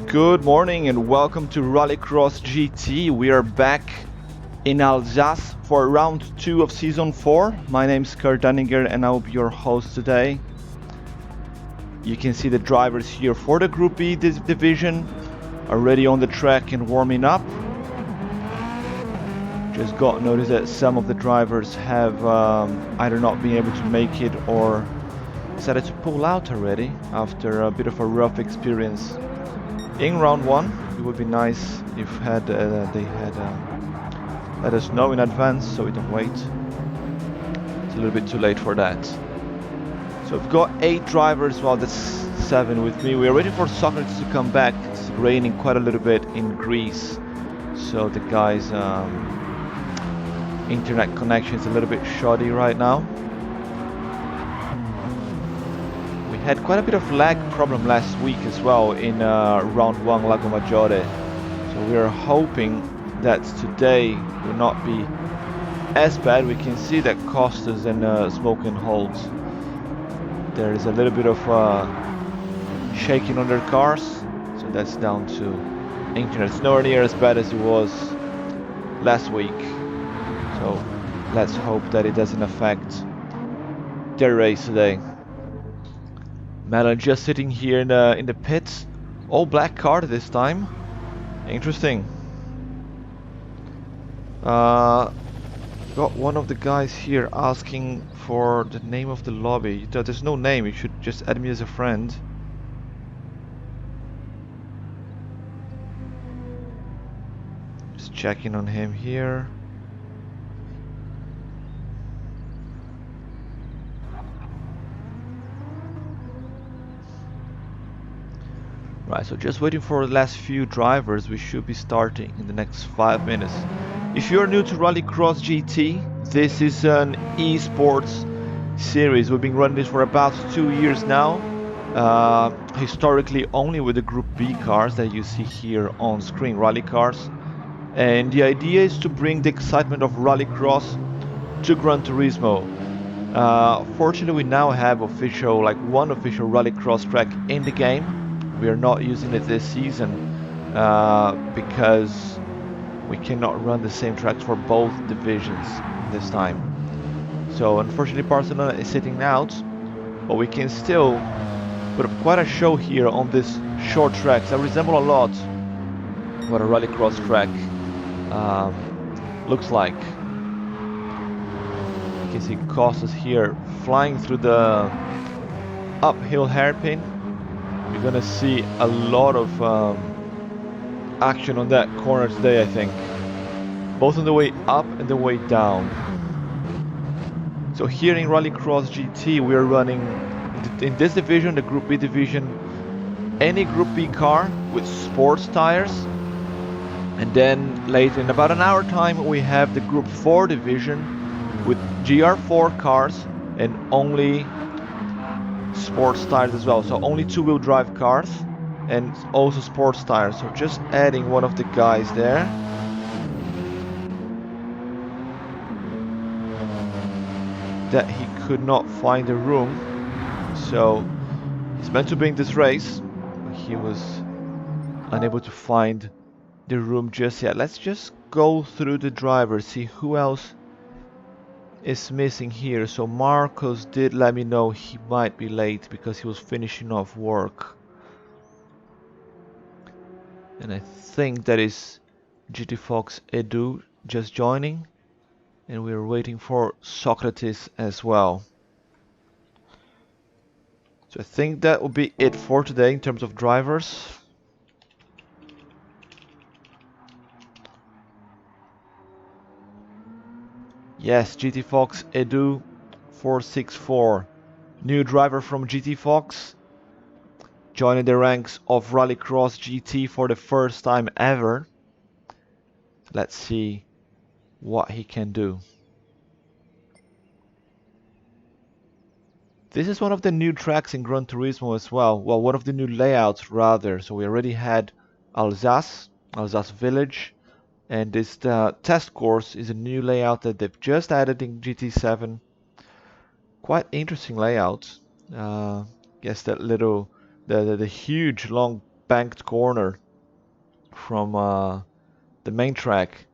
Good morning and welcome to Rallycross GT. We are back in Alsace for round 2 of season 4. My name's Kurt Dunninger and I'll be your host today. You can see the drivers here for the Group B division already on the track and warming up. Just got notice that some of the drivers have either not been able to make it or decided to pull out already after a bit of a rough experience in round 1. It would be nice if they had let us know in advance so we don't wait. It's a little bit too late for that. So we've got 8 drivers, well that's 7 with me. We are waiting for Socrates to come back. It's raining quite a little bit in Greece, so the guy's internet connection is a little bit shoddy right now. Had quite a bit of lag problem last week as well in round 1 Lago Maggiore, so we are hoping that today will not be as bad. We can see that Costas and Smoke and Holds, there is a little bit of shaking on their cars, so that's down to internet. It's nowhere near as bad as it was last week, so let's hope that it doesn't affect their race today. Melon just sitting here in the pits, all black car this time. Interesting. Got one of the guys here asking for the name of the lobby. There's no name, you should just add me as a friend. Just checking on him here. Right, so just waiting for the last few drivers. We should be starting in the next 5 minutes. If you're new to Rallycross GT, this is an esports series. We've been running this for about 2 years now. Historically only with the Group B cars that you see here on screen, rally cars. And the idea is to bring the excitement of Rallycross to Gran Turismo. Fortunately, we now have one official Rallycross track in the game. We are not using it this season because we cannot run the same tracks for both divisions this time. So unfortunately Barcelona is sitting out, but we can still put up quite a show here on this short tracks that resemble a lot what a Rallycross track looks like. You can see Costas here flying through the uphill hairpin. You're gonna see a lot of action on that corner today, I think, both on the way up and the way down. So here in Rallycross GT we are running in this division, the Group B division, any Group B car with sports tires, and then later in about an hour time we have the Group 4 division with GR4 cars and only sports tires as well, so only 2-wheel drive cars and also sports tires. So just adding one of the guys there. That he could not find a room, so he's meant to be in this race, but he was unable to find the room just yet. Let's just go through the drivers, see who else is missing here. So Marcos did let me know he might be late because he was finishing off work, and I think that is GT Fox Edu just joining, and we're waiting for Socrates as well. So I think that will be it for today in terms of drivers. Yes, GT Fox Edu 464, new driver from GT Fox, joining the ranks of Rallycross GT for the first time ever. Let's see what he can do. This is one of the new tracks in Gran Turismo as well. Well, one of the new layouts rather. So we already had Alsace Village, and this test course is a new layout that they've just added in GT7. Quite interesting layout. Guess that little, the huge long banked corner from the main track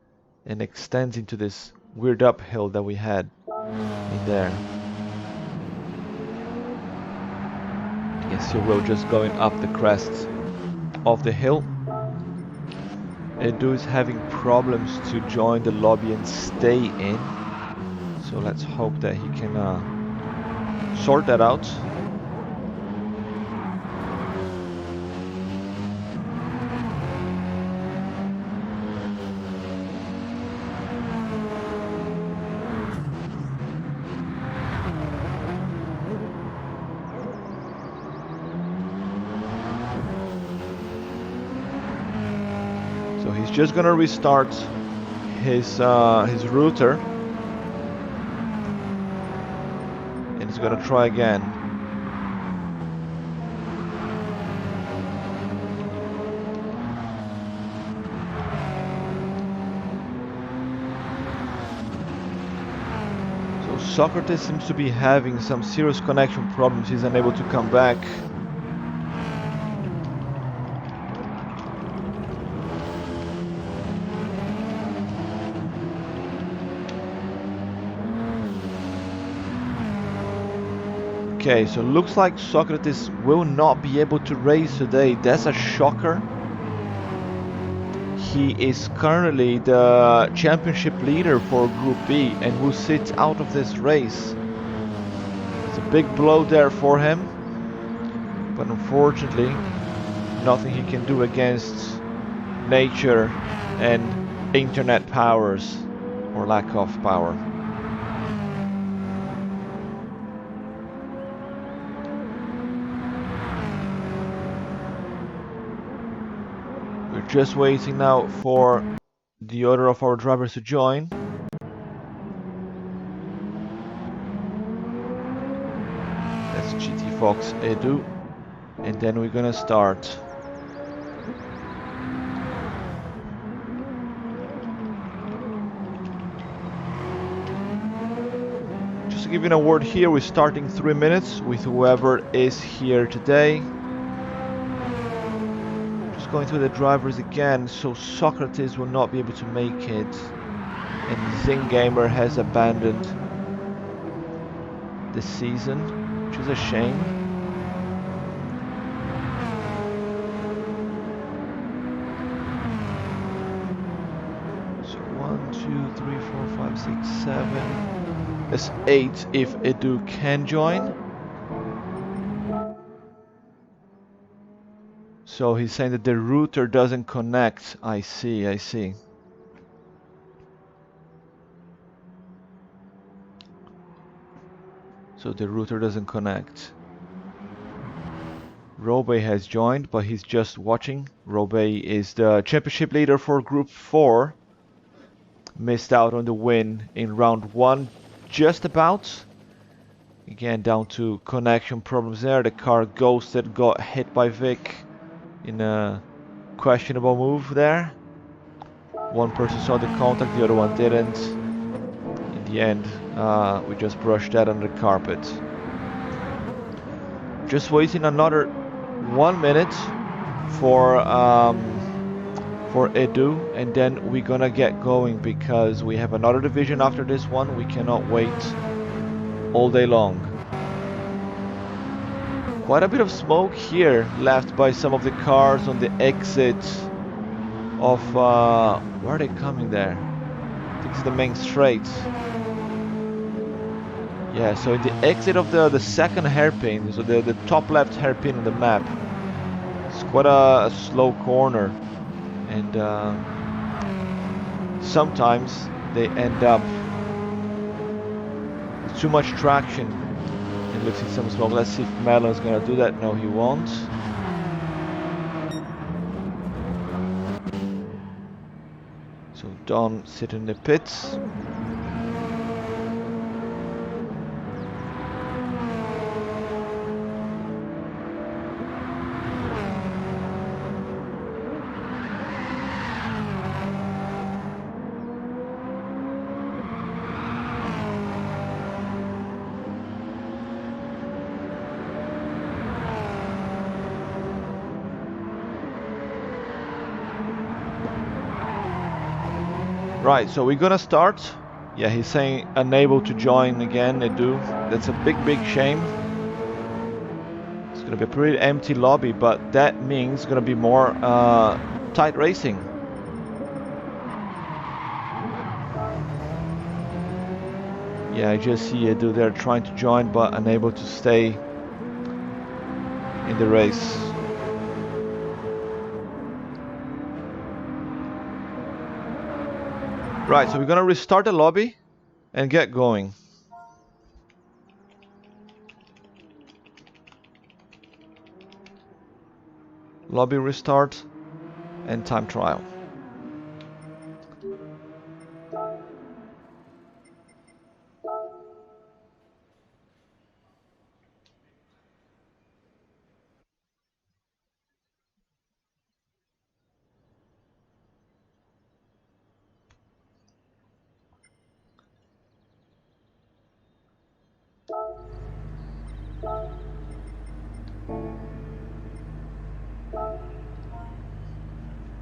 and extends into this weird uphill that we had in there. You can see we're just going up the crest of the hill. Edu is having problems to join the lobby and stay in, so let's hope that he can sort that out. So he's just gonna restart his router, and he's gonna try again. So Socrates seems to be having some serious connection problems. He's unable to come back. Okay, so looks like Socrates will not be able to race today. That's a shocker. He is currently the championship leader for Group B and will sit out of this race. It's a big blow there for him, but unfortunately nothing he can do against nature and internet powers, or lack of power. We're just waiting now for the other of our drivers to join. That's GT Fox Edu, and then we're gonna start. Just to give you a word here, we're starting 3 minutes with whoever is here today. Going through the drivers again, so Socrates will not be able to make it, and Zingamer has abandoned the season, which is a shame. So 1, 2, 3, 4, 5, 6, 7. That's 8 if Edu can join. So he's saying that the router doesn't connect. I see, I see. So the router doesn't connect. Robe has joined, but he's just watching. Robe is the championship leader for Group 4. Missed out on the win in round 1, just about. Again, down to connection problems there. The car ghosted, got hit by Vic in a questionable move there. One person saw the contact, the other one didn't. In the end, we just brushed that under the carpet. Just waiting another 1 minute for Edu, and then we're gonna get going because we have another division after this one. We cannot wait all day long. Quite a bit of smoke here left by some of the cars on the exit of where are they coming there? I think it's the main straight. Yeah, so in the exit of the second hairpin, so the top left hairpin on the map, it's quite a slow corner, and sometimes they end up with too much traction and lifting some smoke. Let's see if Melon's gonna do that. No, he won't. So Don sitting in the pits. Right, so we're gonna start. Yeah, he's saying unable to join again, Edu. That's a big shame. It's gonna be a pretty empty lobby, but that means it's gonna be more tight racing. Yeah, I just see Edu there trying to join, but unable to stay in the race. Right, so we're gonna restart the lobby and get going. Lobby restart and time trial.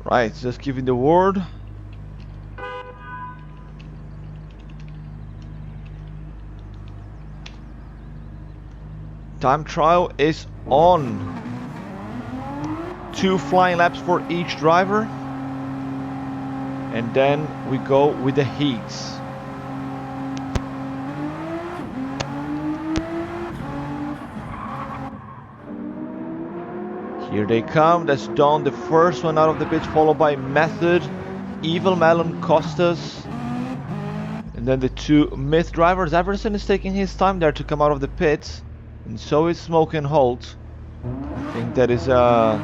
Right, just giving the word. Time trial is on. 2 flying laps for each driver. And then we go with the heats. Here they come. That's Don, the first one out of the pits, followed by Method, Evil Melon, Costas. And then the 2 myth drivers. Everson is taking his time there to come out of the pits. And so is Smoke and Holt. I think that is a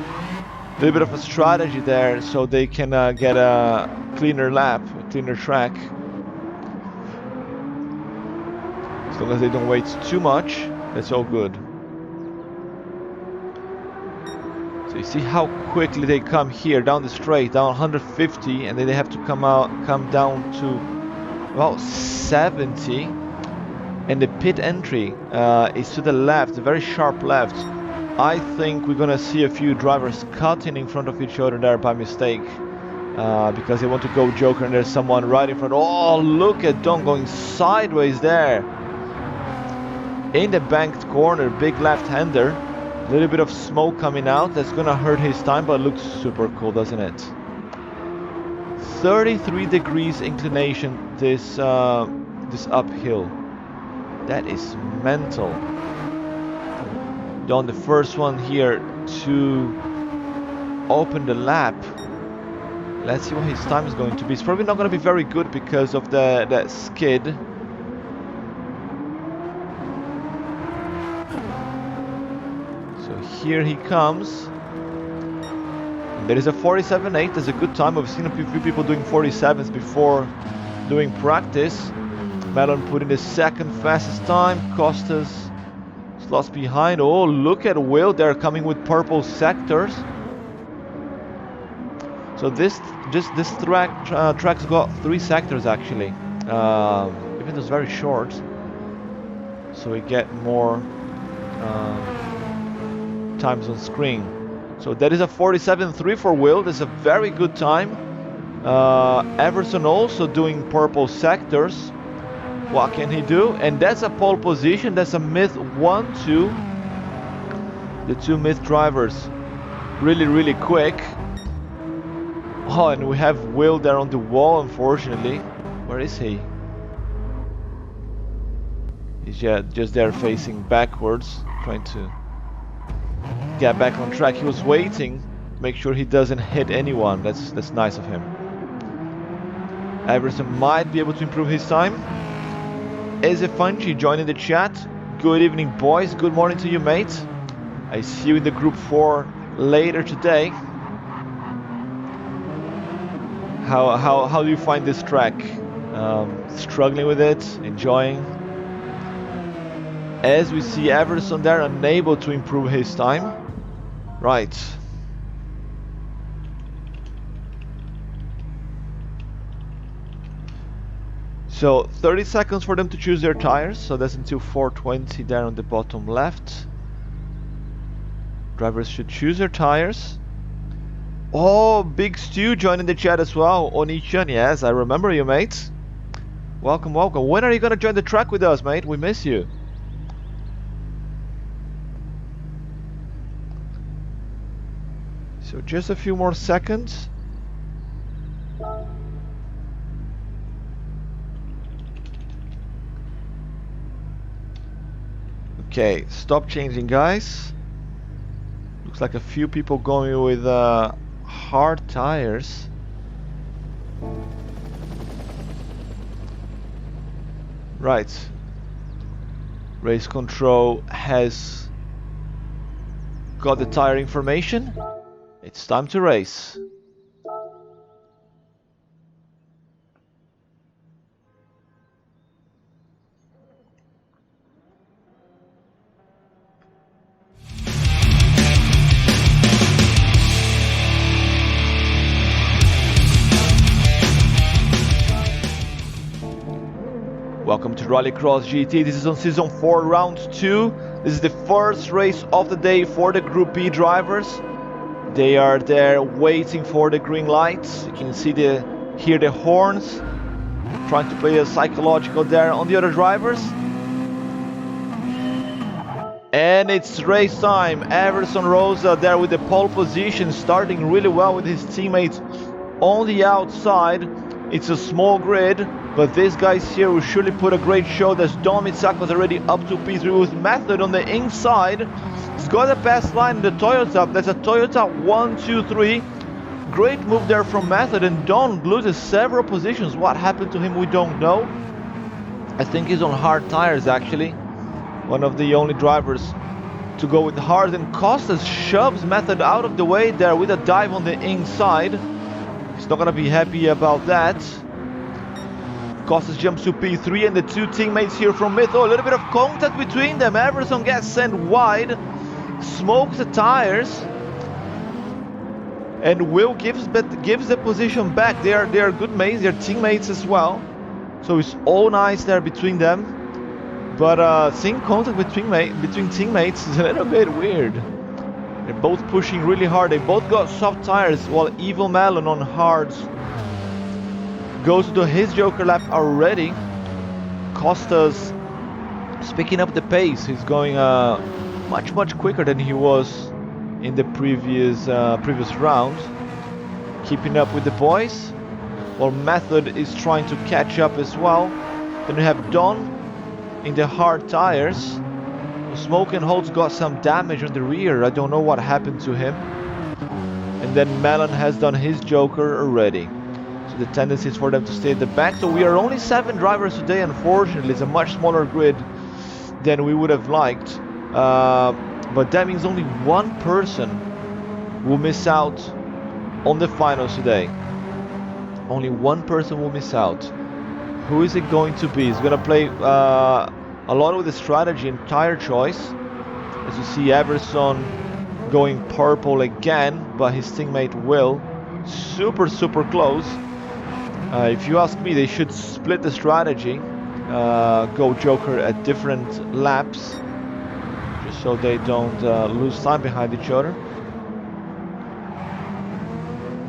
little bit of a strategy there, so they can get a cleaner lap, a cleaner track. As long as they don't wait too much, that's all good. So you see how quickly they come here down the straight, down 150, and then they have to come down to about 70. And the pit entry is to the left, a very sharp left. I think we're gonna see a few drivers cutting in front of each other there by mistake, because they want to go Joker, and there's someone right in front. Oh, look at Don going sideways there. In the banked corner, big left-hander. A little bit of smoke coming out. That's gonna hurt his time, but it looks super cool, doesn't it? 33 degrees inclination this uphill. That is mental. Don, the first one here to open the lap. Let's see what his time is going to be. It's probably not going to be very good because of that skid. Here he comes. And there is a 47.8. That's a good time. I've seen a few people doing 47s before doing practice. Melon put in the second fastest time. Costas slots behind. Oh, look at Will. They're coming with purple sectors. So this track's got 3 sectors actually. Even though it's very short. So we get more times on screen. So that is a 47.3 for Will. That's a very good time. Everson also doing purple sectors. What can he do? And that's a pole position. That's a myth 1-2. The 2 myth drivers really quick. Oh, and we have Will there on the wall, unfortunately. Where is he? He's just there facing backwards, trying to get back on track. He was waiting to make sure he doesn't hit anyone. That's nice of him. Everson might be able to improve his time. Ezefanchi joining the chat. Good evening, boys. Good morning to you, mate. I see you in the group 4 later today. How do you find this track? Struggling with it? Enjoying? As we see Everson there unable to improve his time. Right. So 30 seconds for them to choose their tires. So that's until 4:20 there on the bottom left. Drivers should choose their tires. Oh, Big Stu joining the chat as well. Onichan, yes, I remember you, mate. Welcome, welcome. When are you gonna join the track with us, mate? We miss you. So just a few more seconds. Okay, stop changing, guys. Looks like a few people going with hard tires. Right. Race control has got the tire information. It's time to race. Welcome to Rallycross GT. This is on Season 4, Round 2. This is the first race of the day for the Group B drivers. They are there waiting for the green lights. You can hear the horns, trying to play a psychological there on the other drivers. And it's race time. Everson Rosa there with the pole position, starting really well with his teammates on the outside. It's a small grid, but these guys here will surely put a great show. There's Don Mitsak was already up to P3 with Method on the inside. He's got a pass line in the Toyota. That's a Toyota 1-2-3. Great move there from Method, and Don loses several positions. What happened to him, we don't know. I think he's on hard tires actually. One of the only drivers to go with hard, and Costas shoves Method out of the way there with a dive on the inside. He's not gonna be happy about that. Costas jumps to P3, and the two teammates here from Mytho, a little bit of contact between them. Everson gets sent wide, smokes the tires, and Will gives the position back. They are good mates, they're teammates as well. So it's all nice there between them. But seeing contact between teammates is a little bit weird. They're both pushing really hard. They both got soft tires, while Evil Melon on hards goes to his Joker lap already. Costas is picking up the pace. He's going much quicker than he was in the previous round. Keeping up with the boys, while Method is trying to catch up as well. Then we have Don in the hard tires. Smoke and Holt's got some damage on the rear. I don't know what happened to him. And then Melon has done his Joker already. So the tendency is for them to stay at the back. So we are only 7 drivers today, unfortunately. It's a much smaller grid than we would have liked. But that means only one person will miss out on the finals today. Only one person will miss out. Who is it going to be? He's going to play a lot with the strategy and tire choice. As you see, Everson going purple again, but his teammate Will super close. If you ask me, they should split the strategy, go Joker at different laps, just so they don't lose time behind each other.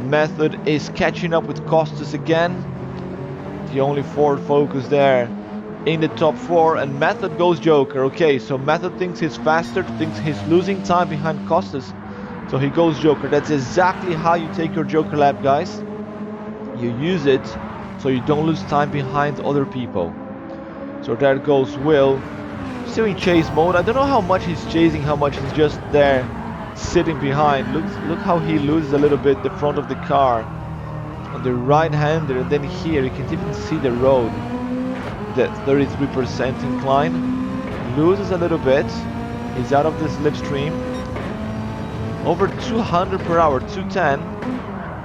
Method is catching up with Costas again. The only Ford Focus there in the top 4, and Method goes Joker. Okay, so Method thinks he's faster, thinks he's losing time behind Costas, so he goes Joker. That's exactly how you take your Joker lap, guys. You use it so you don't lose time behind other people. So there goes Will, still in chase mode. I don't know how much he's chasing, how much he's just there sitting behind. Look how he loses a little bit the front of the car on the right-hander, and then here you can even see the road. That 33% incline, loses a little bit. He's out of the slipstream, over 200 per hour, 210,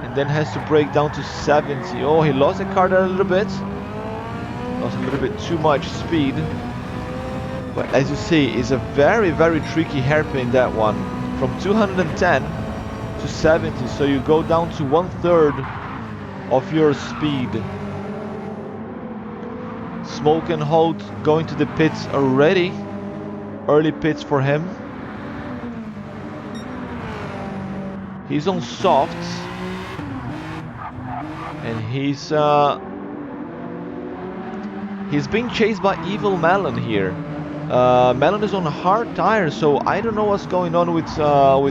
and then has to break down to 70. Oh, he lost the car there a little bit, lost a little bit too much speed. But as you see, it's a very tricky hairpin, that one, from 210 to 70, so you go down to 1/3 of your speed. Smoke and Holt going to the pits already. Early pits for him. He's on softs. He's being chased by Evil Melon here. Melon is on hard tires, so I don't know what's going on with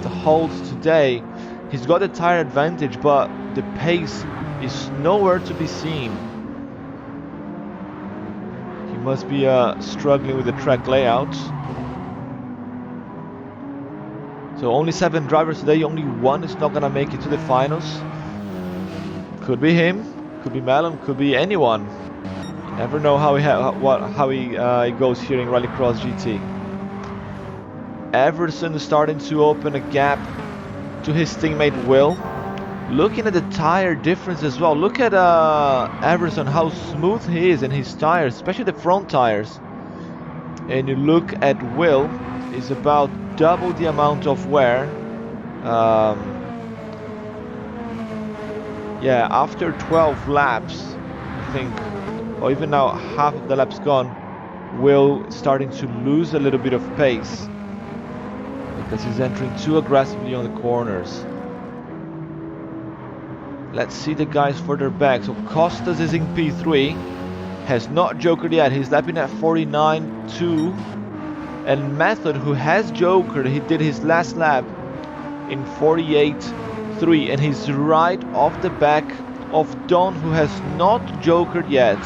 Holt today. He's got a tire advantage, but the pace is nowhere to be seen. He must be struggling with the track layout. So only 7 drivers today, only one is not gonna make it to the finals. Could be him, could be Melon, could be anyone. You never know how he goes here in Rallycross GT. Everson is starting to open a gap to his teammate Will. Looking at the tire difference as well. Look at Everson, how smooth he is in his tires, especially the front tires. And you look at Will, is about double the amount of wear. Yeah, after 12 laps, I think, or even now half of the laps gone, Will starting to lose a little bit of pace because he's entering too aggressively on the corners. Let's see the guys further back. So Costas is in P3, has not jokered yet. He's lapping at 49.2. And Method, who has jokered, he did his last lap in 48.3, and he's right off the back of Don, who has not jokered yet.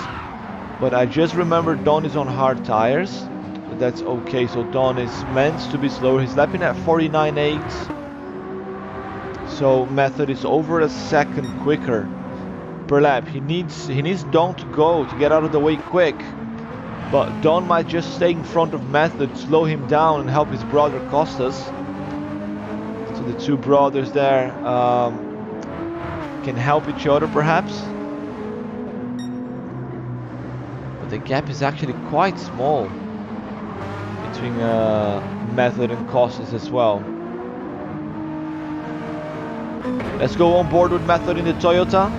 But I just remembered Don is on hard tires, but that's okay. So Don is meant to be slower. He's lapping at 49.8. So Method is over a second quicker per lap. He needs Don to go to get out of the way quick. But Don might just stay in front of Method, slow him down and help his brother Costas. So the two brothers there can help each other perhaps. But the gap is actually quite small between Method and Costas as well. Let's go on board with Method in the Toyota.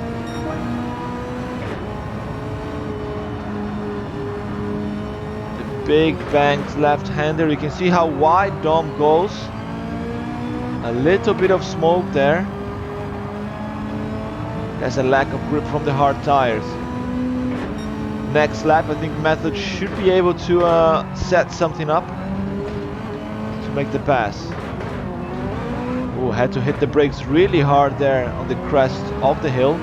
Big banked left-hander. You can see how wide Dom goes. A little bit of smoke there. There's a lack of grip from the hard tires. Next lap, I think Method should be able to set something up to make the pass. Oh, had to hit the brakes really hard there on the crest of the hill.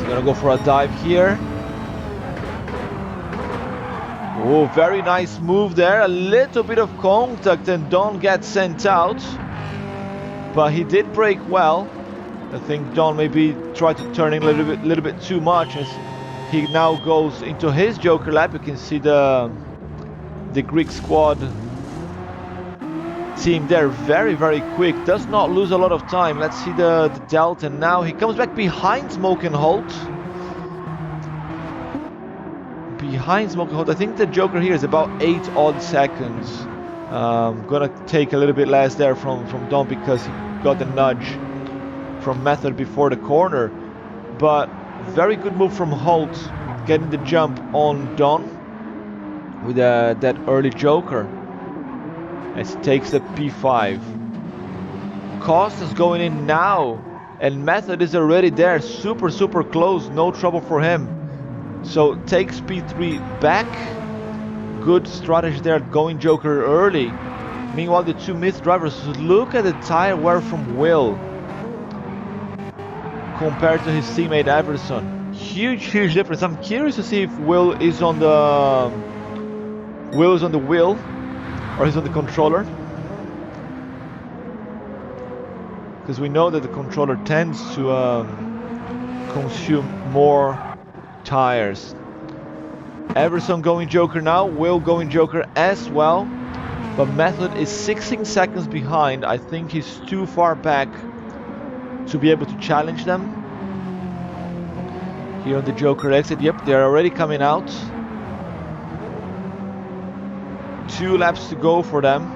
Gonna go for a dive here. Oh, very nice move there. A little bit of contact and Don gets sent out. But he did brake well. I think Don maybe tried to turn in a little bit too much as he now goes into his Joker lap. You can see the Greek squad team there, very quick, does not lose a lot of time. Let's see the delta now. He comes back behind Smoke and Holt. Behind Smoke and Holt, I think the Joker here is about 8 odd seconds. Gonna take a little bit less there from Don because he got the nudge from Method before the corner. But very good move from Holt, getting the jump on Don with that early Joker. As he takes the P5. Costas going in now, and Method is already there, super close, no trouble for him. So takes P3 back. Good strategy there, going Joker early. Meanwhile, the two mid drivers, look at the tire wear from Will compared to his teammate Everson. Huge difference. I'm curious to see if Will is on the wheel or he's on the controller, because we know that the controller tends to consume more tires. Everson going Joker now, Will going Joker as well, but Method is 16 seconds behind. I think he's too far back to be able to challenge them. Here on the Joker exit, yep, they're already coming out. 2 laps to go for them.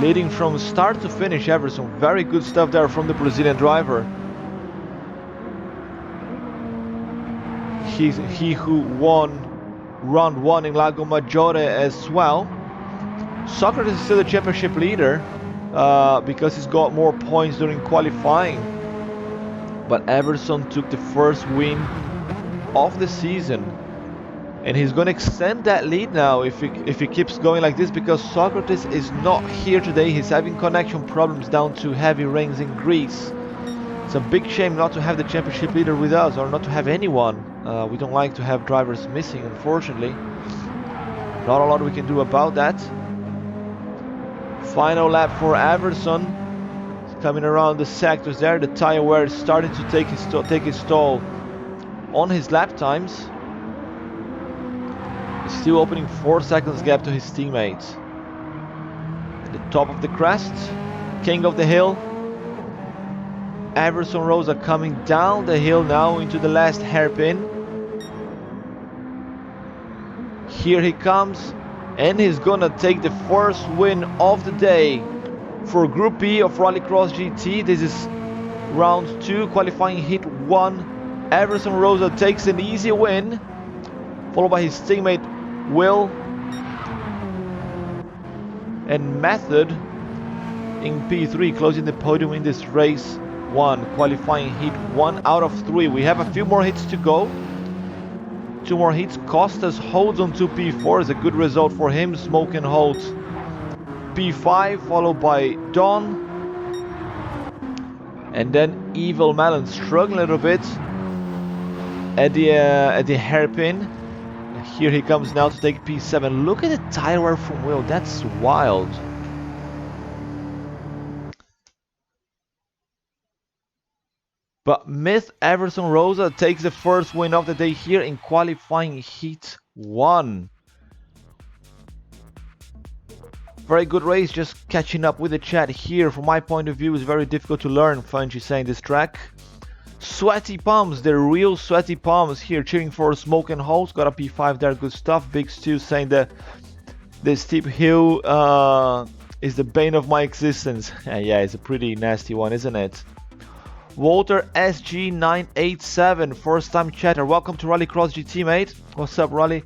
Leading from start to finish, Everson. Very good stuff there from the Brazilian driver. He who won round 1 in Lago Maggiore as well. Socrates is still the championship leader because he's got more points during qualifying. But Everson took the first win of the season, and he's going to extend that lead now if he keeps going like this, because Socrates is not here today. He's having connection problems down to heavy rains in Greece. It's a big shame not to have the championship leader with us, or not to have anyone. We don't like to have drivers missing, unfortunately. Not a lot we can do about that. Final lap for Everson. He's coming around the sectors there. The tire wear is starting to take his toll on his lap times. He's still opening 4 seconds gap to his teammates. At the top of the crest, king of the hill, Everson Rosa coming down the hill now into the last hairpin. Here he comes, and he's gonna take the first win of the day for Group B of Rallycross GT. This is round 2, qualifying heat 1. Everson Rosa takes an easy win, followed by his teammate Will and Method in P3, closing the podium in this race 1, qualifying heat 1 out of 3. We have a few more hits to go. 2 more hits. Costas holds on to P4, is a good result for him. Smokin holds P5, followed by Don, and then Evil Melon struggling a little bit at the hairpin. Here he comes now to take P7. Look at the tire wear from Will, that's wild. But Myth Everson Rosa takes the first win of the day here in qualifying heat 1. Very good race, just catching up with the chat here. From my point of view, it's very difficult to learn, Fungi saying, this track. Sweaty palms, the real sweaty palms here, cheering for Smoke and Holes. Got a P5 there, good stuff. Big Stu saying that the steep hill is the bane of my existence. Yeah, it's a pretty nasty one, isn't it? Walter SG987, first time chatter. Welcome to Rallycross GT, mate. What's up, Rally?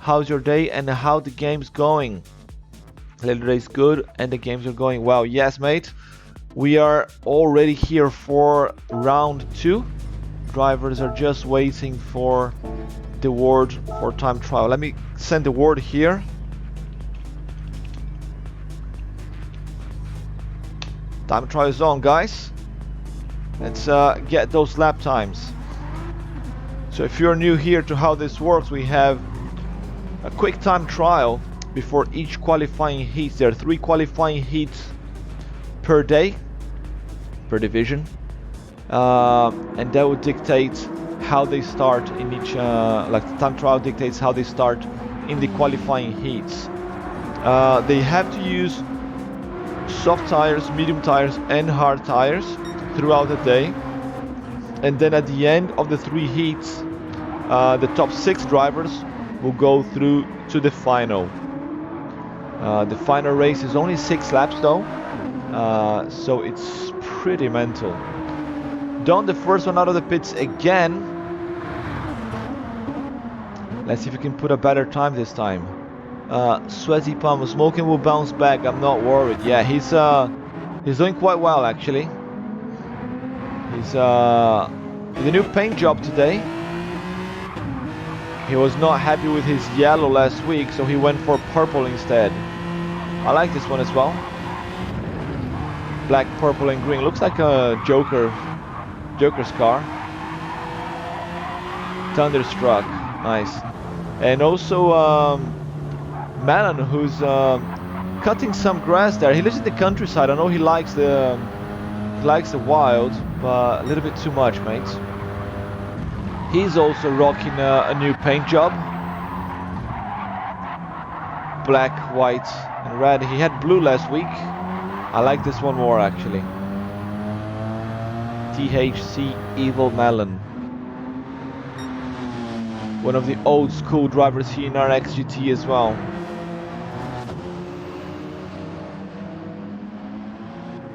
How's your day and how the game's going? Little race good and the games are going well. Yes, mate. We are already here for round 2. Drivers are just waiting for the word for time trial. Let me send the word here. Time trial is on, guys. Let's get those lap times. So if you're new here to how this works, we have a quick time trial before each qualifying heat. There are 3 qualifying heats per day, per division, and that would dictate how they start in each, like the time trial dictates how they start in the qualifying heats. They have to use soft tires, medium tires and hard tires throughout the day, and then at the end of the 3 heats, the top 6 drivers will go through to the final. The final race is only 6 laps though, so it's pretty mental. Don, the first one out of the pits again. Let's see if we can put a better time this time. Sweaty palm, Smoking will bounce back, I'm not worried. Yeah, he's doing quite well actually. He's with a new paint job today. He was not happy with his yellow last week, so he went for purple instead. I like this one as well. Black, purple and green. Looks like a Joker's car. Thunderstruck. Nice. And also Melon, who's cutting some grass there. He lives in the countryside. I know he likes the wild, but a little bit too much, mate. He's also rocking a new paint job. Black, white and red. He had blue last week. I like this one more actually. THC Evil Melon. One of the old school drivers here in RXGT as well.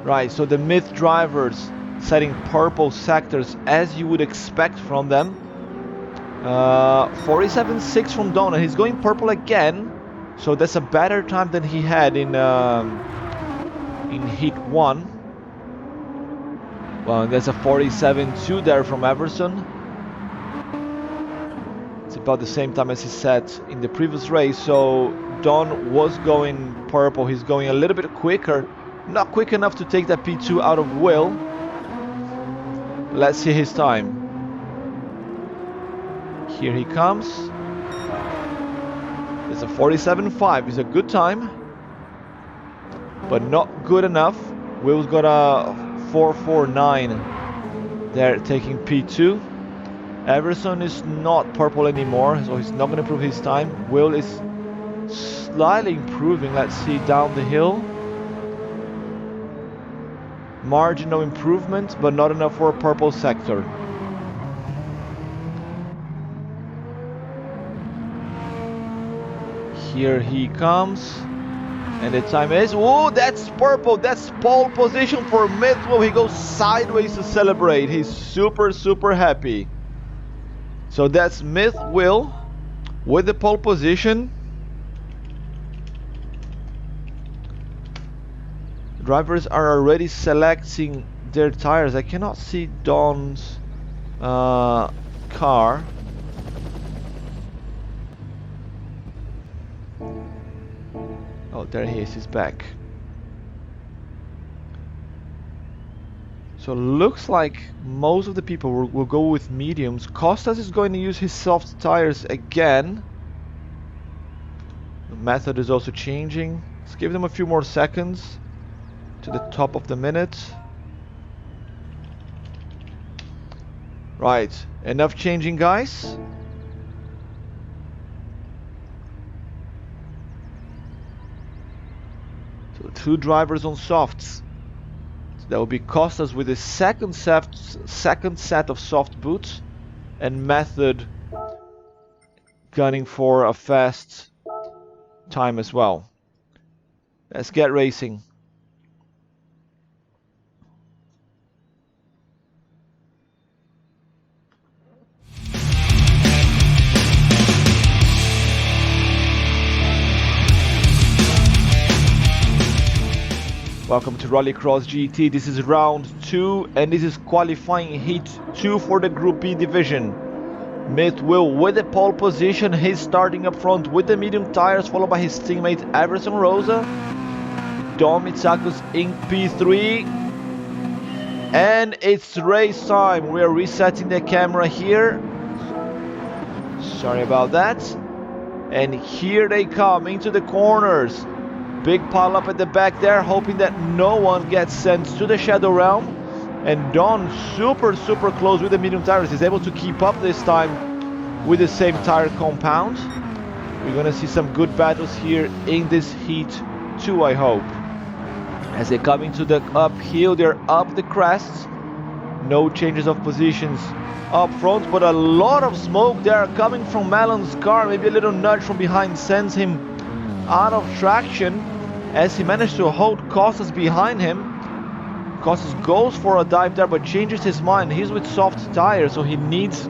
Right, so the Myth drivers setting purple sectors as you would expect from them. 47.6 from Donna. He's going purple again. So that's a better time than he had in heat 1. Well, there's a 47.2 there from Everson. It's about the same time as he set in the previous race. So Don was going purple. He's going a little bit quicker. Not quick enough to take that P2 out of Will. Let's see his time. Here he comes. It's a 47.5. It's a good time, but not good enough. Will's got a 4.49 there, taking P2. Everson is not purple anymore, so he's not going to improve his time. Will is slightly improving. Let's see down the hill. Marginal improvement, but not enough for a purple sector. Here he comes, and the time is, oh, that's purple. That's pole position for Mithwell. He goes sideways to celebrate. He's super happy. So that's Mithwell with the pole position. Drivers are already selecting their tires. I cannot see Don's car. Oh, there he is, he's back. So looks like most of the people will go with mediums. Costas is going to use his soft tires again. The method is also changing. Let's give them a few more seconds to the top of the minute. Right, enough changing, guys. So 2 drivers on softs. So that will be Costas with his second set of soft boots, and Method gunning for a fast time as well. Let's get racing. Welcome to Rallycross GT. This is round 2 and this is qualifying heat 2 for the Group B division. Mithwell with the pole position. He's starting up front with the medium tires, followed by his teammate Everson Rosa. Dom Mitsakus in P3. And it's race time. We are resetting the camera here. Sorry about that. And here they come into the corners. Big pile up at the back there, hoping that no one gets sent to the Shadow Realm. And Don super close with the medium tires. He's able to keep up this time with the same tire compound. We're gonna see some good battles here in this heat 2, I hope. As they come into the uphill, they're up the crests. No changes of positions up front, but a lot of smoke there coming from Malon's car. Maybe a little nudge from behind sends him out of traction as he managed to hold Costas behind him. Costas goes for a dive there but changes his mind. He's with soft tires, so he needs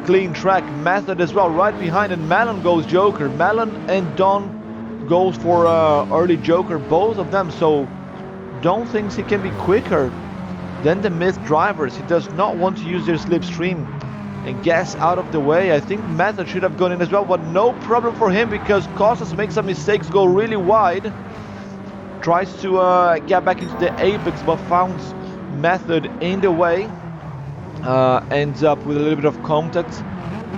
clean track. Method as well right behind, and Malon goes Joker. Malon and Don goes for early Joker, both of them. So Don thinks he can be quicker than the Myth drivers. He does not want to use their slipstream and gets out of the way. I think Method should have gone in as well, but no problem for him because Costas makes some mistakes, go really wide. Tries to get back into the apex, but found Method in the way. Ends up with a little bit of contact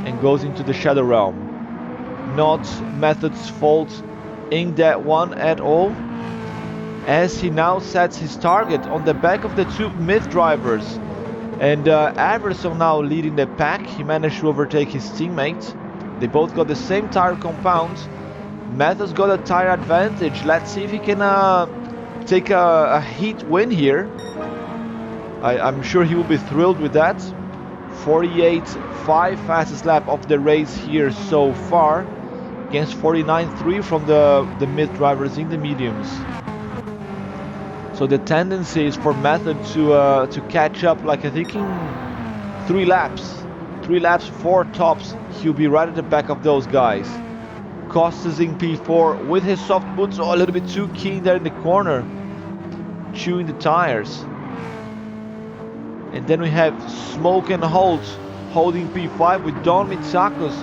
and goes into the Shadow Realm. Not Method's fault in that one at all, as he now sets his target on the back of the 2 Myth drivers. And Everson now leading the pack. He managed to overtake his teammate. They both got the same tire compound. Method's got a tire advantage. Let's see if he can take a heat win here. I'm sure he will be thrilled with that. 48.5 fastest lap of the race here so far, against 49.3 from the Myth drivers in the mediums. So the tendency is for Method to catch up, like I think in 3 laps, 4 tops, he'll be right at the back of those guys. Costas in P4 with his soft boots, a little bit too keen there in the corner, chewing the tires. And then we have Smoke and Holt holding P5 with Don Mitsakos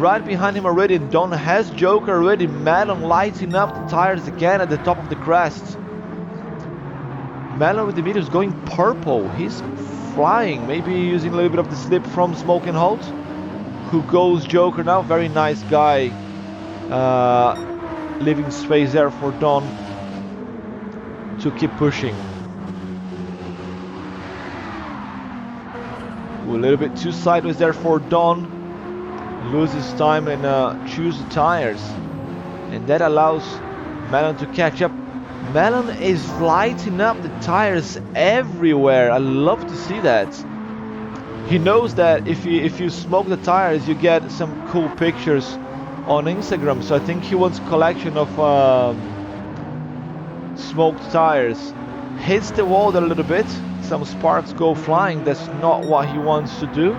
right behind him already. And Don has Joker already. Malon lighting up the tires again at the top of the crest. Malon with the mediums going purple. He's flying, maybe using a little bit of the slip from Smoke and Holt. Who goes Joker now? Very nice guy. Leaving space there for Don to keep pushing. Ooh, a little bit too sideways there for Don. Loses time and chews the tires. And that allows Malon to catch up. Malon is lighting up the tires everywhere. I love to see that. He knows that if you smoke the tires, you get some cool pictures on Instagram. So I think he wants a collection of smoked tires. Hits the wall there a little bit. Some sparks go flying. That's not what he wants to do.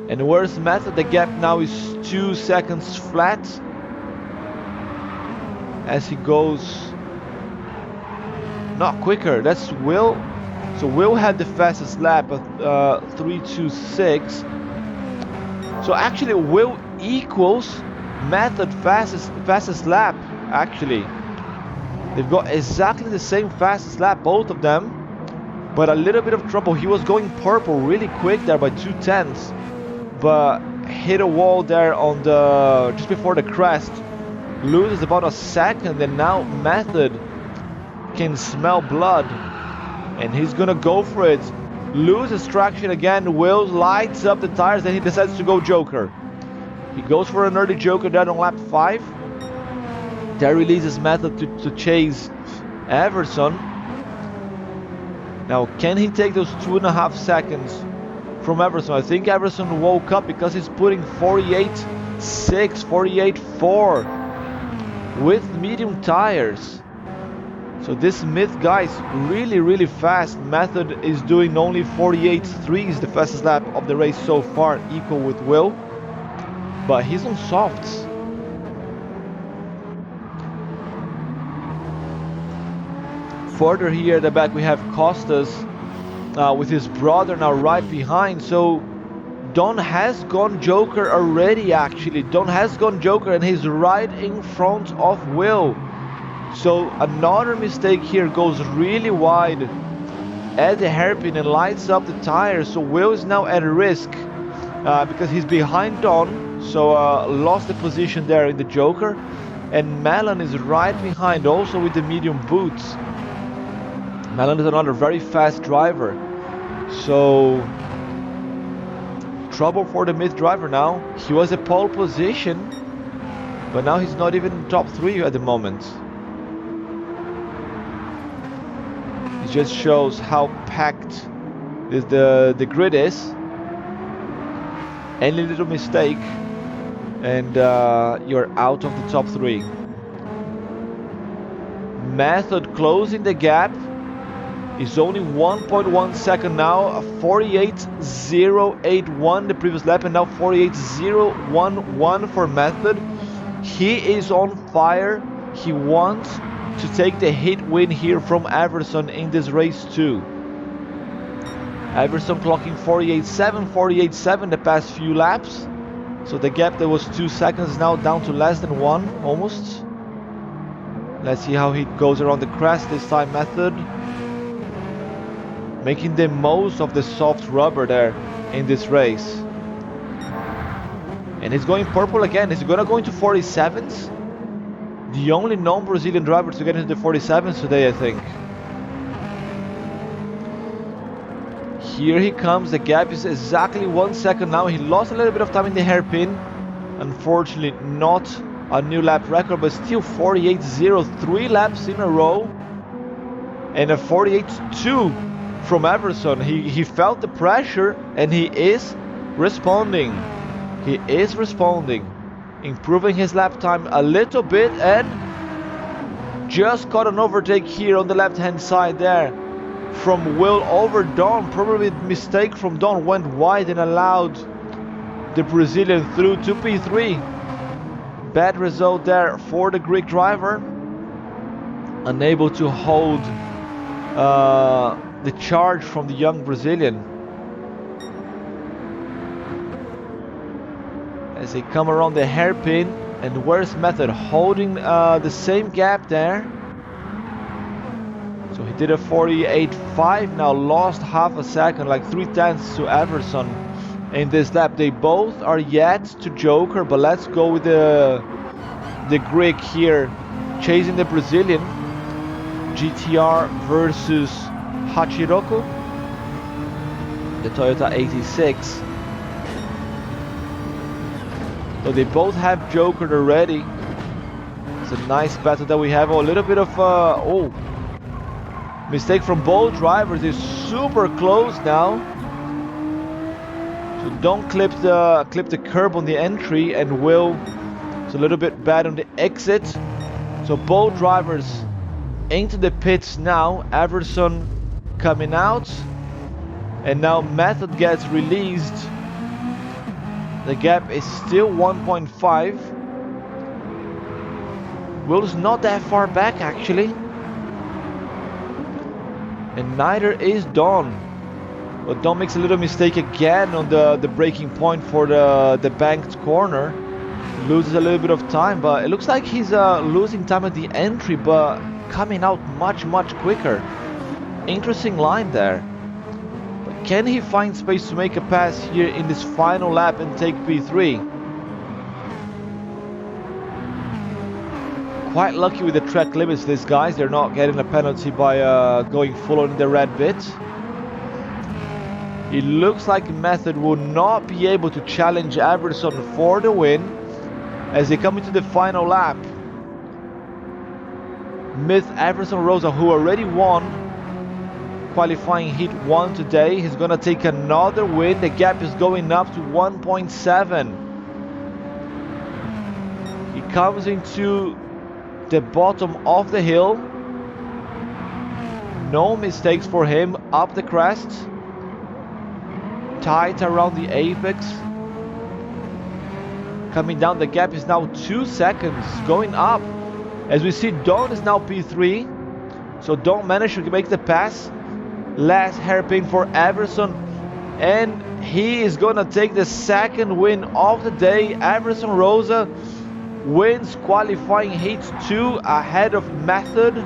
And where's Method? The gap now is 2 seconds flat. As he goes not quicker. That's Will. So Will had the fastest lap at 3:26. So actually Will equals Method fastest lap actually. They've got exactly the same fastest lap, both of them, but a little bit of trouble. He was going purple really quick there by 2/10, but hit a wall there on the just before the crest. Loses about a second, and now Method can smell blood, and he's gonna go for it. Loses traction again. Will lights up the tires, then he decides to go Joker. He goes for an early Joker there on lap 5. That releases Method to chase Everson. Now, can he take those 2.5 seconds from Everson? I think Everson woke up because he's putting 48.6, 48.4 with medium tires. So this mid guy is really fast. Method is doing only 48.3, is the fastest lap of the race so far, equal with Will. But he's on softs. Further here at the back we have Costas with his brother now right behind. So Don has gone Joker already actually. Don has gone Joker and he's right in front of Will. So another mistake here, goes really wide at the hairpin and lights up the tires. So Will is now at risk because he's behind Don. So lost the position there in the Joker. And Malon is right behind also with the medium boots. Malon is another very fast driver. So trouble for the mid driver now. He was at pole position, but now he's not even in top 3 at the moment. It just shows how packed the grid is. Any little mistake and you're out of the top 3. Method closing the gap. Is only 1.1 second now, 48.081 the previous lap, and now 48.011 for Method. He is on fire. He wants to take the hit win here from Everson in this race too. Everson clocking 48.7, 48.7 the past few laps. So the gap that was 2 seconds is now down to less than 1 almost. Let's see how he goes around the crest this time, Method. Making the most of the soft rubber there in this race. And he's going purple again. Is he gonna go into 47s? The only non-Brazilian driver to get into the 47s today, I think. Here he comes. The gap is exactly 1 second now. He lost a little bit of time in the hairpin. Unfortunately, not a new lap record, but still 48.0, 3 laps in a row. And a 48.2 from Everson. He felt the pressure and he is responding. He is responding, improving his lap time a little bit, and just got an overtake here on the left hand side there from Will over Don. Probably a mistake from Don, went wide and allowed the Brazilian through to P3. Bad result there for the Greek driver. Unable to hold the charge from the young Brazilian. As they come around the hairpin, and where's Method? Holding the same gap there. So he did a 48.5, now lost half a second, like 3/10 to Everson in this lap. They both are yet to joker, but let's go with the Greek here, chasing the Brazilian. GTR versus Hachiroku, the Toyota 86. So they both have jokered already. It's a nice battle that we have. Oh, a little bit of mistake from both drivers. Is super close now. So don't clip the curb on the entry, and Will is a little bit bad on the exit. So both drivers into the pits now. Everson coming out, and now Method gets released. The gap is still 1.5. Will's not that far back actually. And neither is Don. But Don makes a little mistake again on the braking point for the banked corner. Loses a little bit of time, but it looks like he's losing time at the entry, but coming out much quicker. Interesting line there. But can he find space to make a pass here in this final lap and take P3? Quite lucky with the track limits, these guys. They're not getting a penalty by going full on the red bit. It looks like Method will not be able to challenge Everson for the win as they come into the final lap. Myth Everson Rosa, who already won qualifying heat 1 today, he's gonna take another win. The gap is going up to 1.7. He comes into the bottom of the hill. No mistakes for him. Up the crest. Tight around the apex. Coming down, the gap is now 2 seconds. Going up. As we see, Don is now P3. So Don managed to make the pass. Last hairpin for Everson. And he is gonna take the second win of the day. Everson Rosa wins qualifying heat 2 ahead of Method.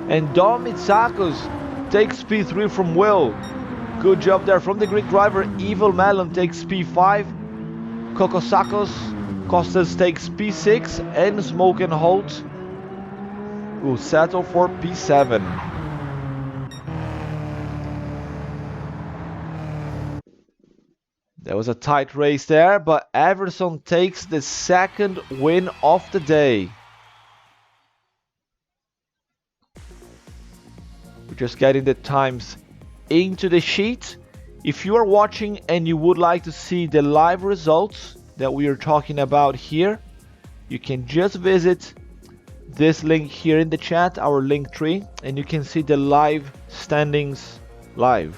And Dom Mitsakos takes P3 from Will. Good job there from the Greek driver. Evil Melon takes P5. Kokosakos Costas takes P6. And Smoke and Holt will settle for P7. There was a tight race there, but Everson takes the second win of the day. We're just getting the times into the sheet. If you are watching and you would like to see the live results that we are talking about here, you can just visit this link here in the chat, our link tree, and you can see the live standings live.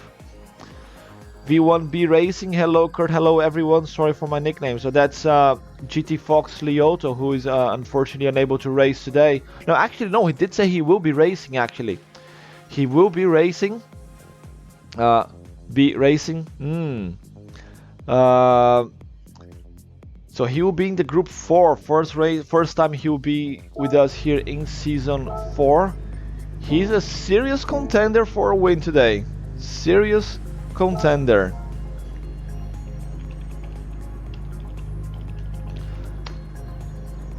V1B Racing, hello Kurt, hello everyone, sorry for my nickname. So that's GT Fox Lioto, who is unfortunately unable to race today. No, actually no, he did say he will be racing actually. He will be racing. So he will be in the group 4, first time he will be with us here in season 4. He's a serious contender for a win today. Serious contender.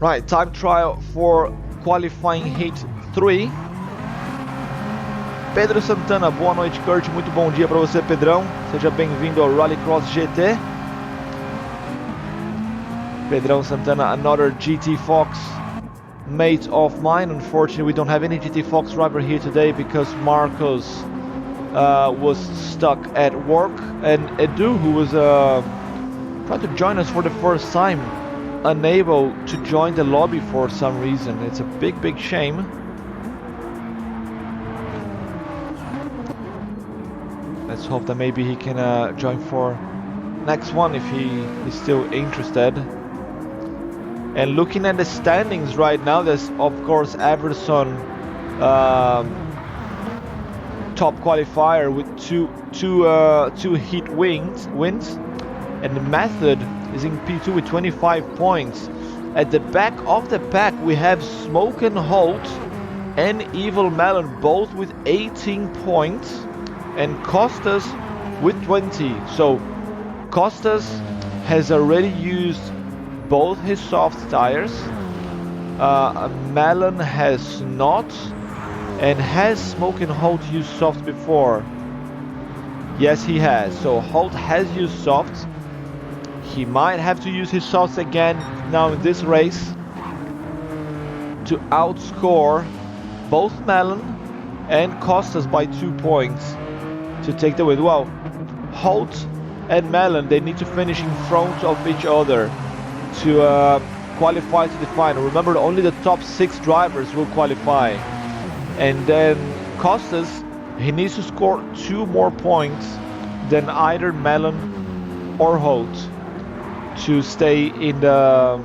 Right, time trial for qualifying heat 3. Pedro Santana, boa noite Kurt, muito bom dia para você Pedrão, seja bem-vindo ao Rallycross GT. Pedrão Santana, another GT Fox mate of mine. Unfortunately we don't have any GT Fox driver here today because Marcos was stuck at work, and Edu, who was trying to join us for the first time, unable to join the lobby for some reason. It's a big shame. Let's hope that maybe he can join for next one if he is still interested. And looking at the standings right now, there's of course Everson, top qualifier with two heat wins, and the Method is in P2 with 25 points. At the back of the pack, we have Smoke and Holt and Evil Melon, both with 18 points, and Costas with 20. So Costas has already used both his soft tires. Melon has not. And has Smoke and Holt used softs before? Yes, he has. So Holt has used softs. He might have to use his softs again now in this race to outscore both Melon and Costas by 2 points to take the win. Well, Holt and Melon, they need to finish in front of each other to qualify to the final. Remember, only the top 6 drivers will qualify. And then Costas, he needs to score 2 more points than either Melon or Holt to stay in the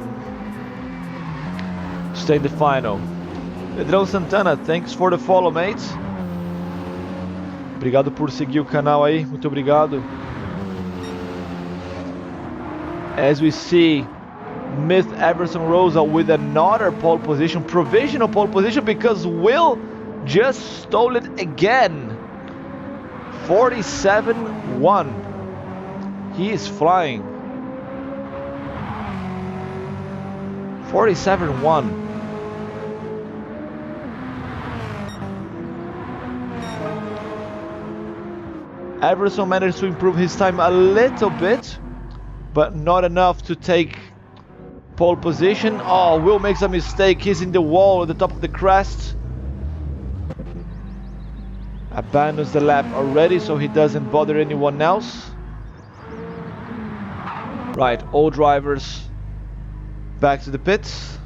final. Pedrão Santana, thanks for the follow, mate. Obrigado por seguir o canal aí, muito obrigado. As we see, Myth Everson Rosa with another pole position, provisional pole position, because Will just stole it again. 47-1. He is flying. 47-1. Everson managed to improve his time a little bit, but not enough to take pole position. Oh, Will makes a mistake. He's in the wall at the top of the crest. Abandons the lap already, so he doesn't bother anyone else. Right, all drivers back to the pits.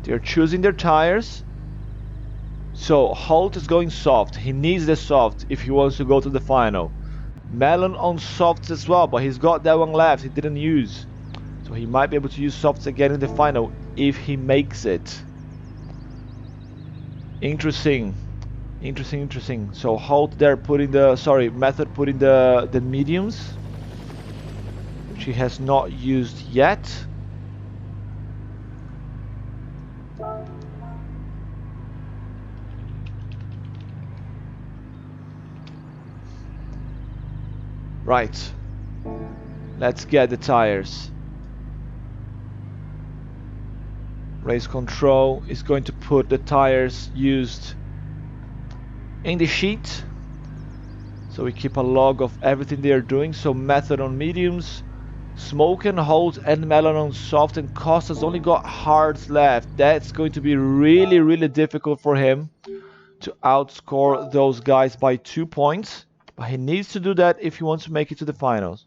They're choosing their tires. So Holt is going soft. He needs the soft if he wants to go to the final. Melon on softs as well, but he's got that one left he didn't use. So he might be able to use softs again in the final if he makes it. Interesting. So Holt there putting the, Method putting the mediums, which he has not used yet. Right, let's get the tires. Race control is going to put the tires used in the sheet, so we keep a log of everything they are doing. So Method on mediums, Smoke and Holt and Melon on soft, and Costas only got hards left. That's going to be really difficult for him to outscore those guys by 2 points. But he needs to do that if he wants to make it to the finals.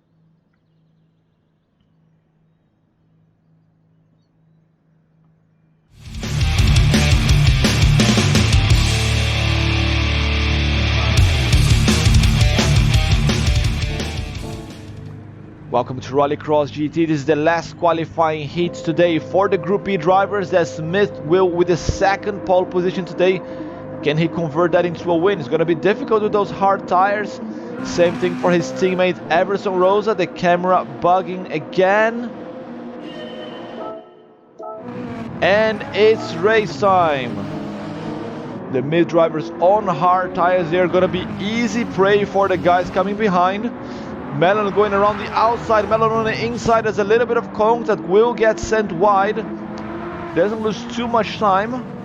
Welcome to Rallycross GT. This is the last qualifying heat today for the Group E drivers. That Smith will with the second pole position today. Can he convert that into a win? It's going to be difficult with those hard tires. Same thing for his teammate Everson Rosa. The camera bugging again. And it's race time. The mid drivers on hard tires. They're going to be easy prey for the guys coming behind. Melon going around the outside. Melon on the inside. There's a little bit of contact. Will get sent wide. Doesn't lose too much time.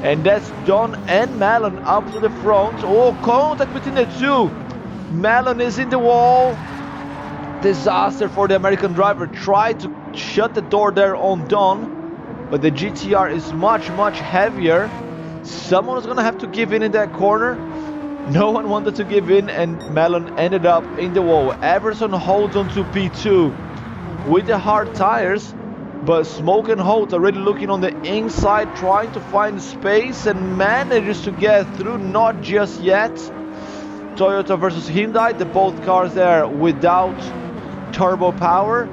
And that's Don and Melon up to the front. Oh, contact between the two. Melon is in the wall. Disaster for the American driver. Tried to shut the door there on Don, but the GTR is much heavier. Someone is gonna have to give in that corner. No one wanted to give in, and Melon ended up in the wall. Everson holds on to P2 with the hard tires. But Smoke and Holt already looking on the inside, trying to find space, and manages to get through. Not just yet. Toyota versus Hyundai, the both cars there without turbo power.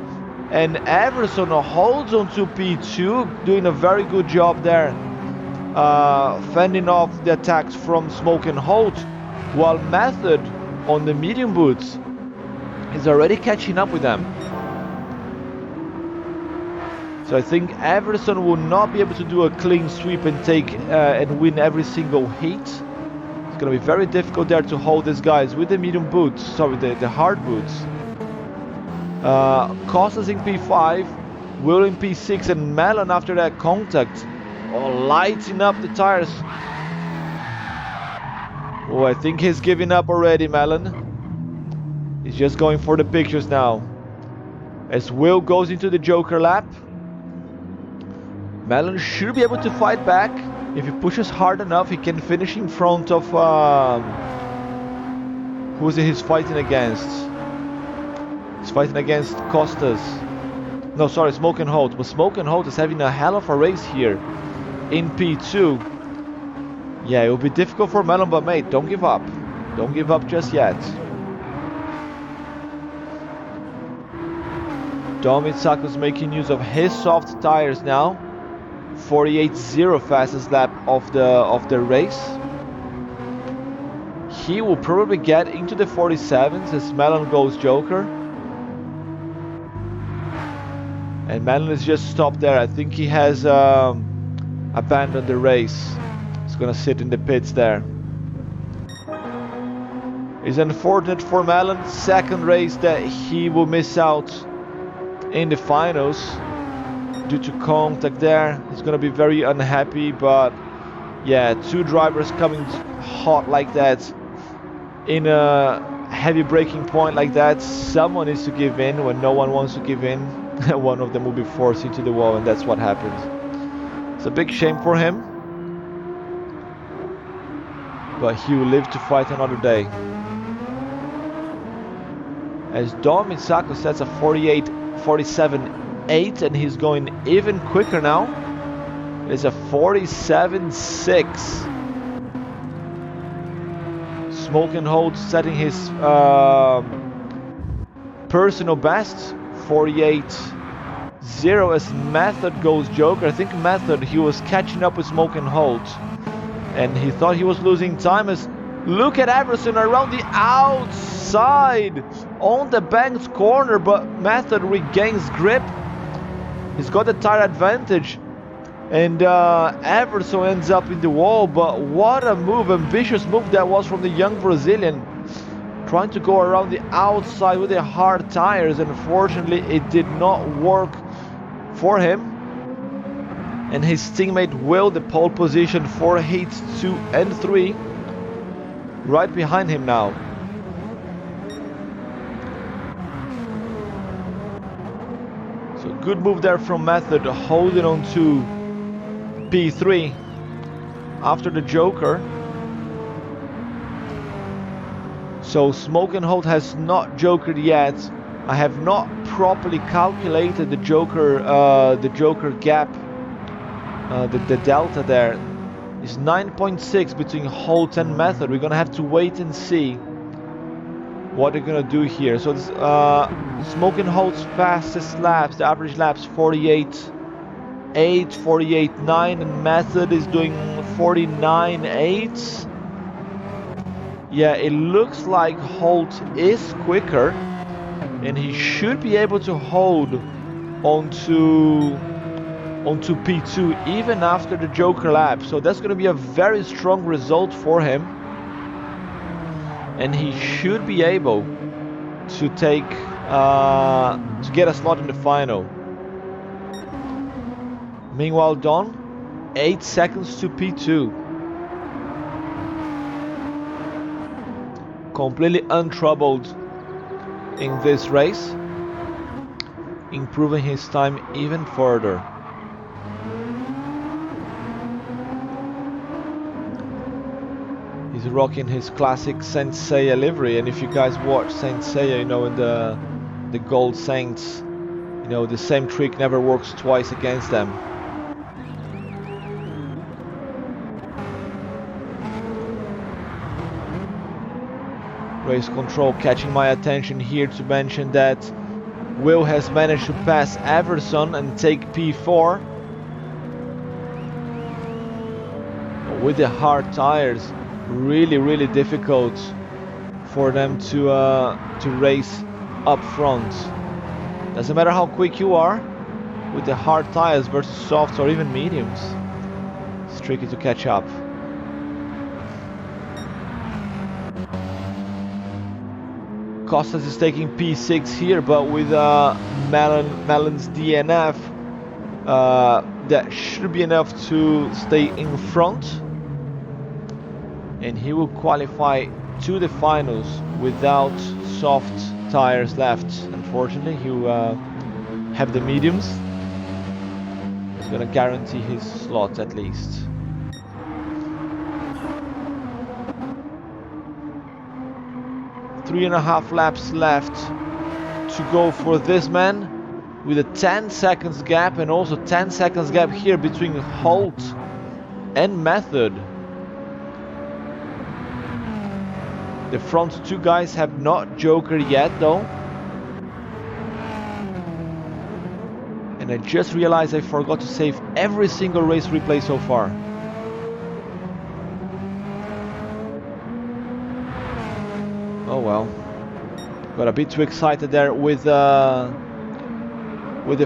And Everson holds on to P2, doing a very good job there, fending off the attacks from Smoke and Holt, while Method on the medium boots is already catching up with them. So I think Everson will not be able to do a clean sweep and take and win every single heat. It's going to be very difficult there to hold these guys with the medium boots, sorry, the hard boots. Costas in P5, Will in P6, and Mellon after that contact, lighting up the tires. Oh, I think he's giving up already, Mellon. He's just going for the pictures now. As Will goes into the Joker lap, Mellon should be able to fight back. If he pushes hard enough, he can finish in front of who's he's fighting against? He's fighting against Costas. No, sorry, Smoke and Holt. But Smoke and Holt is having a hell of a race here in P2. Yeah, it will be difficult for Mellon, but mate, don't give up. Don't give up just yet. Dom Itsako's making use of his soft tires now. 48.0 fastest lap of the race. He will probably get into the 47s as Mellon goes Joker. And Mellon is just stopped there. I think he has abandoned the race. He's gonna sit in the pits there. It's unfortunate for Mellon. Second race that he will miss out in the finals due to contact there. He's gonna be very unhappy, but yeah, two drivers coming hot like that in a heavy braking point like that, someone needs to give in. When no one wants to give in, one of them will be forced into the wall, and that's what happened. It's a big shame for him, but he will live to fight another day. As Dom Misako sets a 47.8, and he's going even quicker now. It's a 47.6. Smoke and Holt setting his personal best, 48.0 as Method goes Joker. I think Method, he was catching up with Smoke and Holt, and he thought he was losing time. As look at Everson around the outside on the bank's corner, but Method regains grip. He's got the tire advantage, and Everson ends up in the wall. But what a move, ambitious move that was from the young Brazilian, trying to go around the outside with the hard tires. Unfortunately, it did not work for him, and his teammate Will, the pole position for heats 2 and 3, right behind him now. So good move there from Method, holding on to P3 after the Joker. So Smoke and Holt has not jokered yet. I have not properly calculated the Joker gap. The delta there is 9.6 between Holt and Method. We're gonna have to wait and see what they're gonna do here. So this, Smoke and Holt's fastest laps, the average laps 48.8, 48.9, and Method is doing 49.8. Yeah, it looks like Holt is quicker, and he should be able to hold onto P2 even after the Joker lap. So that's going to be a very strong result for him, and he should be able to take to get a slot in the final. Meanwhile, Don, 8 seconds to P2. Completely untroubled in this race, improving his time even further. He's rocking his classic Saint Seiya livery, and if you guys watch Saint Seiya, you know, in the Gold Saints, you know, the same trick never works twice against them. Race control catching my attention here to mention that Will has managed to pass Everson and take P4. With the hard tires, really difficult for them to race up front. Doesn't matter how quick you are, with the hard tires versus softs or even mediums, it's tricky to catch up. Costas is taking P6 here, but with Melon's DNF, that should be enough to stay in front. And he will qualify to the finals without soft tires left. Unfortunately, he will have the mediums. He's gonna guarantee his slot at least. Three and a half laps left to go for this man, with a 10 seconds gap, and also 10 seconds gap here between Holt and Method. The front two guys have not jokered yet though. And I just realized I forgot to save every single race replay so far. Oh well. Got a bit too excited there with the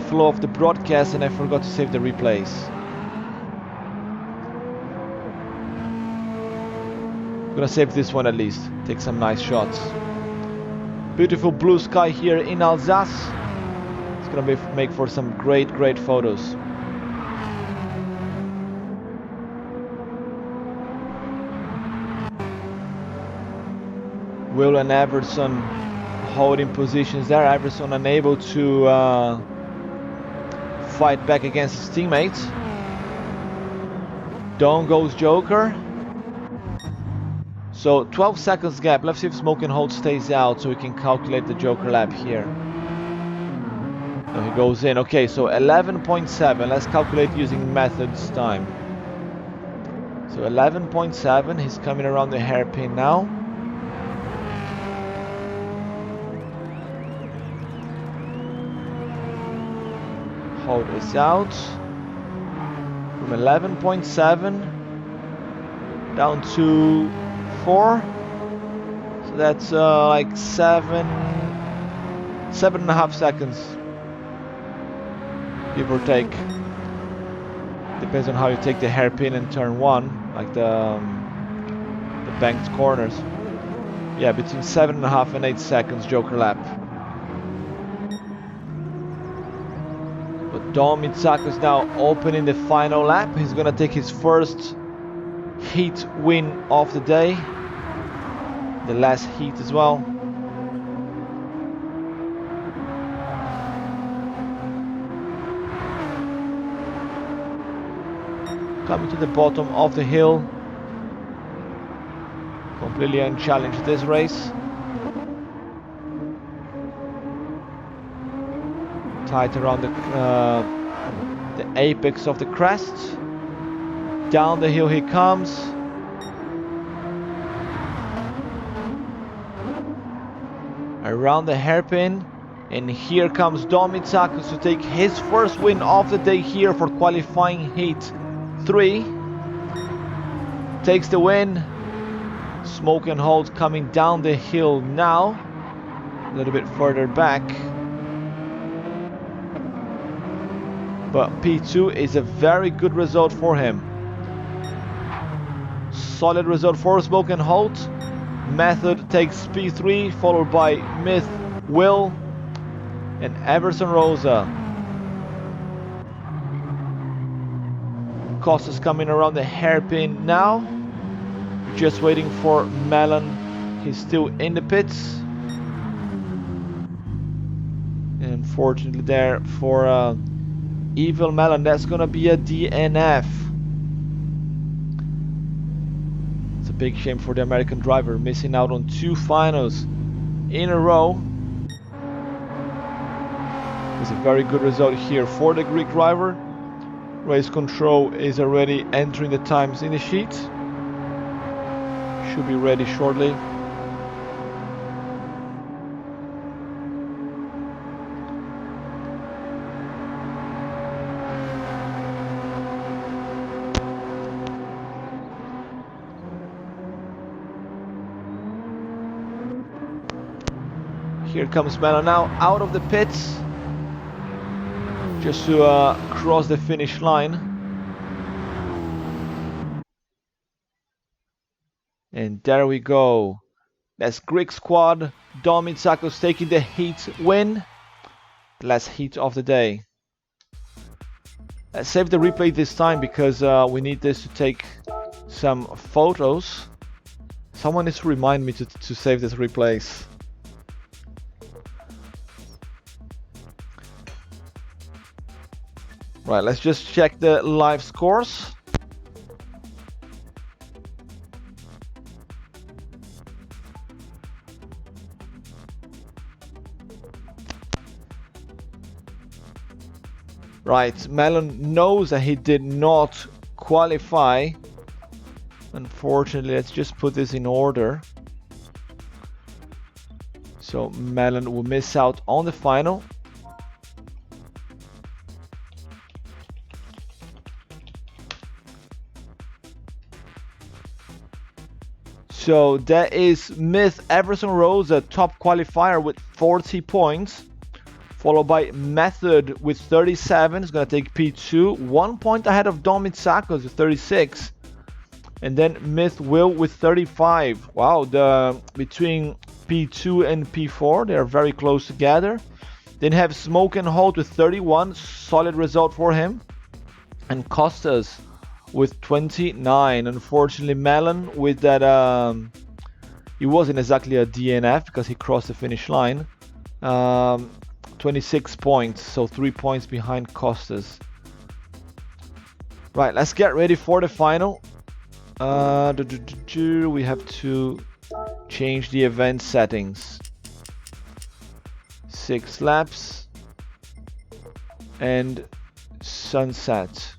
flow of the broadcast, and I forgot to save the replays. I'm gonna save this one at least, take some nice shots. Beautiful blue sky here in Alsace. It's gonna make for some great photos. Will and Everson holding positions there. Everson unable to fight back against his teammates. Down goes Joker. So 12 seconds gap. Let's see if Smoke and Hold stays out so we can calculate the Joker lap here. No, he goes in. Okay, so 11.7. Let's calculate using methods time. So 11.7. He's coming around the hairpin now. Hold is out. From 11.7 down to 4, so that's like 7.5 seconds, give or take. Depends on how you take the hairpin in turn 1, like the banked corners. Yeah, between 7.5 and 8 seconds Joker lap. But Dom Mitsako's now opening the final lap. He's gonna take his first heat win of the day, the last heat as well. Coming to the bottom of the hill, completely unchallenged this race. Tight around the apex of the crest. Down the hill he comes. Around the hairpin. And here comes Dom Mitsakos to take his first win of the day here for qualifying heat 3. Takes the win. Smoke and Hold coming down the hill now. A little bit further back. But P2 is a very good result for him. Solid result for Smoke and Hold. Method takes P3, followed by Myth, Will, and Everson Rosa. Costas coming around the hairpin now. Just waiting for Melon. He's still in the pits. And unfortunately there for Evil Melon, that's gonna be a DNF. It's a big shame for the American driver, missing out on 2 finals in a row. It's a very good result here for the Greek driver. Race control is already entering the times in the sheet. Should be ready shortly. Here comes Melo now out of the pits, just to cross the finish line. And there we go. That's Greek squad. Dom Mitsakos taking the heat win. Last heat of the day. Let's save the replay this time because we need this to take some photos. Someone needs to remind me to save this replays. Right, let's just check the live scores. Right, Melon knows that he did not qualify. Unfortunately, let's just put this in order. So Melon will miss out on the final. So that is Myth Everson Rose, a top qualifier with 40 points. Followed by Method with 37. He's going to take P2. 1 point ahead of Dom Mitsakos with 36. And then Myth Will with 35. Wow, between P2 and P4, they are very close together. Then have Smoke and Holt with 31. Solid result for him. And Costas with 29. Unfortunately, Melon with that... he wasn't exactly a DNF because he crossed the finish line. 26 points, so 3 points behind Costas. Right, let's get ready for the final. We have to change the event settings. 6 laps and sunset.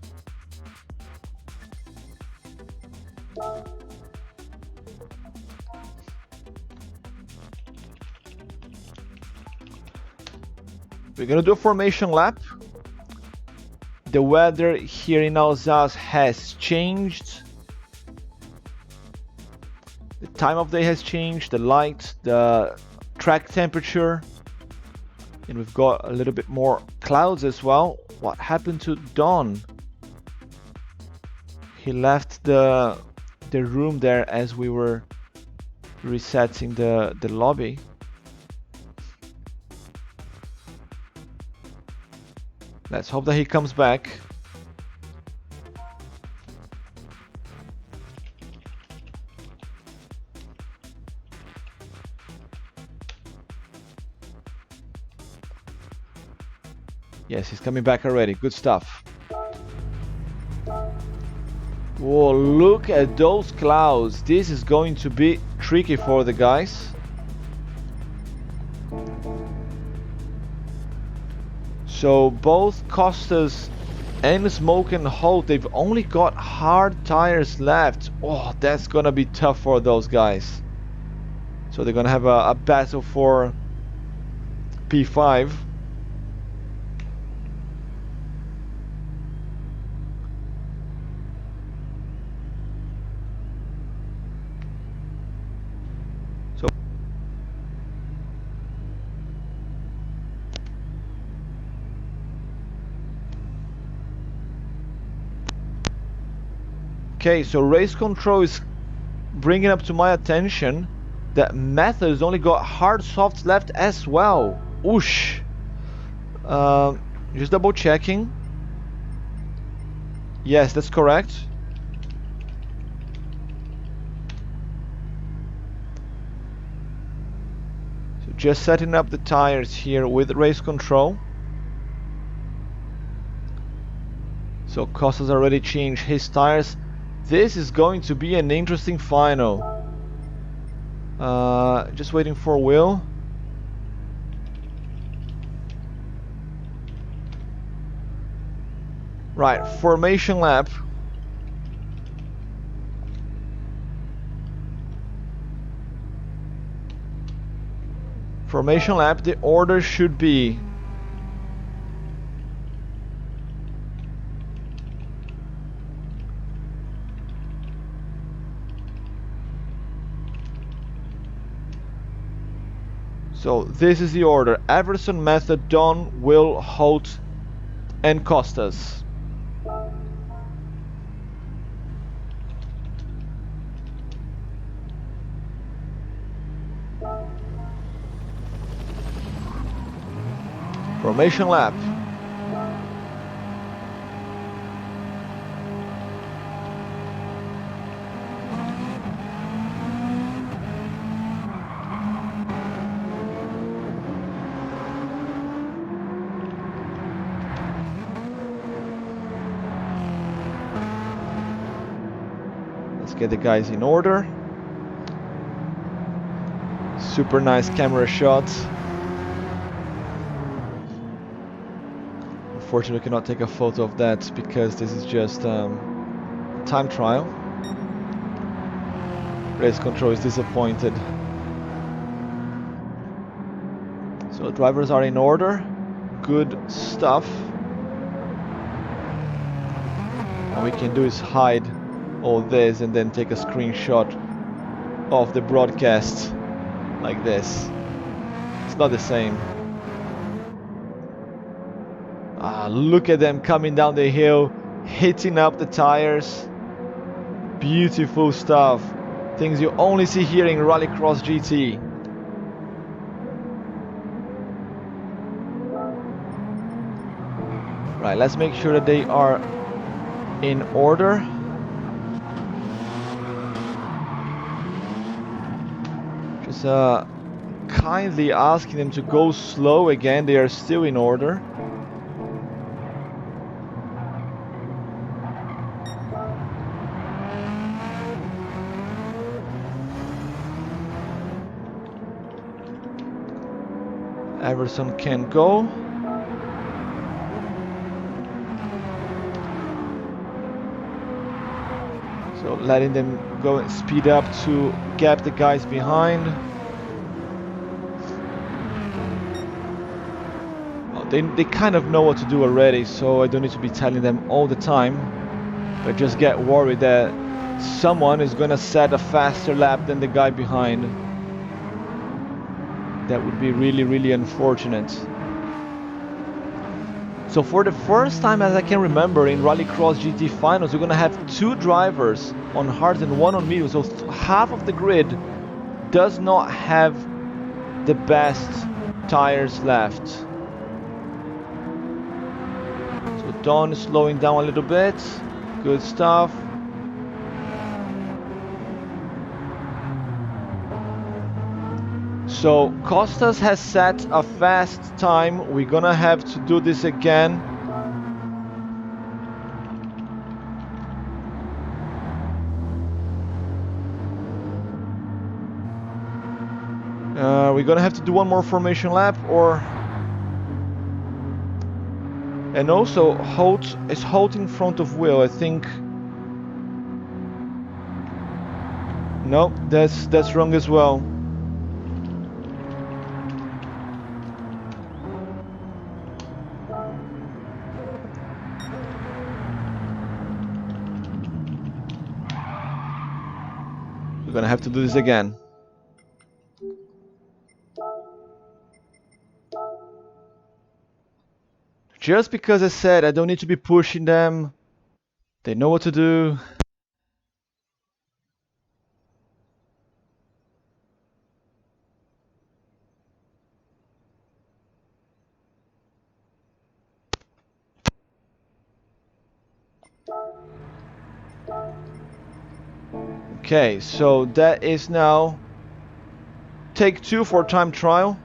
We're gonna do a formation lap. The weather here in Alsace has changed. The time of day has changed, the light, the track temperature. And we've got a little bit more clouds as well. What happened to Don? He left the room there as we were resetting the lobby. Let's hope that he comes back. Yes, he's coming back already. Good stuff. Whoa, look at those clouds. This is going to be tricky for the guys. So both Costas and Smoke and Holt, they've only got hard tires left. Oh, that's gonna be tough for those guys. So they're gonna have a battle for P5. Okay, so race control is bringing up to my attention that Method has only got hard softs left as well. Oosh. Just double checking. Yes, that's correct. So just setting up the tires here with race control. So Costas already changed his tires. This is going to be an interesting final. Just waiting for Will. Right, formation lap. Formation lap, the order should be So this is the order: Everson, Method, Don, Will, Holt, and Costas. Formation lap. Let's get the guys in order. Super nice camera shots. Unfortunately, I cannot take a photo of that because this is just time trial. Race control is disappointed. So drivers are in order. Good stuff. All we can do is hide all this and then take a screenshot of the broadcast like this. It's not the same. Look at them coming down the hill, hitting up the tires. Beautiful stuff. Things you only see here in Rallycross GT. Right, let's make sure that they are in order. Just kindly asking them to go slow again. They are still in order. Everson can go. So letting them go and speed up to gap the guys behind. Well, they kind of know what to do already, so I don't need to be telling them all the time. But just get worried that someone is gonna set a faster lap than the guy behind. That would be really, really unfortunate. So for the first time, as I can remember, in Rallycross GT finals, we're gonna have 2 drivers on hards and 1 on medium. So half of the grid does not have the best tires left. So Don is slowing down a little bit. Good stuff. So Costas has set a fast time. We're gonna have to do this again. We're gonna have to do one more formation lap, or... And also Holt is Holt in front of Will, I think. No, that's wrong as well. We're gonna have to do this again. Just because I said I don't need to be pushing them, they know what to do. Okay, so that is now take 2 for time trial.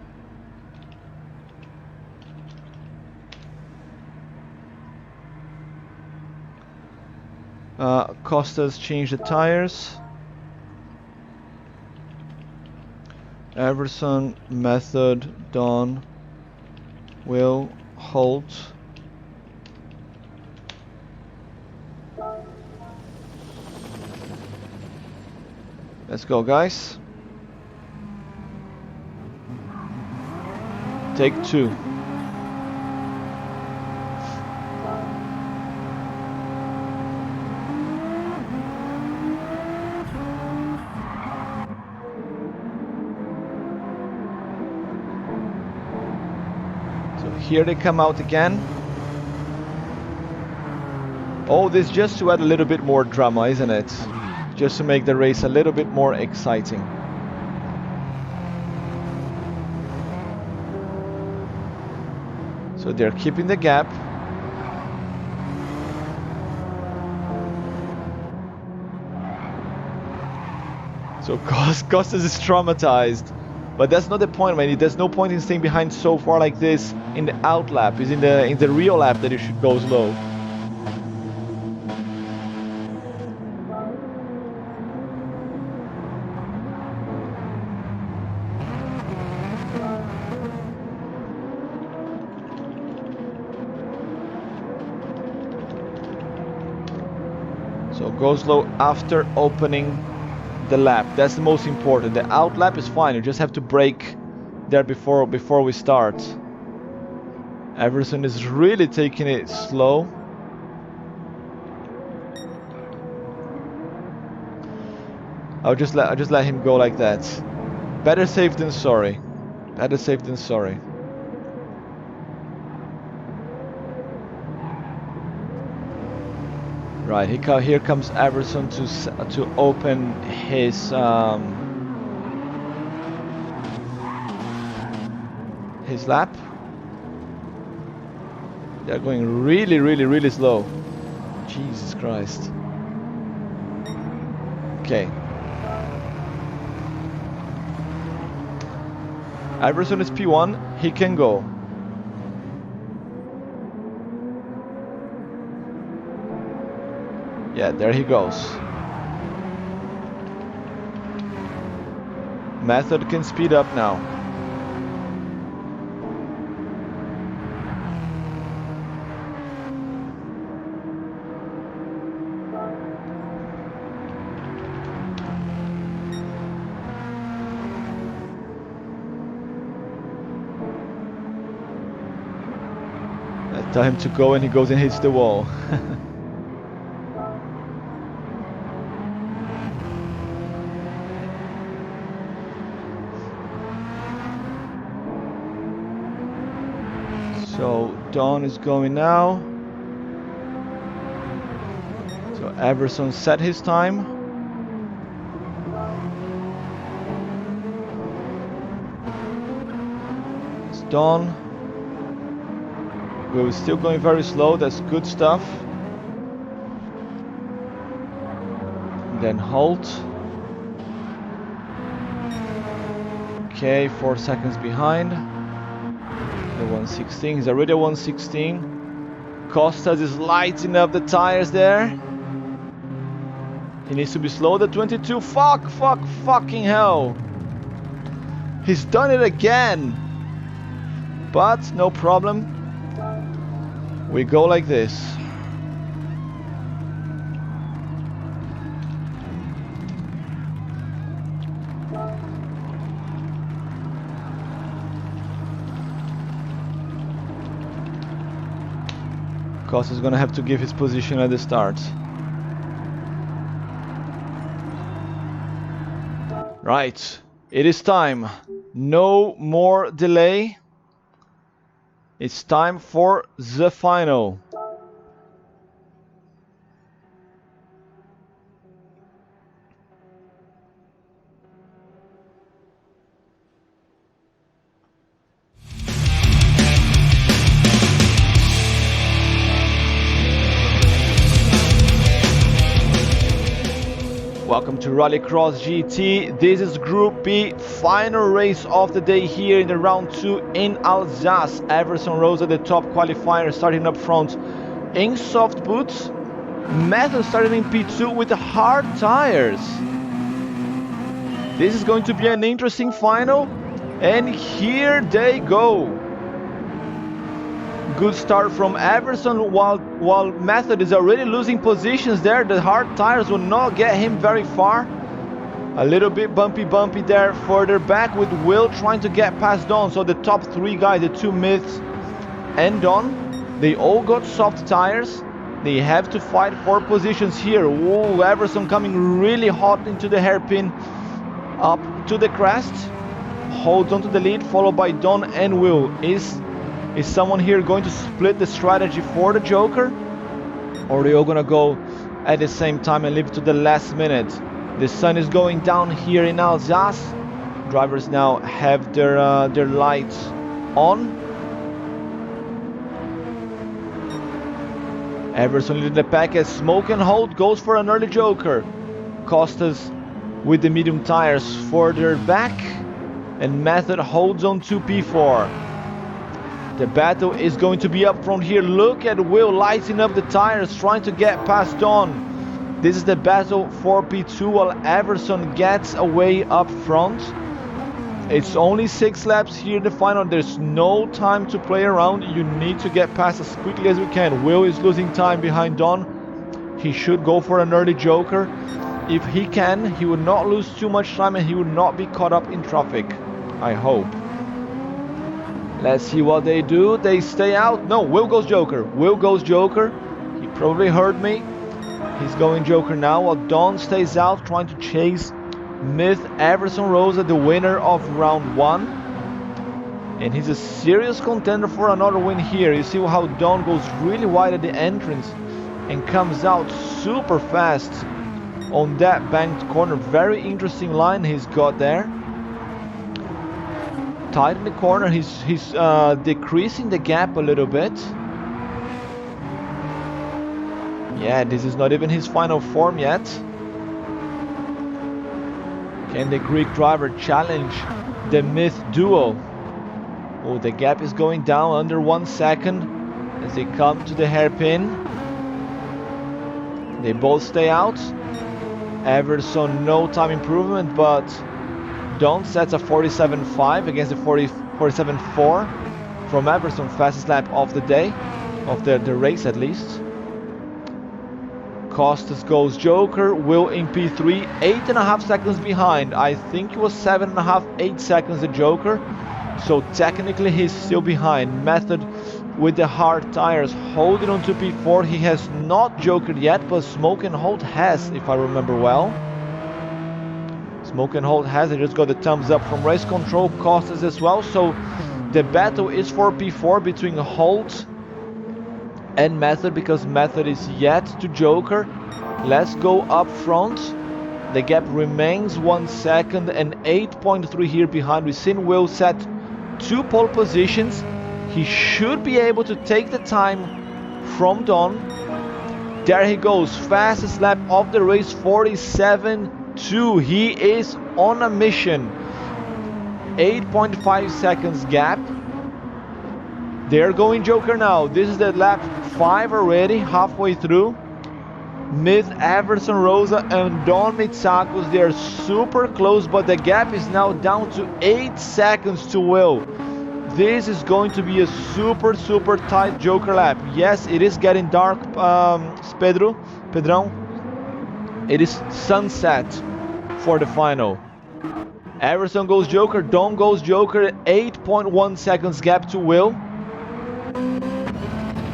Costas changed the tires. Everson, Method, Don, Will, Holt. Let's go, guys. Take 2. Here they come out again. Oh, this just to add a little bit more drama, isn't it? Just to make the race a little bit more exciting. So they're keeping the gap. So Costas is traumatized. But that's not the point, man. There's no point in staying behind so far like this in the out lap. It's in the real lap that you should go slow. So go slow after opening the lap. That's the most important. The out lap is fine. You just have to brake there before we start. Everson is really taking it slow. I'll just let him go like that. Better safe than sorry. Better safe than sorry. Right, here comes Everson to open his lap. They're going really slow. Jesus Christ. Okay. Everson is P1. He can go. Yeah, there he goes. Method can speed up now. I tell him to go and he goes and hits the wall. So Don is going now. So Everson set his time. It's Don. We're still going very slow. That's good stuff. And then halt. Okay, 4 seconds behind. The 116, he's already 116. Costas is lighting up the tires there. He needs to be slow. The 22, fucking hell. He's done it again. But no problem. We go like this. Costas is gonna have to give his position at the start. Right, it is time. No more delay. It's time for the final. Welcome to Rallycross GT. This is Group B, final race of the day here in the round 2 in Alsace. Everson Rose at the top qualifier, starting up front in soft boots. Method started in P2 with the hard tires. This is going to be an interesting final, and here they go. Good start from Everson, while Method is already losing positions there. The hard tires will not get him very far. A little bit bumpy there further back, with Will trying to get past Don. So the top 3 guys, the 2 myths and Don, they all got soft tires. They have to fight for positions here. Whoa, Everson coming really hot into the hairpin up to the crest. Holds on to the lead, followed by Don and Will. Is someone here going to split the strategy for the Joker? Or are they all gonna go at the same time and leave it to the last minute? The sun is going down here in Alsace. Drivers now have their lights on. Everson leading the pack as Smoke and Holt goes for an early Joker. Costas with the medium tires further back, and Method holds on to P4. The battle is going to be up front here. Look at Will lighting up the tires, trying to get past Don. This is the battle for P2 while Everson gets away up front. It's only 6 laps here in the final. There's no time to play around. You need to get past as quickly as we can. Will is losing time behind Don. He should go for an early Joker. If he can, he would not lose too much time and he would not be caught up in traffic. I hope. Let's see what they do. They stay out. No, Will goes Joker. Will goes Joker. He probably heard me. He's going Joker now while Don stays out trying to chase Myth Everson Rosa, the winner of round 1. And he's a serious contender for another win here. You see how Don goes really wide at the entrance and comes out super fast on that banked corner. Very interesting line he's got there. Tight in the corner, he's decreasing the gap a little bit. Yeah, this is not even his final form yet. Can the Greek driver challenge the Myth duo? Oh, the gap is going down under 1 second as they come to the hairpin. They both stay out. Everson, no time improvement, but Don sets a 47.5 against the 47.4 from Everson, fastest lap of the day, of the race at least. Costas goes Joker, Will in P3, 8.5 seconds behind. I think it was 7.5, 8 seconds the Joker. So technically he's still behind. Method with the hard tires holding on to P4. He has not Jokered yet, but Smoke and Holt has, if I remember well. Smoke and Holt has. They just got the thumbs up from race control. Costas as well. So the battle is for P4 between Holt and Method, because Method is yet to Joker. Let's go up front. The gap remains 1 second and 8.3 here behind. We've seen Will set 2 pole positions. He should be able to take the time from Don. There he goes, fastest lap of the race, 47.2. He is on a mission. 8.5 seconds gap. They're going Joker now. This is the lap 5 already, halfway through. Myth Everson Rosa and Don Mitsakos, they are super close, but the gap is now down to 8 seconds to Will. This is going to be a super tight Joker lap. Yes, it is getting dark, Pedrão. It is sunset for the final. Everson goes Joker, Don goes Joker, 8.1 seconds gap to Will.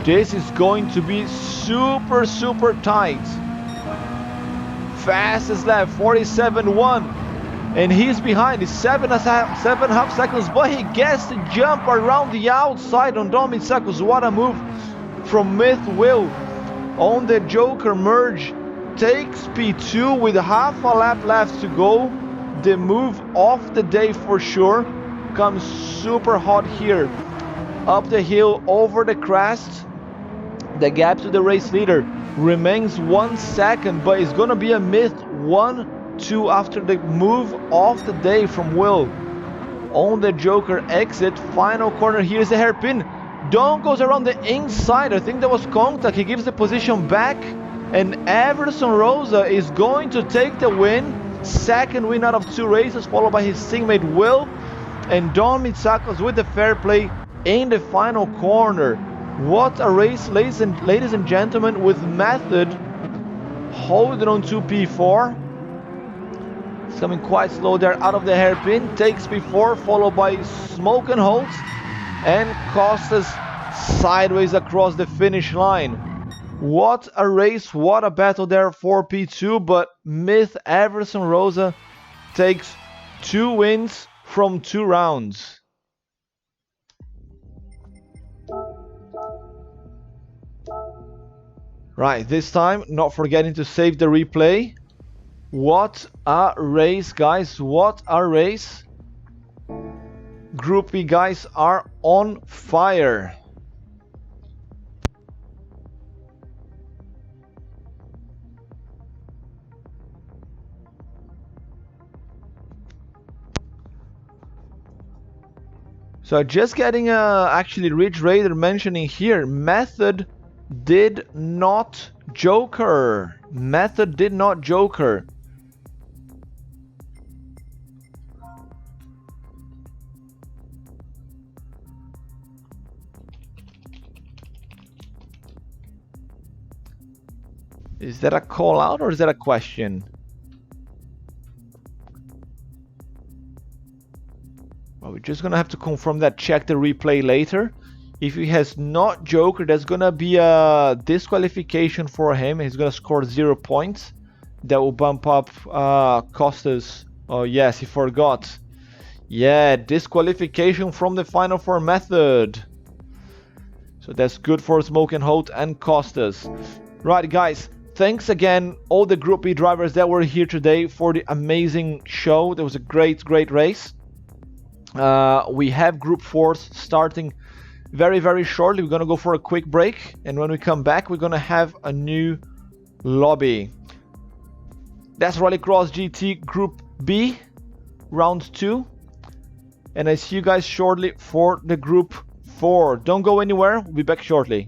This is going to be super tight. Fastest lap, 47.1. And he's behind, he's 7.5 seconds, but he gets the jump around the outside on Don Mitsakos. What a move from Myth. Will on the Joker merge takes P2 with half a lap left to go. The move of the day for sure. Comes super hot here up the hill over the crest. The gap to the race leader remains 1 second, but it's gonna be a Myth 1-2 after the move of the day from Will on the Joker exit. Final corner, here's the hairpin. Don goes around the inside. I think that was contact. He gives the position back, and Everson Rosa is going to take the win. Second win out of 2 races, followed by his teammate Will, and Don Mitsakos with the fair play in the final corner. What a race, ladies and gentlemen, with Method holding on to P4. It's coming quite slow there out of the hairpin. Takes P4, followed by Smoke and Holt, and Costas sideways across the finish line. What a race, what a battle there for P2, but Myth Everson Rosa takes 2 wins from 2 rounds. Right, this time, not forgetting to save the replay. What a race, guys. What a race. Group B guys are on fire. So just getting actually Ridge Raider mentioning here, Method did not joker. Method did not joker. Is that a call out or is that a question? Well, we're just gonna have to confirm that, check the replay later. If he has not joker, that's gonna be a disqualification for him. He's gonna score 0 points. That will bump up Costas. Oh yes, he forgot. Yeah, disqualification from the Final Four method. So that's good for Smoke and Holt and Costas. Right, guys. Thanks again, all the Group B drivers that were here today for the amazing show. There was a great race. We have Group 4s starting very shortly. We're gonna go for a quick break, and when we come back, we're gonna have a new lobby. That's Rallycross GT Group B, round 2. And I see you guys shortly for the Group 4. Don't go anywhere, we'll be back shortly.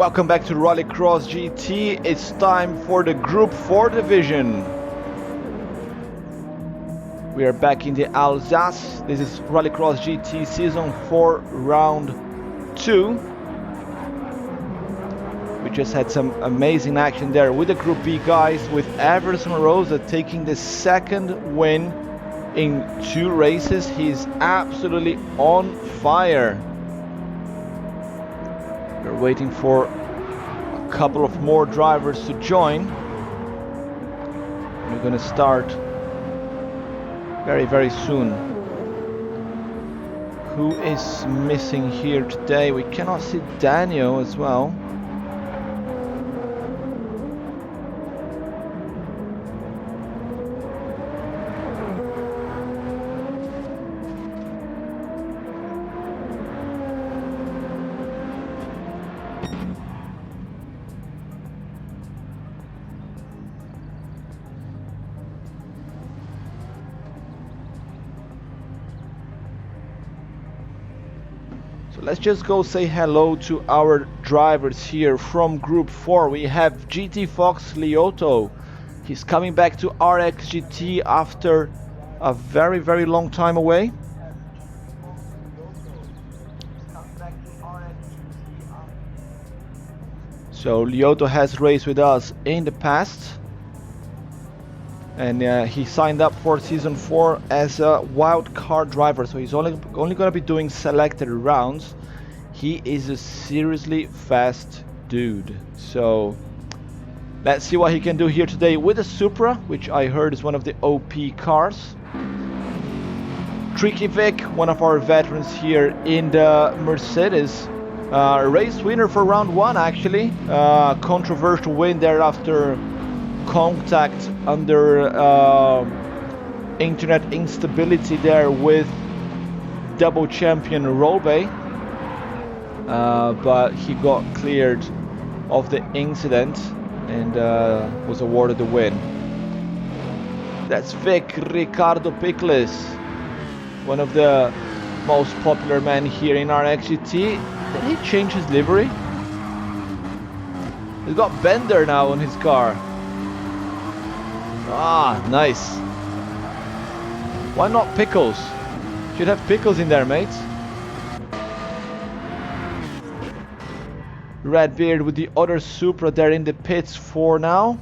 Welcome back to Rallycross GT. It's time for the Group 4 division. We are back in the Alsace. This is Rallycross GT Season 4 Round 2. We just had some amazing action there with the Group B guys, with Everson Rosa taking the second win in 2 races. He's absolutely on fire. We're waiting for a couple of more drivers to join. We're gonna start very soon. Who is missing here today? We cannot see Daniel as well. So let's just go say hello to our drivers here from Group 4. We have GT Fox Lioto. He's coming back to RXGT after a very long time away. So Lioto has raced with us in the past. And he signed up for Season 4 as a wild card driver, so he's only going to be doing selected rounds. He is a seriously fast dude, so let's see what he can do here today with the Supra, which I heard is one of the OP cars. Tricky Vic, one of our veterans here in the Mercedes, race winner for round 1 actually. Controversial win there after contact under internet instability there with double champion Rolbe, but he got cleared of the incident and was awarded the win. That's Vic Ricardo Pickles, one of the most popular men here in RXGT. Did he change his livery? He's got Bender now on his car. Ah, nice. Why not Pickles? Should have Pickles in there, mate. Redbeard with the other Supra there in the pits for now.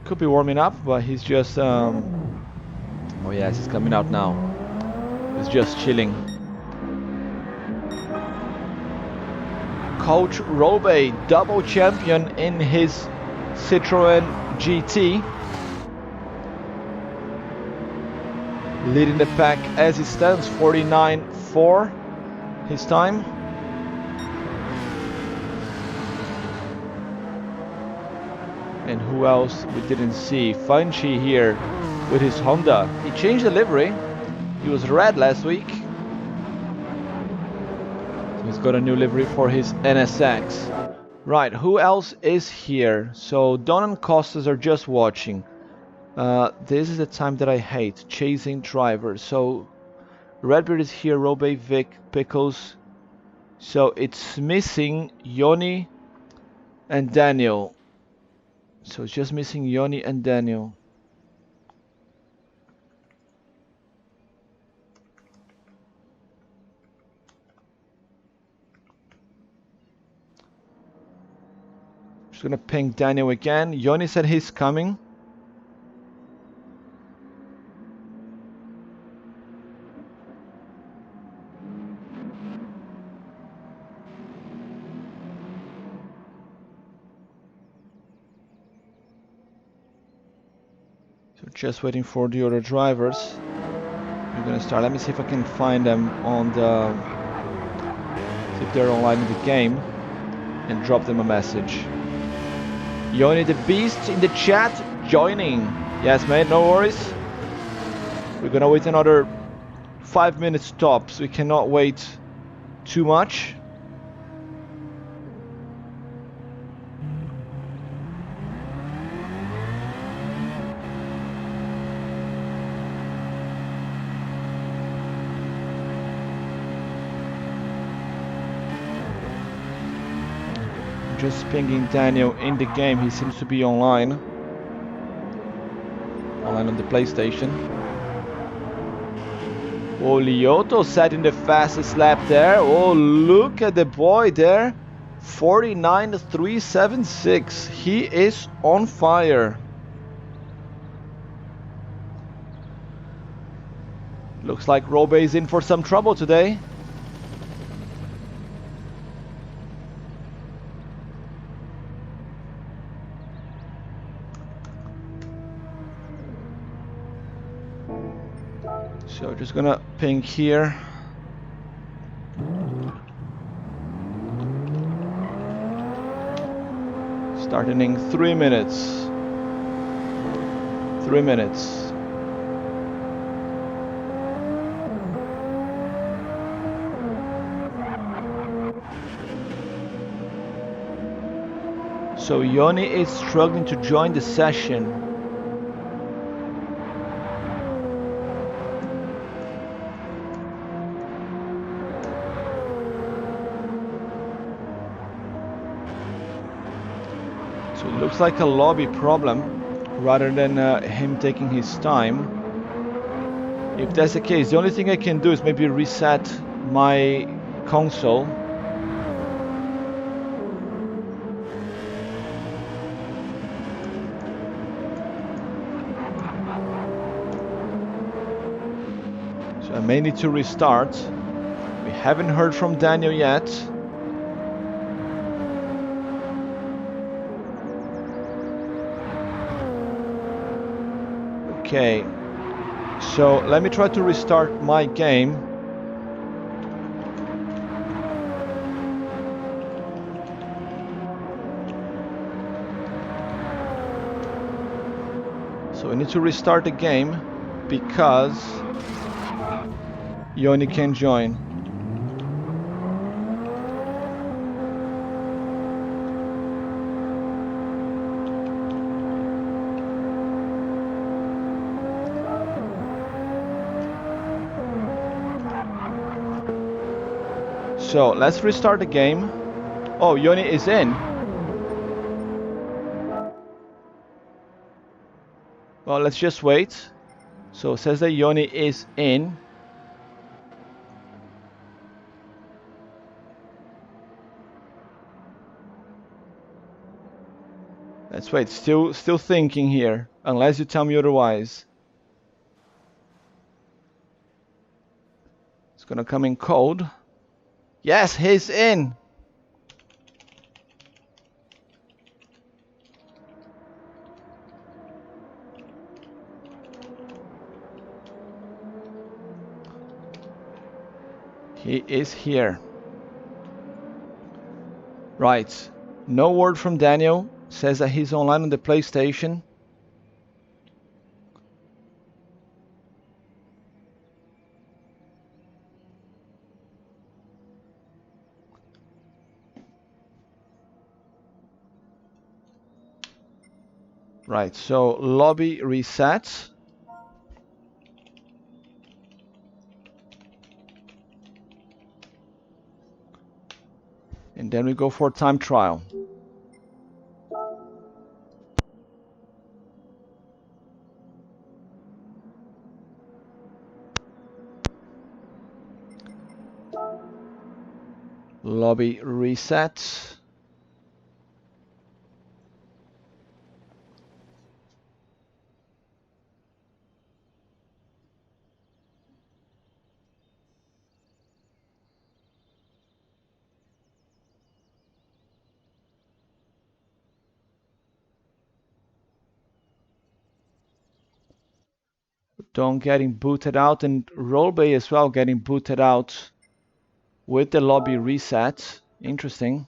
Could be warming up, but he's just... Oh yes, he's coming out now. He's just chilling. Coach Robe, double champion in his Citroën GT. Leading the pack as it stands, 49.4 his time. And who else we didn't see? Fanchi here with his Honda. He changed the livery. He was red last week. So he's got a new livery for his NSX. Right, who else is here? So Don and Costas are just watching. This is the time that I hate, chasing drivers. So Redbeard is here, Robe, Vic, Pickles. So it's missing Yoni and Daniel. So it's just missing Yoni and Daniel. Just gonna ping Daniel again. Yoni said he's coming. So just waiting for the other drivers. We're gonna start. Let me see if I can find them on the... see if they're online in the game and drop them a message. Yoni the Beast in the chat joining. Yes, mate, no worries. We're gonna wait another 5 minutes tops. We cannot wait too much. Just pinging Daniel in the game. He seems to be online. Online on the PlayStation. Oh, Lioto setting the fastest lap there. Oh, look at the boy there. 49.376. He is on fire. Looks like Robe is in for some trouble today. So just gonna ping here. Starting in 3 minutes. 3 minutes. So Yoni is struggling to join the session. So it looks like a lobby problem rather than him taking his time. If that's the case, the only thing I can do is maybe reset my console. So I may need to restart. We haven't heard from Daniel yet. Okay, so let me try to restart my game. So we need to restart the game because Yoni can join. So let's restart the game. Oh, Yoni is in. Well, let's just wait. So it says that Yoni is in. Let's wait. Still thinking here, unless you tell me otherwise. It's gonna come in cold. Yes, he's in. He is here. Right. No word from Daniel. Says that he's online on the PlayStation. Right, so lobby reset. And then we go for time trial. Lobby reset. Don getting booted out and Rolbay as well getting booted out with the lobby reset. Interesting.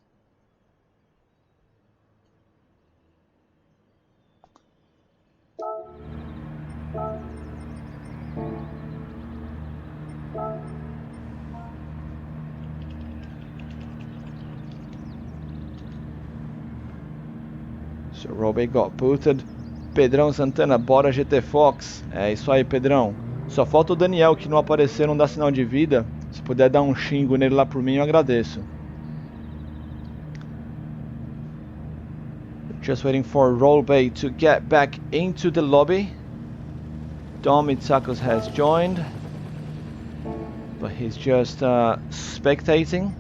So Rolbay got booted. Pedrão Santana, bora GT Fox. É isso aí, Pedrão. Só falta o Daniel que não apareceu, não dá sinal de vida. Se puder dar um xingo nele lá por mim, eu agradeço. Just waiting for Rolbay to get back into the lobby. Dom Mitsakos has joined, but he's just spectating.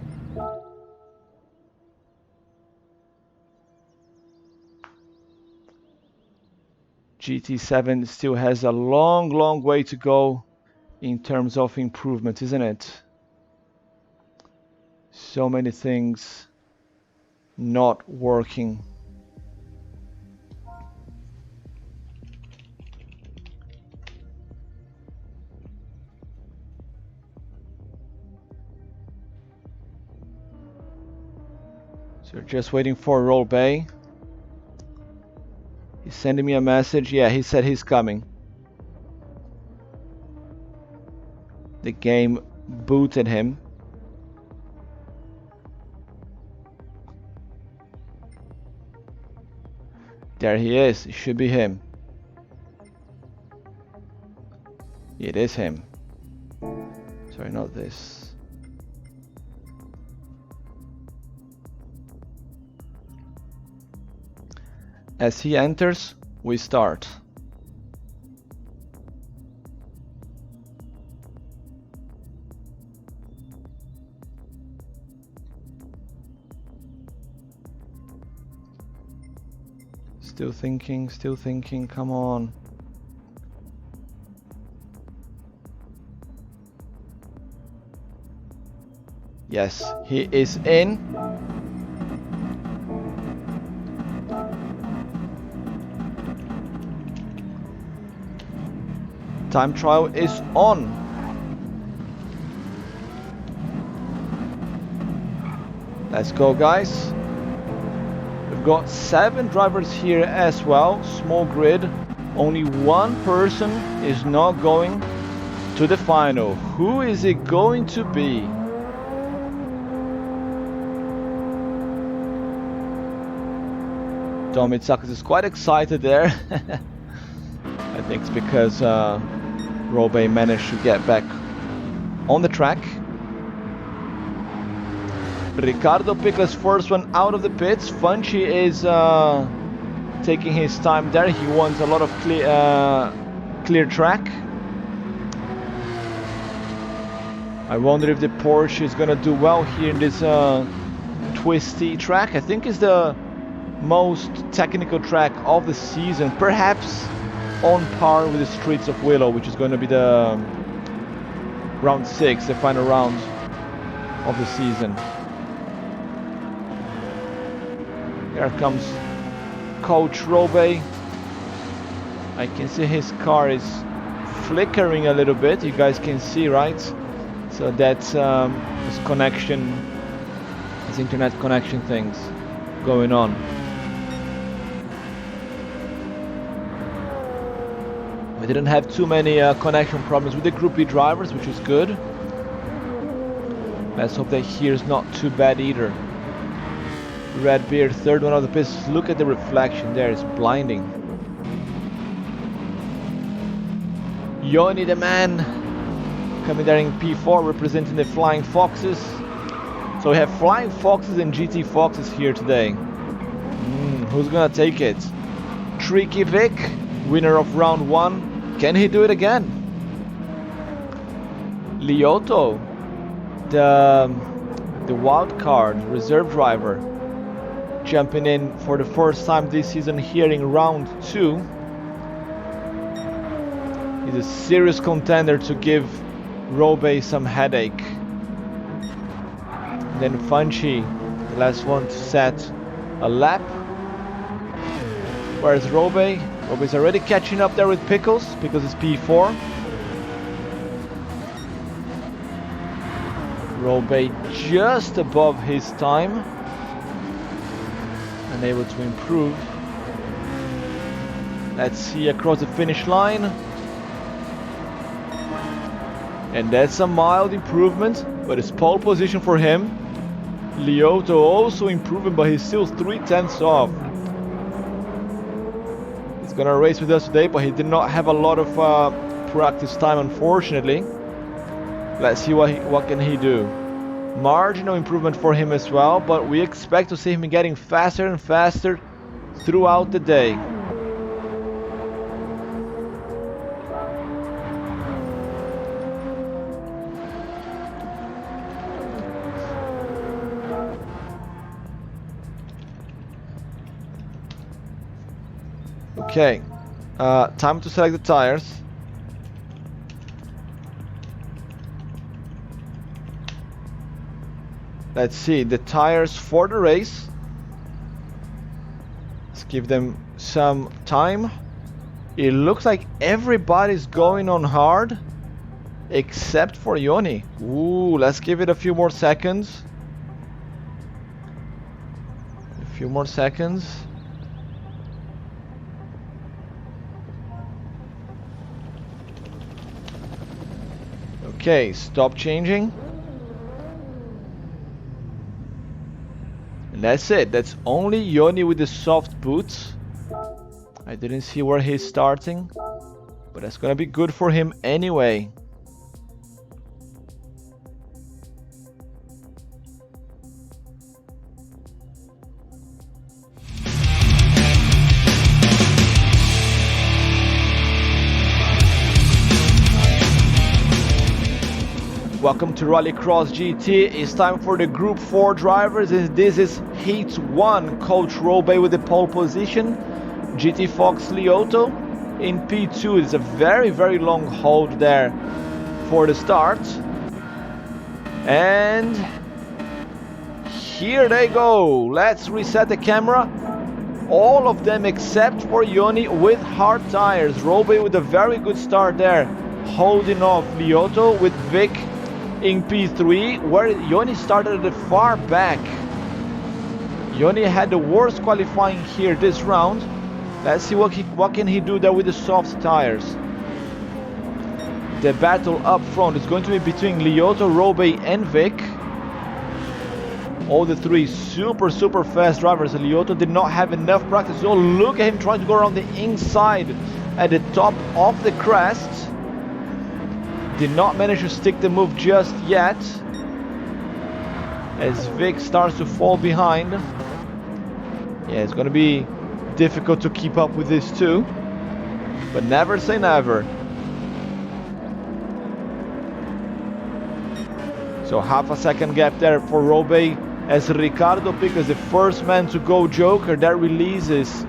GT7 still has a long way to go in terms of improvement, isn't it? So many things not working. So we're just waiting for Rolbay. He's sending me a message. Yeah, he said he's coming. The game booted him. There he is. It should be him. It is him. Sorry, not this. As he enters, we start. Still thinking, come on. Yes, he is in. Time trial is on. Let's go, guys. We've got 7 drivers here as well. Small grid. Only one person is not going to the final. Who is it going to be? Dom Mitsakos is quite excited there. I think it's because Rolbay managed to get back on the track. Ricardo Pickler's first one out of the pits. Funchi is taking his time there. He wants a lot of clear track. I wonder if the Porsche is gonna do well here in this twisty track. I think it's the most technical track of the season, perhaps on par with the streets of Willow, which is going to be the round 6, the final round of the season. Here comes Coach Rolbay. I can see his car is flickering a little bit. You guys can see, right? So that's his connection, his internet connection things going on. We didn't have too many connection problems with the Group B drivers, which is good. Let's hope that here is not too bad either. Redbeard, third one of the pits. Look at the reflection there, it's blinding. Yoni the man coming there in P4, representing the Flying Foxes. So we have Flying Foxes and GT Foxes here today. Who's gonna take it? Tricky Vic, winner of round 1. Can he do it again? Lioto, the wild card reserve driver, jumping in for the first time this season here in round 2. He's a serious contender to give Rolbay some headache. And then Funchi, the last one to set a lap. Where's Rolbay? Rolbay's already catching up there with Pickles. Pickles is P4. Rolbay just above his time. Unable to improve. Let's see across the finish line. And that's a mild improvement, but it's pole position for him. Lioto also improving, but he's still 3/10 off. He's gonna race with us today, but he did not have a lot of practice time, unfortunately. Let's see what can he do. Marginal improvement for him as well, but we expect to see him getting faster and faster throughout the day. Okay, time to select the tires. Let's see the tires for the race. Let's give them some time. It looks like everybody's going on hard except for Yoni. Ooh, let's give it a few more seconds. A few more seconds. Okay, stop changing. And that's it. That's only Yoni with the soft boots. I didn't see where he's starting, but that's gonna be good for him anyway. Welcome to Rallycross GT. It's time for the Group 4 drivers. This is Heat 1. Coach Robey with the pole position. GT Fox Lioto in P2. It's a very, very long hold there for the start. And here they go. Let's reset the camera. All of them except for Yoni with hard tires. Robey with a very good start there, holding off Lioto, with Vic in P3, where Yoni started at the far back. Yoni had the worst qualifying here this round. Let's see what can he do there with the soft tires. The battle up front is going to be between Lioto, Robey and Vic. All the three super fast drivers. Lioto did not have enough practice. So look at him trying to go around the inside at the top of the crest. Did not manage to stick the move just yet, as Vic starts to fall behind. Yeah, it's gonna be difficult to keep up with this too, but never say never. So half a second gap there for Robey, as Ricardo Pico is the first man to go Joker. That releases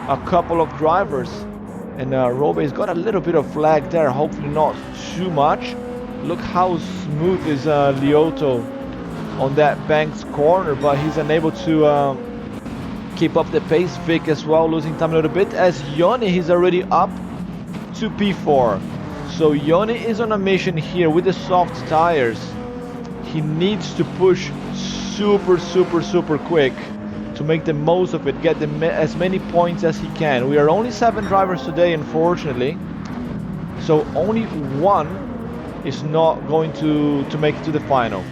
a couple of drivers. And Robey's got a little bit of flag there, hopefully not too much. Look how smooth is Lioto on that bank's corner, but he's unable to keep up the pace. Vic as well, losing time a little bit, as Yoni, he's already up to P4. So Yoni is on a mission here with the soft tires. He needs to push super quick to make the most of it, get as many points as he can. We are only 7 drivers today, unfortunately, so only one is not going to make it to the final.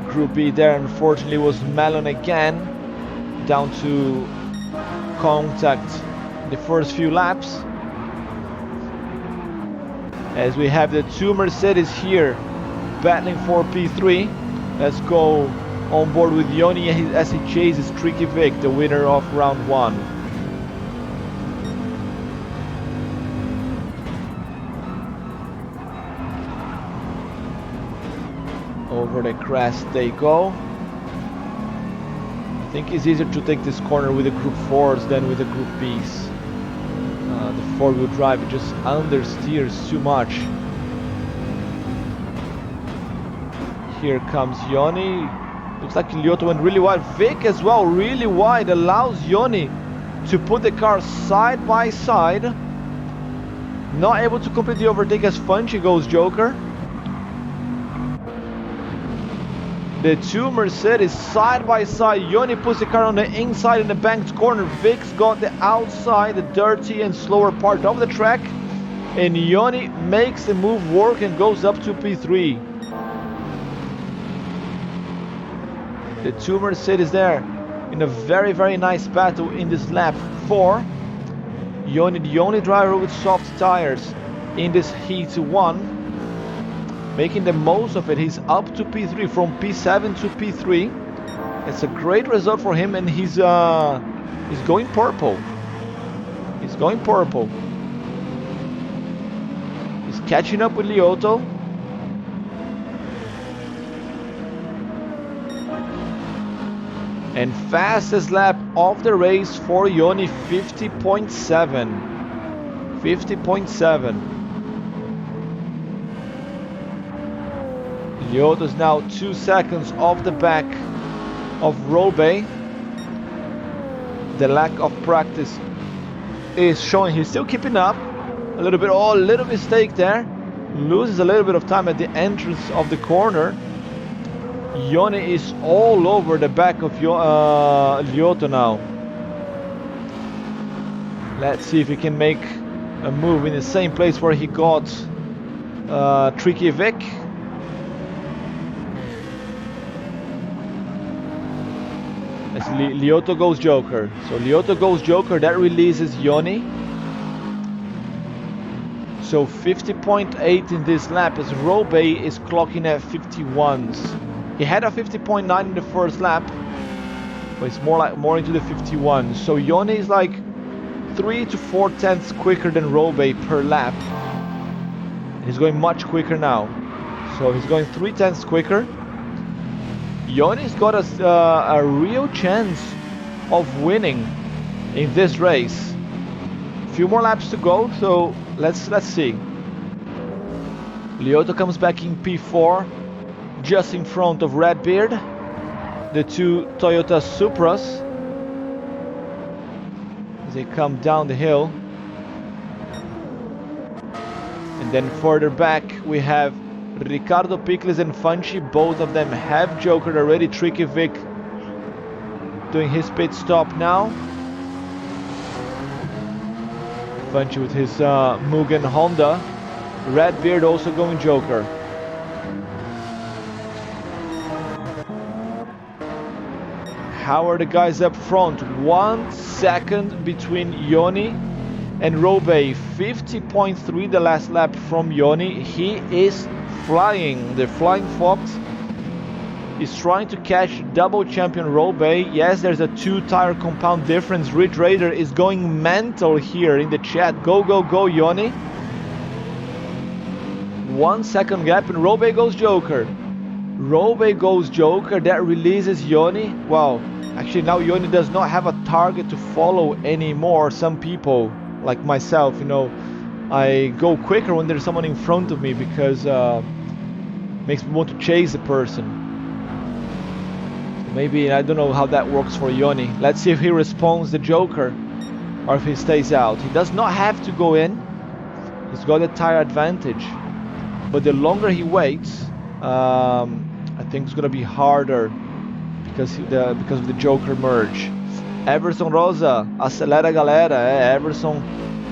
Group B there, unfortunately, was Melon again, down to contact the first few laps, as we have the 2 Mercedes here battling for P3. Let's go on board with Yoni as he chases Tricky Vic, the winner of round 1. Over the crest they go. I think it's easier to take this corner with the Group 4s than with the Group Bs. The 4-wheel drive just understeers too much. Here comes Yoni. Looks like Lioto went really wide. Vic as well, really wide. Allows Yoni to put the car side by side. Not able to complete the overtake as Funchy goes Joker. The 2 Mercedes side by side. Yoni puts the car on the inside in the banked corner. Vic's got the outside, the dirty and slower part of the track. And Yoni makes the move work and goes up to P3. The 2 Mercedes there in a very nice battle in this lap 4. Yoni, the only driver with soft tires in this Heat 1, making the most of it. He's up to P3 from P7 to P3. It's a great result for him, and he's going purple. He's going purple. He's catching up with Lioto. And fastest lap of the race for Yoni, 50.7. 50.7. Lioto's now 2 seconds off the back of Robe. The lack of practice is showing. He's still keeping up a little bit. Oh, a little mistake there. Loses a little bit of time at the entrance of the corner. Yoni is all over the back of Lioto now. Let's see if he can make a move in the same place where he got Tricky Vic. As Lioto goes Joker. So Lioto goes Joker, that releases Yoni. So 50.8 in this lap as Robe is clocking at 51s. He had a 50.9 in the first lap, but it's more into the 51. So Yoni is like 3 to 4 tenths quicker than Robe per lap. He's going much quicker now. So he's going 3 tenths quicker. Yoni's got a real chance of winning in this race. A few more laps to go, so let's see. Lioto comes back in P4, just in front of Redbeard, the two Toyota Supras, as they come down the hill. And then further back we have Ricardo Pickles and Funchi. Both of them have jokered already. Tricky Vic doing his pit stop now. Funchi with his Mugen Honda. Redbeard also going joker. How are the guys up front? 1 second between Yoni and Robe. 50.3 the last lap from Yoni. He is flying. The Flying Fox is trying to catch double champion Robe. Yes, there's a 2-tire compound difference. Ridge Raider is going mental here in the chat. Go, go, go, Yoni. 1 second gap and Robe goes joker. Robe goes joker. That releases Yoni. Wow. Actually, now Yoni does not have a target to follow anymore. Some people, like myself, you know, I go quicker when there's someone in front of me because makes me want to chase the person. Maybe, I don't know how that works for Yoni. Let's see if he responds the joker or if he stays out. He does not have to go in. He's got a tire advantage. But the longer he waits, I think it's gonna be harder because of the joker merge. Everson Rosa, acelera galera. Everson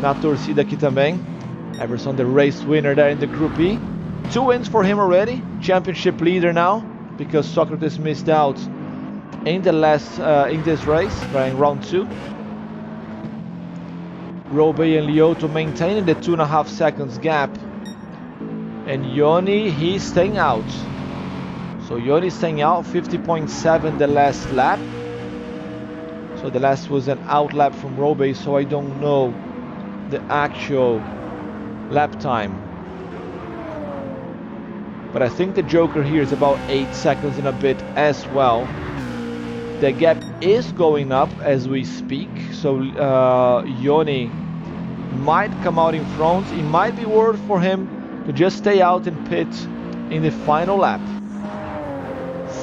na torcida aqui também. Everson, the race winner there in the Group E. 2 wins for him already. Championship leader now because Socrates missed out in the last in this race, right, in round 2. Robe and Lioto maintaining the 2.5 seconds gap. And Yoni, he's staying out. So Yoni staying out, 50.7 the last lap. So the last was an out lap from Robe, so I don't know the actual lap time. But I think the joker here is about 8 seconds and a bit as well. The gap is going up as we speak, so Yoni might come out in front. It might be worth for him to just stay out and pit in the final lap.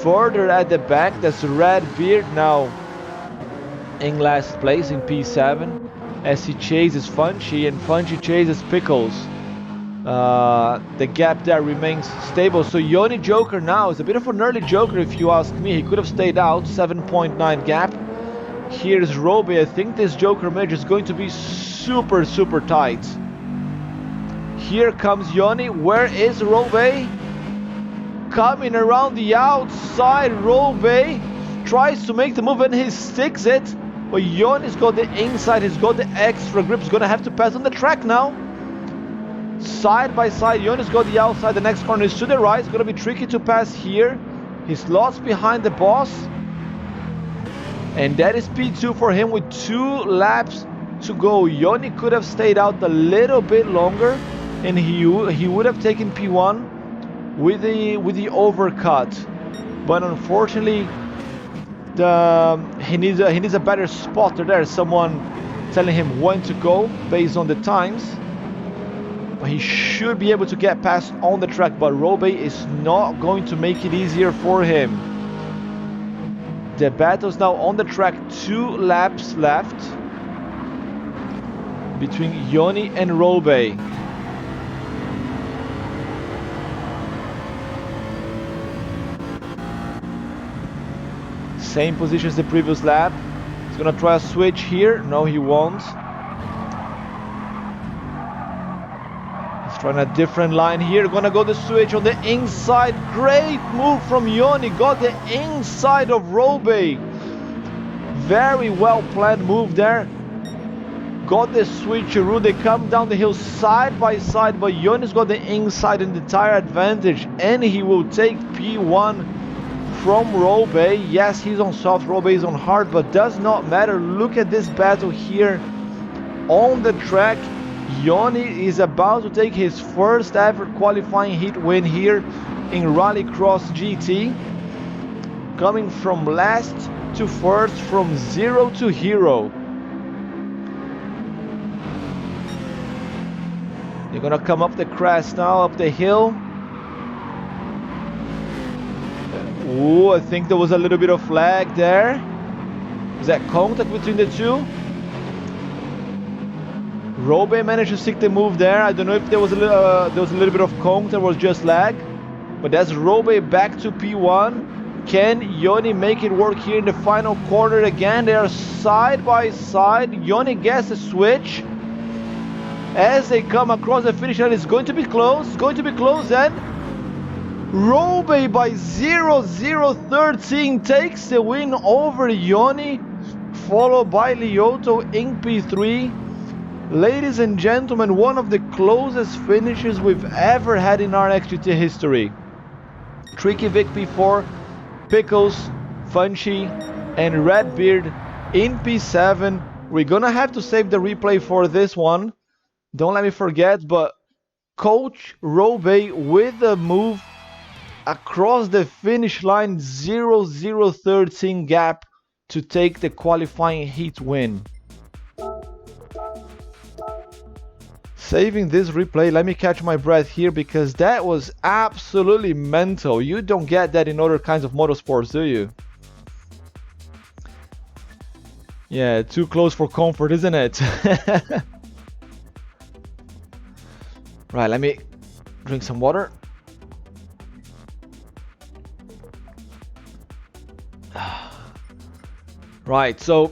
Further at the back, that's Redbeard now in last place in P7 as he chases Funchi and Funchi chases Pickles. The gap there remains stable, so Yoni joker now is a bit of an early joker if you ask me. He could have stayed out, 7.9 gap. Here's Robe. I think this joker merge is going to be super tight. Here comes Yoni. Where is Robe? Coming around the outside. Robe tries to make the move and he sticks it. But Yoni's got the inside. He's got the extra grip. He's going to have to pass on the track now. Side by side. Yoni's got the outside. The next corner is to the right. It's going to be tricky to pass here. He's lost behind the boss. And that is P2 for him with 2 laps to go. Yoni could have stayed out a little bit longer, and he would have taken P1 with the overcut. But unfortunately, he needs a better spotter there. Someone telling him when to go based on the times. But he should be able to get past on the track. But Robe is not going to make it easier for him. The battle's now on the track, 2 laps left between Yoni and Robe. Same position as the previous lap. He's gonna try a switch here. No, he won't. He's trying a different line here. Gonna go the switch on the inside. Great move from Yoni. Got the inside of Robe. Very well planned move there. Got the switcheroo. They come down the hill side by side, but Yoni's got the inside and the tire advantage, and he will take P1 from Robe. Yes, he's on soft, Robe is on hard, but does not matter. Look at this battle here on the track. Yoni is about to take his first ever qualifying heat win here in Rallycross GT, coming from last to first, from 0 to hero. They're gonna come up the crest now, up the hill. Ooh, I think there was a little bit of lag there. Is that contact between the two? Robe managed to stick the move there. I don't know if there was a little bit of contact or was just lag. But that's Robe back to P1. Can Yoni make it work here in the final corner again? They are side by side. Yoni gets a switch. As they come across the finish line, it's going to be close. It's going to be close, and Robe by 0-0-13 takes the win over Yoni, followed by Lioto in P3. Ladies and gentlemen, one of the closest finishes we've ever had in RXGT history. Tricky Vic P4, Pickles, Funchy, and Redbeard in P7. We're gonna have to save the replay for this one. Don't let me forget, but Coach Robe with a move across the finish line, 0-0-13 gap to take the qualifying heat win. Saving this replay, let me catch my breath here because that was absolutely mental. You don't get that in other kinds of motorsports, do you? Yeah, too close for comfort, isn't it? Right, let me drink some water. Right, so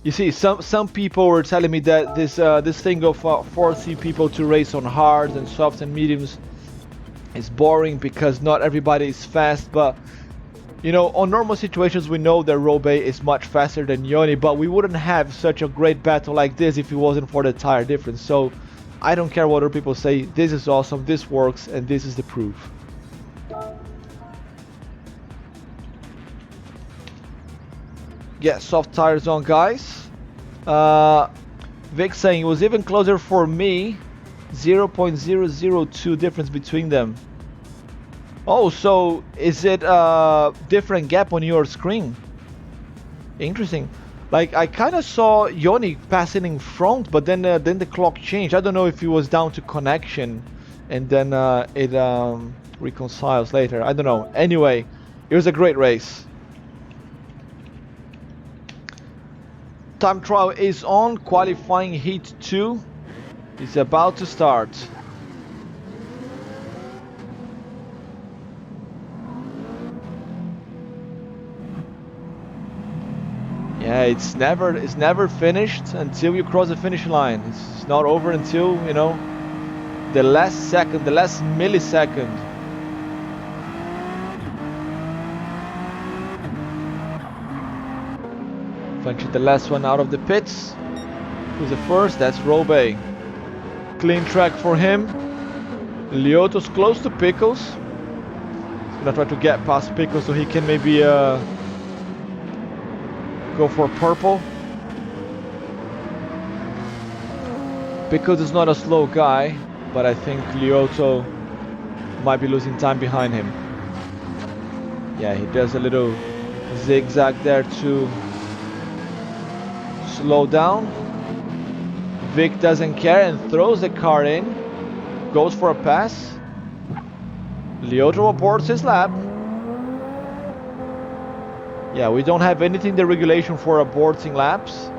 you see, some people were telling me that this thing of forcing people to race on hards and softs and mediums is boring because not everybody is fast. But you know, on normal situations, we know that Robe is much faster than Yoni, but we wouldn't have such a great battle like this if it wasn't for the tire difference. So I don't care what other people say. This is awesome. This works, and this is the proof. Get soft tires on, guys. Vic saying it was even closer for me. 0.002 difference between them. Oh, so is it a different gap on your screen? Interesting. Like, I kind of saw Yoni passing in front, but then the clock changed. I don't know if it was down to connection and then it reconciles later. I don't know. Anyway, it was a great race. Time trial is on. Qualifying heat 2 is about to start. Yeah, it's never finished until you cross the finish line. It's not over until, you know, the last second, the last millisecond. Function the last one out of the pits. Who's the first? That's Robe. Clean track for him. Lioto's close to Pickles. He's gonna try to get past Pickles so he can maybe go for purple. Because it's not a slow guy, but I think Lioto might be losing time behind him. Yeah, he does a little zigzag there to slow down. Vic doesn't care and throws the car in, goes for a pass. Lioto aborts his lap. Yeah, we don't have anything in the regulation for aborting laps.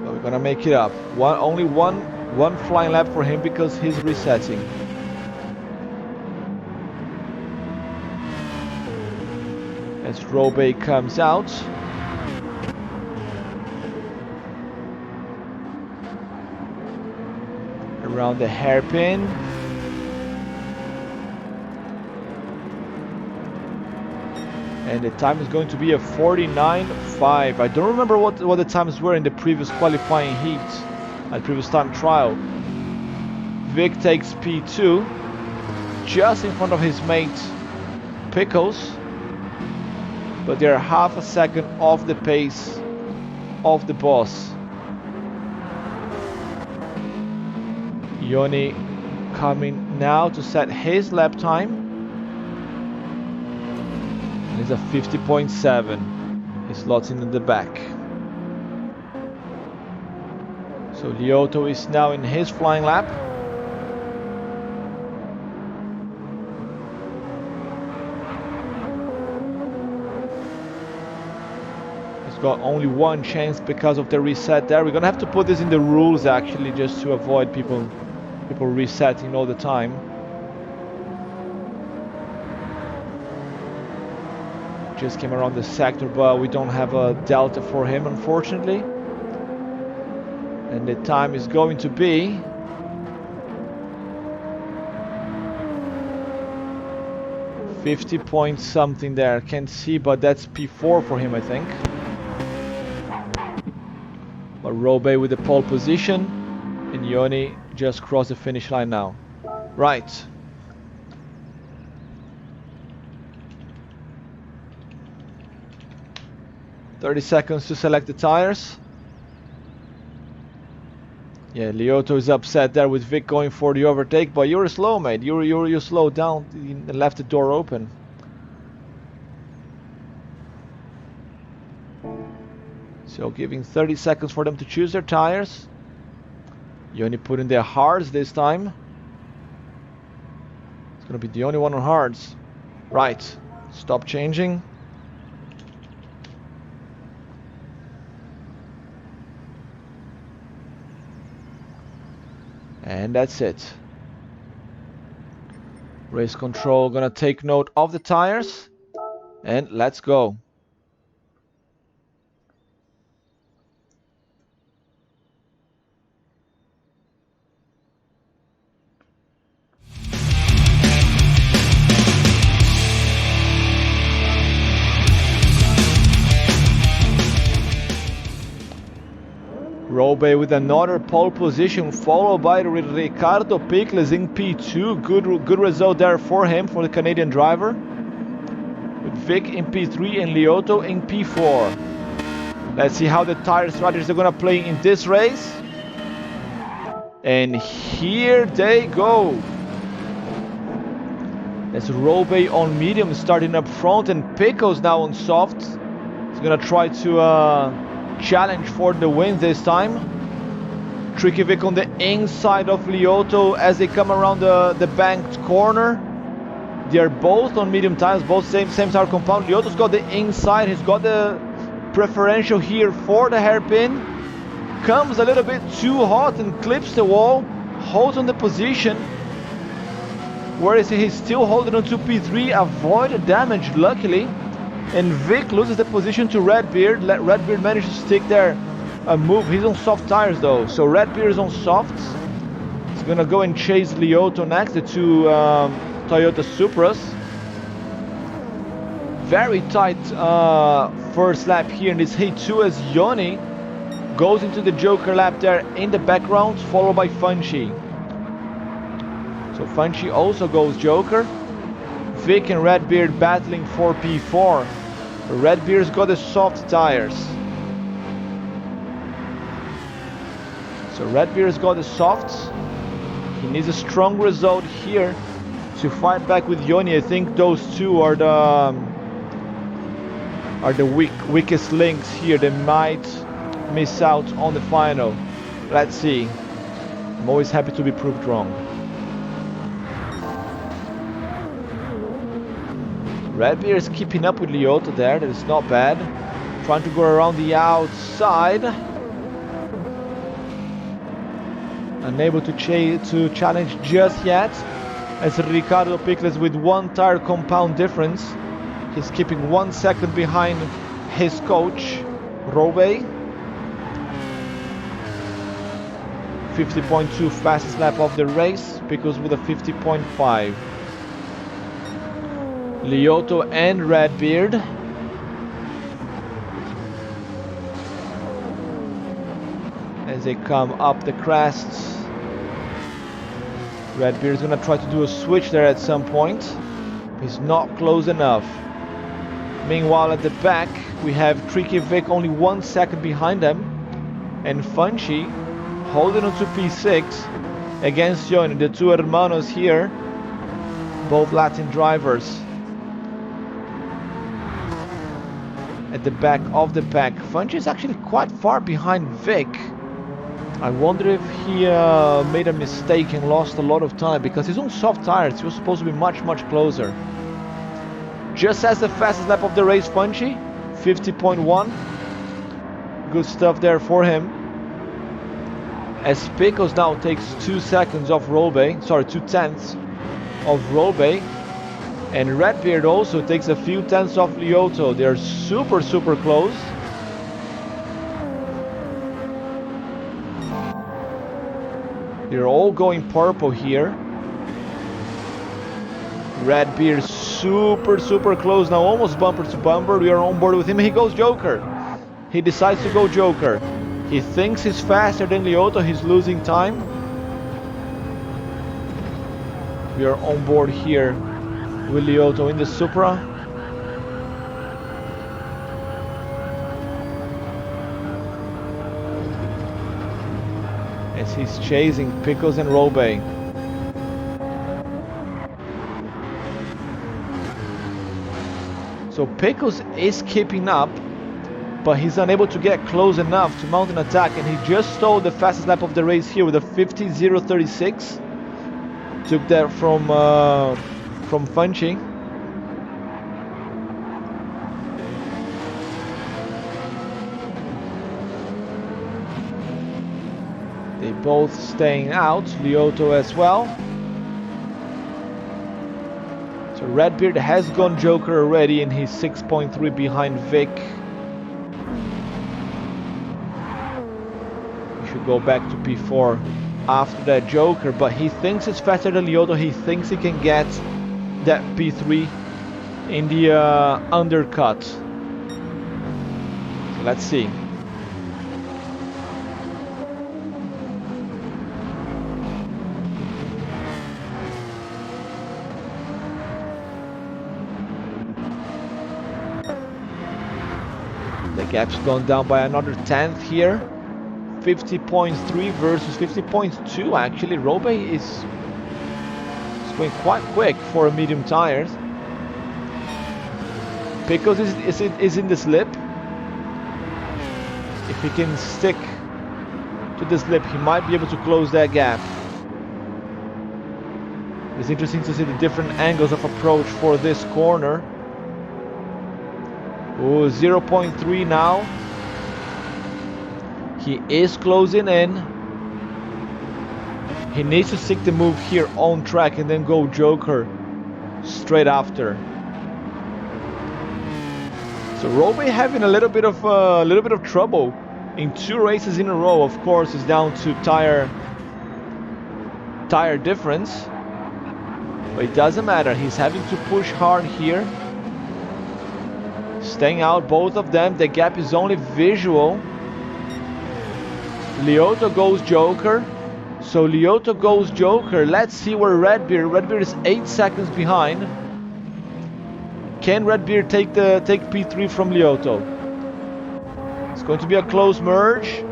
But we're gonna make it up. Only one flying lap for him because he's resetting. As Robey comes out. Around the hairpin. And the time is going to be a 49.5. I don't remember what the times were in the previous qualifying heat, at previous time trial. Vic takes P2, just in front of his mate Pickles, but they're half a second off the pace of the boss. Yoni coming now to set his lap time. And it's a 50.7. He slots in the back. So Lioto is now in his flying lap. He's got only one chance because of the reset there. We're gonna have to put this in the rules actually, just to avoid people resetting all the time. Just came around the sector, but we don't have a delta for him, unfortunately. And the time is going to be 50 point something there. Can't see, but that's P4 for him, I think. But Robey with the pole position, and Yoni just crossed the finish line now. Right. "30 seconds to select the tires." Yeah, Lioto is upset there with Vic going for the overtake, but you're slow, mate. You slowed down and left the door open. So giving 30 seconds for them to choose their tires. Yoni putting their hards this time. It's gonna be the only one on hards. Right. Stop changing. And that's it. Race control gonna take note of the tires. And let's go. Robey with another pole position, followed by Ricardo Pickles in P2. Good result there for him, for the Canadian driver. With Vic in P3 and Lioto in P4. Let's see how the tire strategies are gonna play in this race. And here they go. That's Robey on medium starting up front, and Pickles now on soft. He's gonna try to challenge for the win this time. Tricky Vic on the inside of Lioto as they come around the banked corner. They are both on medium tires, both same tire compound. Lioto's got the inside, he's got the preferential here for the hairpin. Comes a little bit too hot and clips the wall, holds on the position. Whereas he's still holding on to P3, avoided damage luckily. And Vic loses the position to Redbeard. Redbeard manages to stick there a move. He's on soft tires though, so Redbeard is on softs. He's gonna go and chase Lioto next, the two Toyota Supras. Very tight first lap here in this heat 2 as Yoni Goes into the Joker lap there in the background, followed by Funchy. So Funchy also goes Joker. Vic and Redbeard battling for P4. Redbeard's got the soft tires. So Redbeard's got the softs. He needs a strong result here to fight back with Yoni. I think those two are the weakest links here. They might miss out on the final. Let's see. I'm always happy to be proved wrong. Redbeard is keeping up with Lyoto there. That is not bad. Trying to go around the outside. Unable to challenge just yet. As Ricardo Pickles with one tire compound difference. He's keeping 1 second behind his coach, Robe. 50.2 fastest lap of the race. Pickles with a 50.5. Lyoto and Redbeard. As they come up the crests. Redbeard's gonna try to do a switch there at some point. He's not close enough. Meanwhile at the back we have Tricky Vic only 1 second behind them. And Funchy holding on to P6 against Yoni. The two hermanos here. Both Latin drivers. At the back of the pack. Funchy is actually quite far behind Vic. I wonder if he made a mistake and lost a lot of time, because he's on soft tires. He was supposed to be much closer. Just as the fastest lap of the race, Funchy, 50.1. Good stuff there for him. As Pickles now takes 2 seconds off Robe, sorry, 2/10 of Robe. And Redbeard also takes a few tenths off Lyoto. They're super close. They're all going purple here. Redbeard super close now, almost bumper to bumper. We are on board with him. He goes Joker. He decides to go Joker. He thinks he's faster than Lyoto. He's losing time. We are on board here with Lyoto in the Supra. As he's chasing Pickles and Robe. So Pickles is keeping up, but he's unable to get close enough to mount an attack, and he just stole the fastest lap of the race here with a 50.036. Took that from Funchy. They both staying out, Lyoto as well. So Redbeard has gone Joker already, and he's 6.3 behind Vic. He should go back to P4 after that Joker, but he thinks it's faster than Lyoto. He thinks he can get that P3 in the undercut. So let's see. The gap's gone down by another 10th here. 50.3 versus 50.2 actually. Robe is going quite quick for medium tires. Pickles is in the slip. If he can stick to the slip, he might be able to close that gap. It's interesting to see the different angles of approach for this corner. Oh, 0.3 now. He is closing in. He needs to stick the move here on track and then go Joker straight after. So Robe having a little bit of trouble in 2 races in a row. Of course, is down to tire difference, but it doesn't matter. He's having to push hard here. Staying out, both of them. The gap is only visual. Lioto goes Joker. So Lioto goes Joker. Let's see where Redbeard is 8 seconds behind. Can Redbeard take P3 from Lioto? It's going to be a close merge.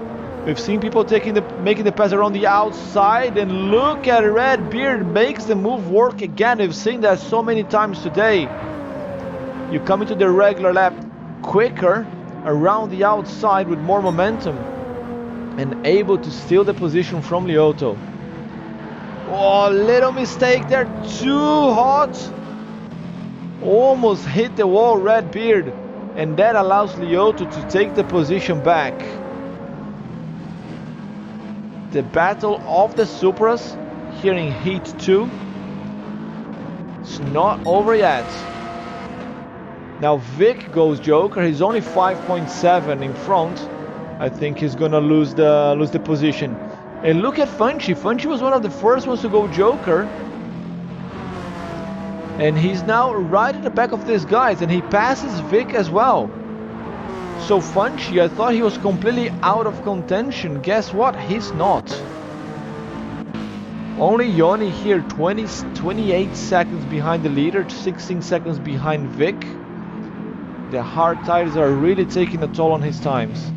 We've seen people making the pass around the outside, and look at Redbeard makes the move work again. We've seen that so many times today. You come into the regular lap quicker around the outside with more momentum and able to steal the position from Lioto. Oh, little mistake there, too hot. Almost hit the wall, Redbeard, and that allows Lioto to take the position back. The battle of the Supras here in Heat 2. It's not over yet. Now Vic goes Joker. He's only 5.7 in front. I think he's gonna lose the position. And look at Funchy. Funchy was one of the first ones to go Joker. And he's now right at the back of these guys, and he passes Vic as well. So Funchy, I thought he was completely out of contention. Guess what? He's not. Only Yoni here, 28 seconds behind the leader, 16 seconds behind Vic. The hard tires are really taking a toll on his times.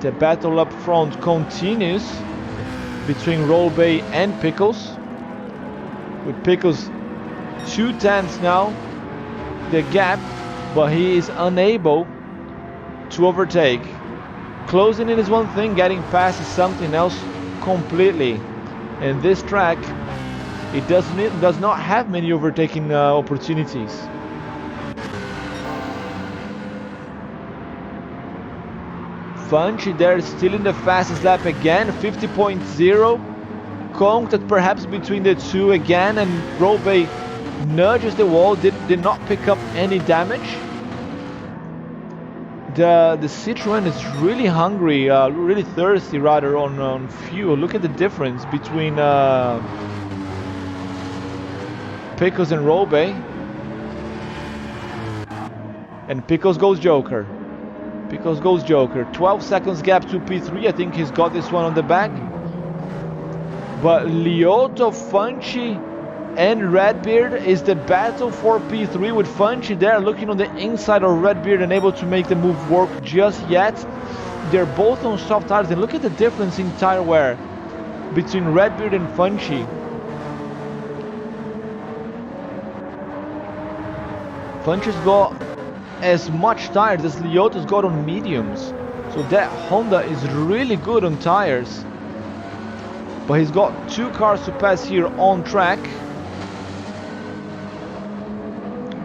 The battle up front continues between Rollbay and Pickles. With Pickles 2/10 now, the gap, but he is unable to overtake. Closing in is one thing, getting past is something else completely. And this track, it does not have many overtaking opportunities. Funchy there still in the fastest lap again, 50.0. Conked perhaps between the two again, and Rollbay nudges the wall, did not pick up any damage. The Citroen is really hungry, really thirsty rather on fuel. Look at the difference between Pickles and Rollbay. And Pickles goes Joker. Pickles goes Joker. 12 seconds gap to P3. I think he's got this one on the back. But Lioto, Funchy, and Redbeard is the battle for P3, with Funchy there looking on the inside of Redbeard and able to make the move work just yet. They're both on soft tires, and look at the difference in tire wear between Redbeard and Funchy. Funchy's got as much tires as Lioto's got on mediums, so that Honda is really good on tires. But he's got two cars to pass here on track.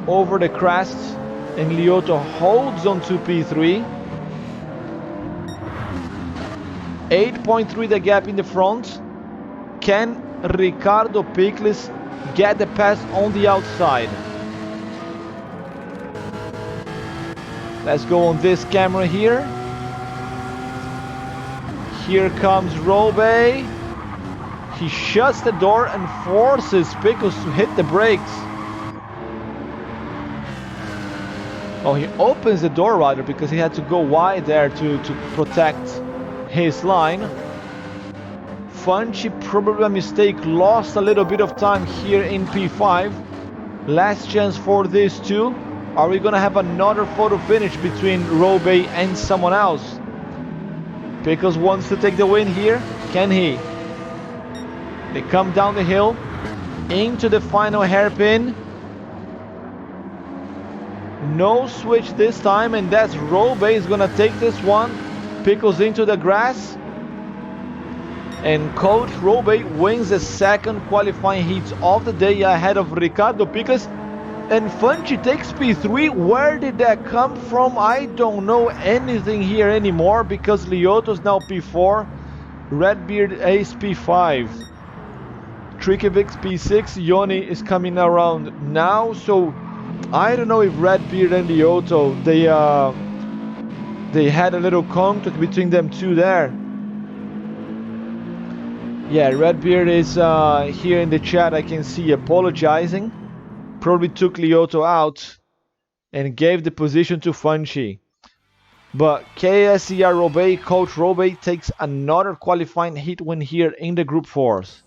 Over the crest, and Lioto holds on to P3. 8.3 the gap in the front. Can Ricardo Pickles get the pass on the outside? Let's go on this camera here. Here comes Rollbay. He shuts the door and forces Pickles to hit the brakes. Oh, he opens the door rather, because he had to go wide there to protect his line. Funchy, probably a mistake, lost a little bit of time here in P5. Last chance for these two. Are we gonna have another photo finish between Rollbay and someone else? Pickles wants to take the win here. Can he? They come down the hill into the final hairpin. No switch this time, and that's Rollbay is gonna take this one. Pickles into the grass, and Coach Rollbay wins the second qualifying heat of the day ahead of Ricardo Pickles. And Funchy takes P3. Where did that come from? I don't know anything here anymore, because Lioto's now P4, Redbeard is P5. Trikevic's P6, Yoni is coming around now, so I don't know if Redbeard and Lioto, they had a little contact between them two there. Yeah, Redbeard is here in the chat, I can see, apologizing. Probably took Lioto out and gave the position to Funchy. But KSER Robey, Coach Robey takes another qualifying heat win here in the Group 4s.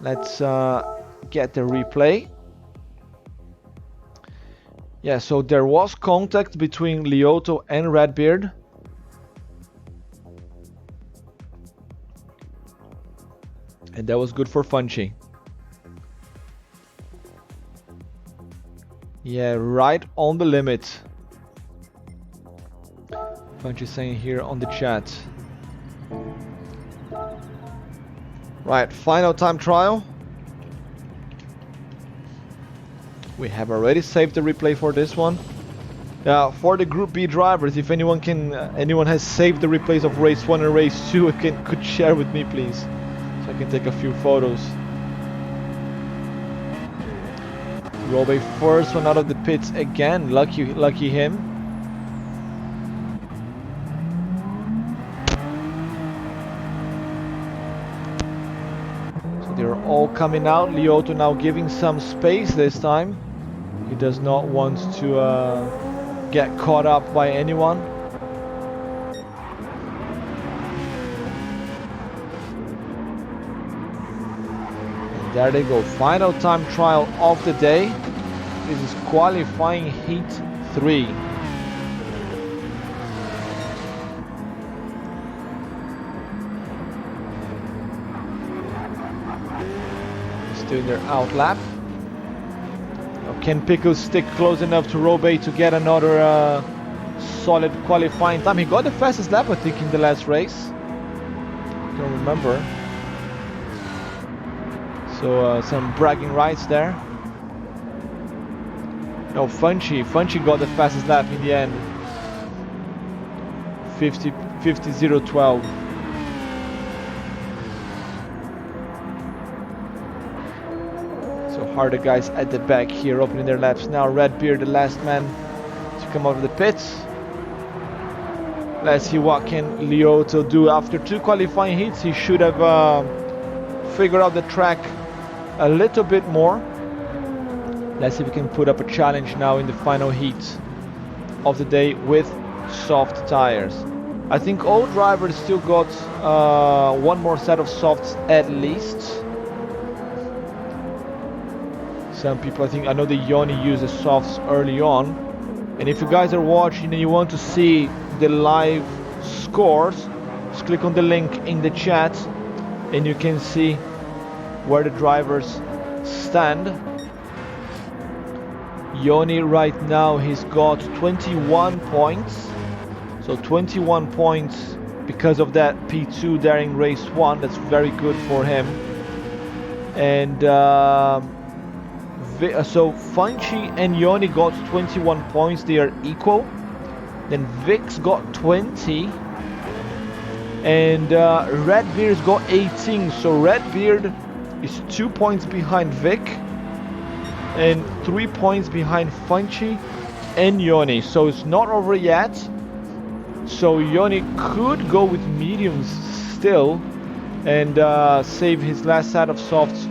Let's get the replay. Yeah, so there was contact between Lioto and Redbeard. And that was good for Funchy. Yeah, right on the limit. Funchy saying here on the chat. Right, final time trial. We have already saved the replay for this one. For the Group B drivers, if anyone has saved the replays of race 1 and race 2, could share with me, please, so I can take a few photos. Robe first one out of the pits again. Lucky him. So they're all coming out. Lioto now giving some space this time. He does not want to get caught up by anyone. And there they go. Final time trial of the day. This is qualifying heat 3. Still in their out lap. Can Pickles stick close enough to Robe to get another solid qualifying time? He got the fastest lap, I think, in the last race. Don't remember. So some bragging rights there. No, Funchy got the fastest lap in the end. 50.012. So harder guys at the back here opening their laps now. Redbeard, the last man to come out of the pits. Let's see what can Lioto do. After 2 qualifying heats, he should have figured out the track a little bit more. Let's see if we can put up a challenge now in the final heat of the day with soft tires. I think all drivers still got one more set of softs at least. Some people, I know that Yoni uses softs early on. And if you guys are watching and you want to see the live scores, just click on the link in the chat and you can see where the drivers stand. Yoni right now, he's got 21 points. So 21 points because of that P2 there in race 1. That's very good for him. And so Funchy and Yoni got 21 points. They are equal. Then Vic's got 20. And Redbeard's got 18. So Redbeard is 2 points behind Vic. And 3 points behind Funchy and Yoni. So it's not over yet. So Yoni could go with mediums still and save his last set of softs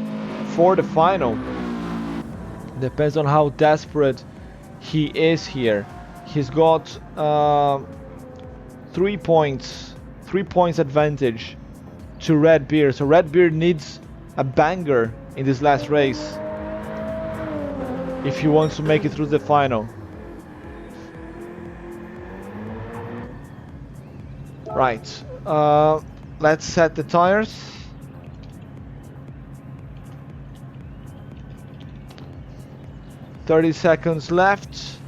for the final. Depends on how desperate he is here. He's got 3 points advantage to Redbeard. So Redbeard needs a banger in this last race if he wants to make it through the final. Right, let's set the tires. .30 seconds left.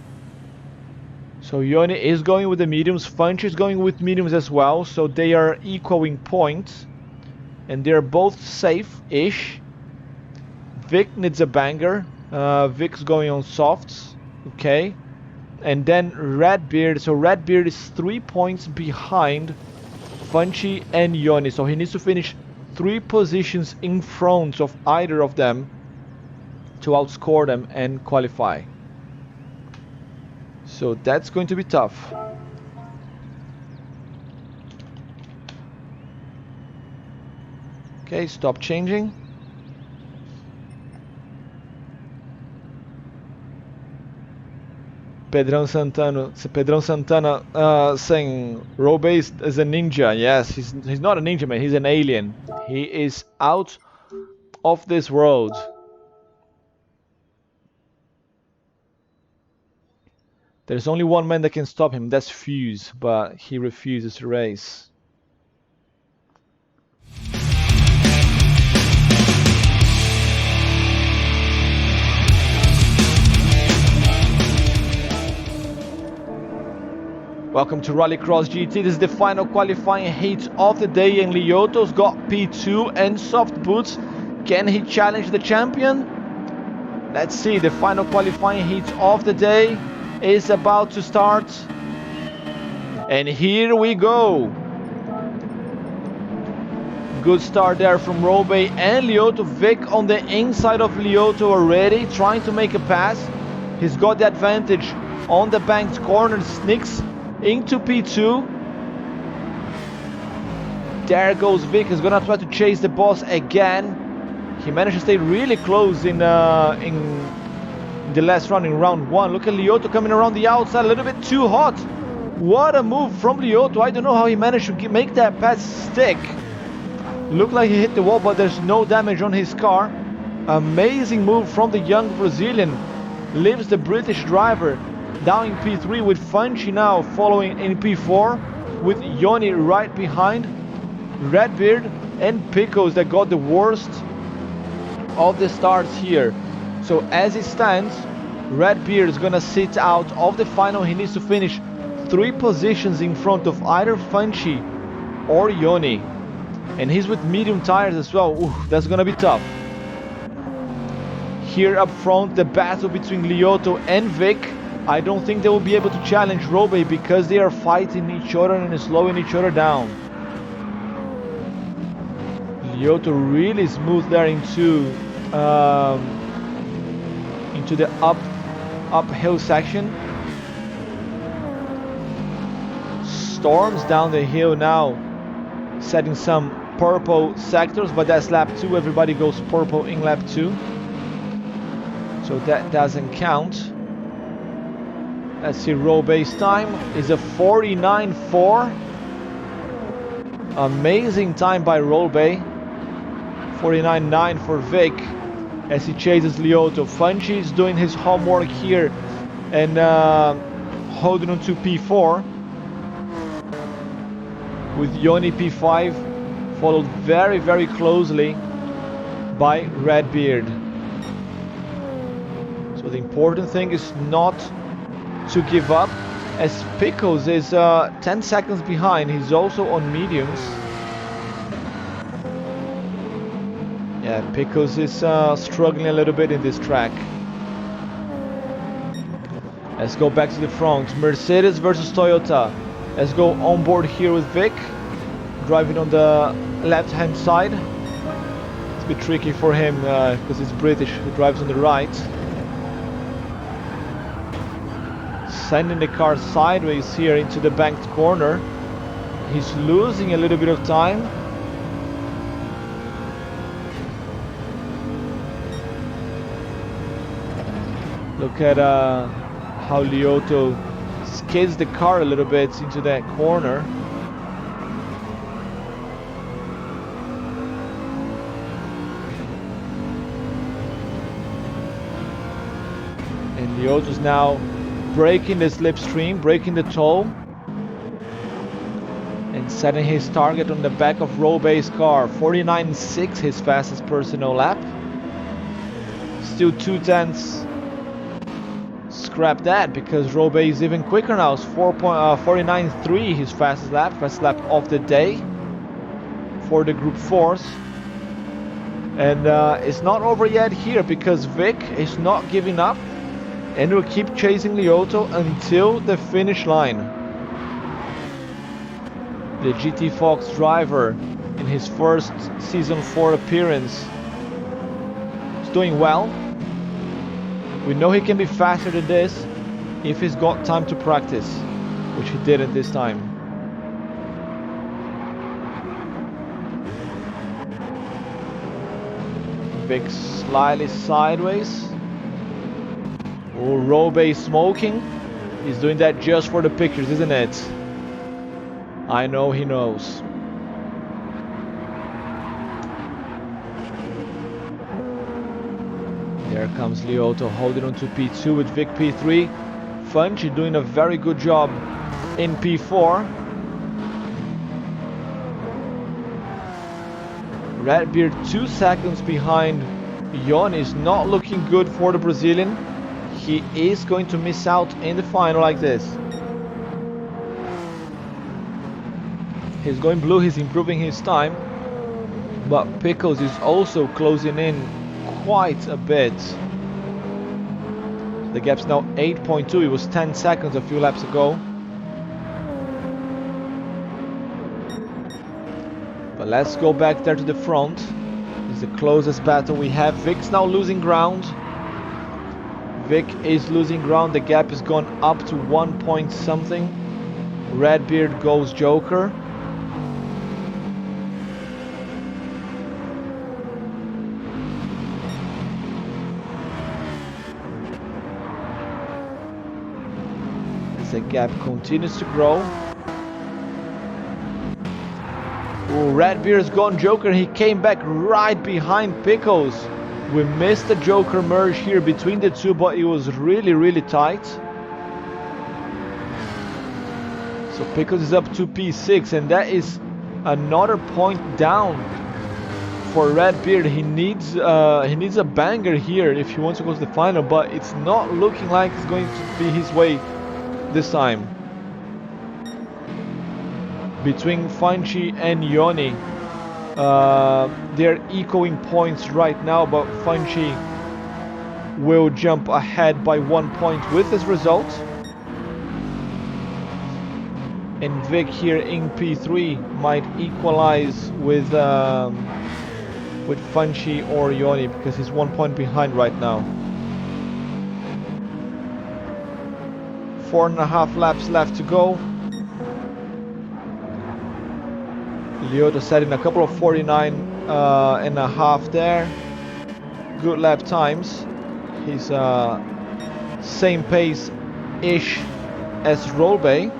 So Yoni is going with the mediums, Funch is going with mediums as well, so they are equal in points. And they're both safe-ish. Vic needs a banger. Vic's going on softs, okay. And then Redbeard, so Redbeard is 3 points behind Funchy and Yoni. So he needs to finish 3 positions in front of either of them to outscore them and qualify. So that's going to be tough. Okay, stop changing. Pedrão Santana saying Robe is a ninja. Yes, he's not a ninja, man. He's an alien. He is out of this world. There's only one man that can stop him. That's Fuse, but he refuses to race. Welcome to Rallycross GT. This is the final qualifying heat of the day, and Lioto's got P2 and soft boots. Can he challenge the champion? Let's see. The final qualifying heat of the day is about to start. And here we go. Good start there from Robe and Lioto. Vic on the inside of Lioto already, trying to make a pass. He's got the advantage on the banked corner, sneaks into P2. There goes Vic. He's gonna try to chase the boss again. He managed to stay really close in the last run, in round 1. Look at Lioto coming around the outside, a little bit too hot. What a move from Lioto. I don't know how he managed to make that pass stick. Looked like he hit the wall, but there's no damage on his car. Amazing move from the young Brazilian. Leaves the British driver down in P3 with Funchi now following in P4, with Yoni right behind. Redbeard and Picos that got the worst of the starts here. So as it stands, Redbeard is gonna sit out of the final. He needs to finish 3 positions in front of either Funchi or Yoni. And he's with medium tires as well. Ooh, that's gonna be tough. Here up front, the battle between Lioto and Vic. I don't think they will be able to challenge Robe because they are fighting each other and slowing each other down. Lioto really smooth there into the uphill section. Storms down the hill now, setting some purple sectors, but that's lap 2. Everybody goes purple in lap 2, so that doesn't count. Let's see, Robe's time is a 49.4. Amazing time by Robe. 49.9 for Vic as he chases Lioto. Funchi is doing his homework here and holding on to P4, with Yoni P5, followed very, very closely by Redbeard. So the important thing is not to give up, as Picos is 10 seconds behind. He's also on mediums. Yeah, Picos is struggling a little bit in this track. Let's go back to the front. Mercedes versus Toyota. Let's go on board here with Vic, driving on the left-hand side. It's a bit tricky for him because he's British. He drives on the right. Sending the car sideways here into the banked corner. He's losing a little bit of time. Look at how Lioto skids the car a little bit into that corner. And Lioto's now breaking the slipstream, breaking the toll, and setting his target on the back of Robe's car. 49.6, his fastest personal lap. Still 2/10. Scrap that, because Robe is even quicker now. It's 49.3, his fastest lap of the day for the Group 4s. And it's not over yet here, because Vic is not giving up and will keep chasing Lioto until the finish line. The GT Fox driver in his first Season 4 appearance is doing well. We know he can be faster than this if he's got time to practice, which he didn't this time. Vic slightly sideways. Oh, Robe smoking. He's doing that just for the pictures, isn't it? I know he knows. There comes Lioto holding on to P2 with Vic P3. Funchi doing a very good job in P4. Redbeard 2 seconds behind. Jon is not looking good for the Brazilian. He is going to miss out in the final like this. He's going blue, he's improving his time. But Pickles is also closing in quite a bit. The gap's now 8.2, it was 10 seconds a few laps ago. But let's go back there to the front. It's the closest battle we have. Vic's now losing ground. Vic is losing ground, the gap has gone up to 1 point something. Redbeard goes Joker. The gap continues to grow. Oh, Redbeard's gone Joker. He came back right behind Pickles. We missed the Joker merge here between the two, but it was really tight. So Pickles is up to P6, and that is another point down for Redbeard. He needs a banger here if he wants to go to the final, but it's not looking like it's going to be his way this time. Between Funchi and Yoni, they're equaling points right now, but Funchi will jump ahead by 1 point with this result. And Vic here in P3 might equalize with Funchi or Yoni because he's 1 point behind right now. 4.5 laps left to go. Lioto setting a couple of 49 and a half there. Good lap times. He's same pace-ish as Rolbay.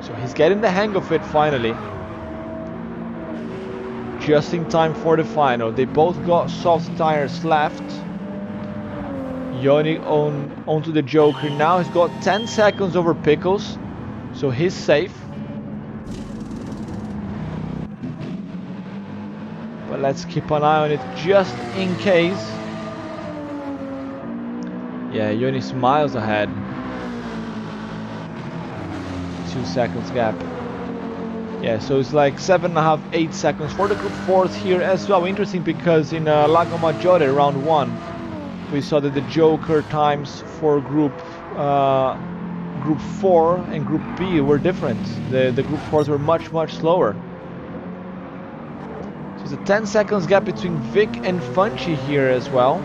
So he's getting the hang of it finally. Just in time for the final. They both got soft tires left. Yoni onto the Joker now. He's got 10 seconds over Pickles, so he's safe. But let's keep an eye on it just in case. Yeah, Yoni's miles ahead. 2 seconds gap. Yeah, so it's like 7.5, 8 seconds for the group fourth here as well. Interesting because in Lago Maggiore round 1, we saw that the Joker times for group 4 and group B were different. The group 4s were much slower. So it's a 10 seconds gap between Vic and Funchi here as well.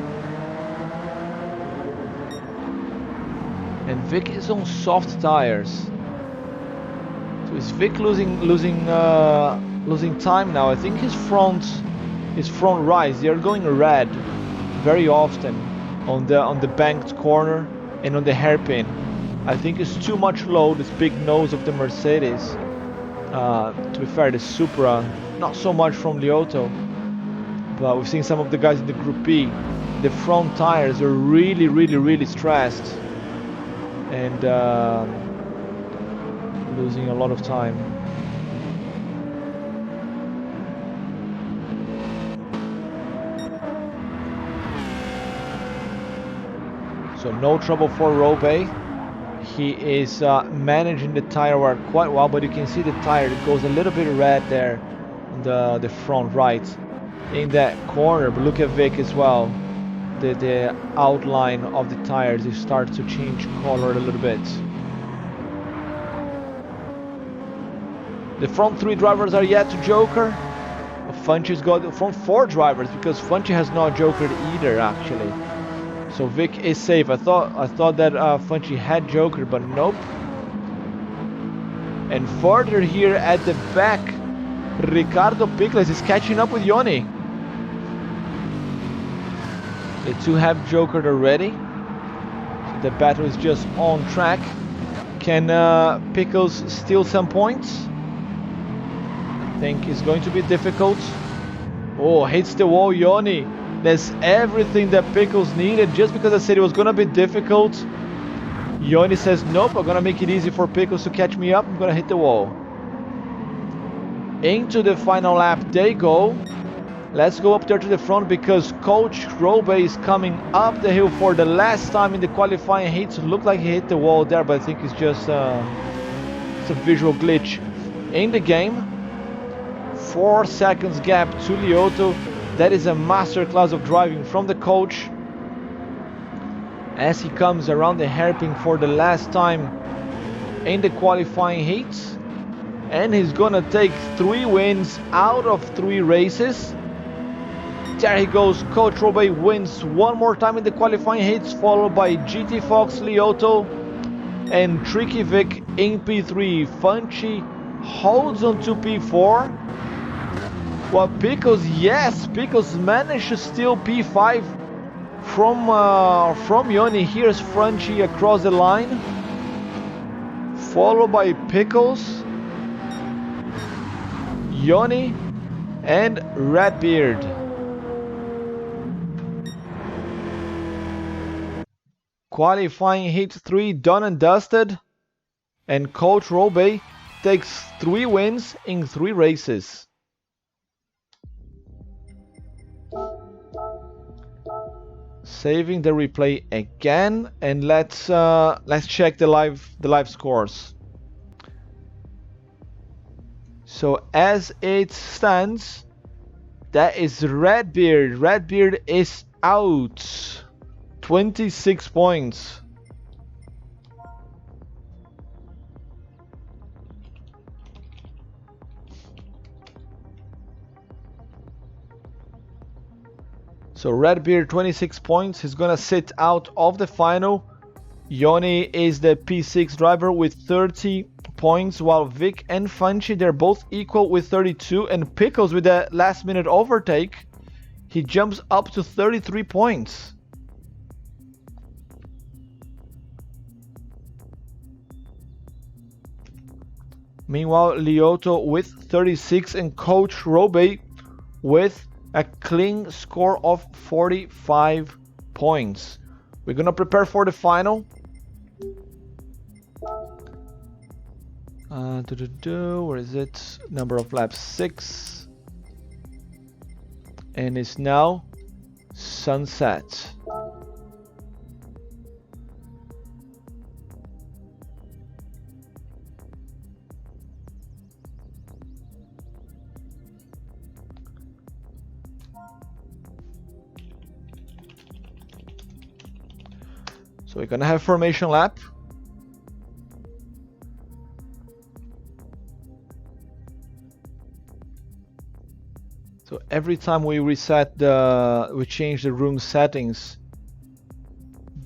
And Vic is on soft tires. So is Vic losing time now? I think his front right, they are going red very often on the banked corner and on the hairpin. I think it's too much low, this big nose of the Mercedes. To be fair, the Supra, not so much from Lioto, but we've seen some of the guys in the Group B. The front tires are really stressed and losing a lot of time. So no trouble for Robey. He is managing the tire wear quite well, but you can see the tire that goes a little bit red there on the front right in that corner. But look at Vic as well. The outline of the tires, they start to change color a little bit. The front 3 drivers are yet to joker. Funchi's got the front 4 drivers because Funchi has not jokered either actually. So Vic is safe. I thought that Funchi had jokered, but nope. And further here at the back, Ricardo Pickles is catching up with Yoni. The two have jokered already. So The battle is just on track. Can Pickles steal some points? I think it's going to be difficult. Oh, hits the wall, Yoni. That's everything that Pickles needed. Just because I said it was going to be difficult, Yoni says, nope, I'm going to make it easy for Pickles to catch me up. I'm going to hit the wall. Into the final lap they go. Let's go up there to the front because Coach Robe is coming up the hill for the last time in the qualifying heats. Looked like he hit the wall there, but I think it's just it's a visual glitch in the game. 4 seconds gap to Lioto. That is a masterclass of driving from the coach as he comes around the hairpin for the last time in the qualifying heats, and he's gonna take 3 wins out of 3 races. There he goes. Coach Robe wins one more time in the qualifying heats, followed by GT Fox, Lioto, and Tricky Vic in P3. Funchy holds on to P4. Well, Pickles, yes, Pickles managed to steal P5 from Yoni. Here's Funchy across the line, followed by Pickles, Yoni, and Redbeard. Qualifying heat 3 done and dusted, and Coach Robe takes 3 wins in 3 races. Saving the replay again, and let's check the live scores. So as it stands, that is Redbeard. Redbeard is out. 26 points. So Redbeard 26 points. He's gonna sit out of the final. Yoni is the P6 driver with 30 points, while Vic and Funchy, they're both equal with 32, and Pickles with the last minute overtake, he jumps up to 33 points. Meanwhile, Lioto with 36 and Coach Robe with a clean score of 45 points. We're gonna prepare for the final. Where is it? Number of laps 6. And it's now sunset. So we're gonna have formation lap. So every time we reset we change the room settings,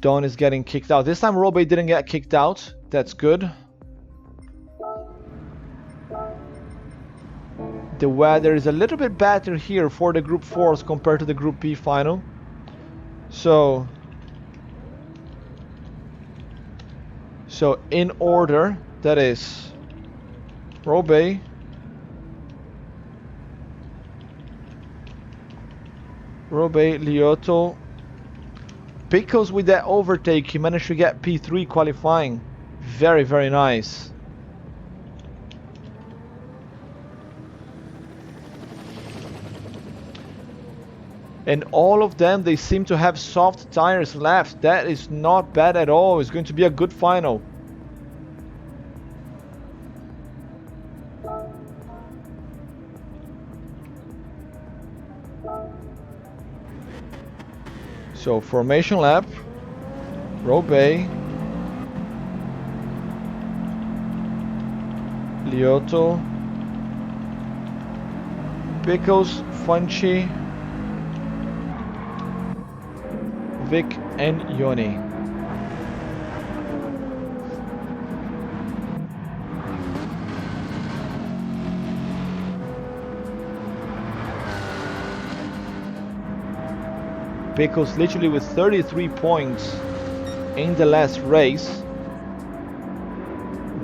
Don is getting kicked out. This time Robe didn't get kicked out. That's good. The weather is a little bit better here for the Group 4s compared to the Group P final. So in order, that is Robe, Lioto, Pickles with that overtake, he managed to get P3 qualifying. Very, very nice. And all of them, they seem to have soft tires left. That is not bad at all. It's going to be a good final. So formation lap, Robe, Lioto, Pickles, Funchy, Vic, and Yoni. Pickles literally with 33 points in the last race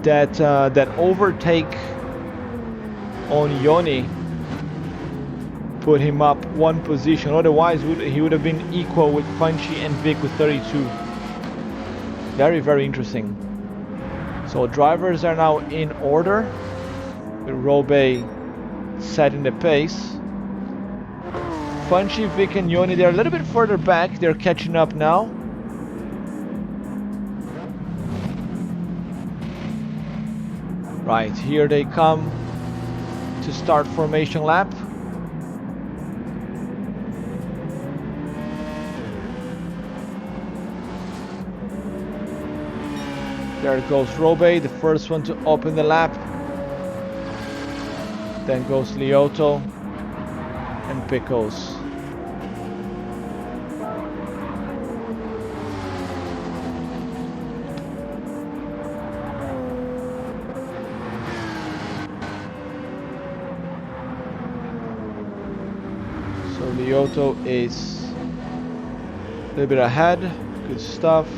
that overtake on Yoni put him up one position. Otherwise he would have been equal with Punchy and Vic with 32. Very, very interesting. So drivers are now in order, with Robey setting the pace. Punchy, Vic and Yoni, they're a little bit further back. They're catching up now. Right, here they come to start formation lap. There goes Robey, the first one to open the lap. Then goes Lioto and Pickles. So Lioto is a little bit ahead, good stuff.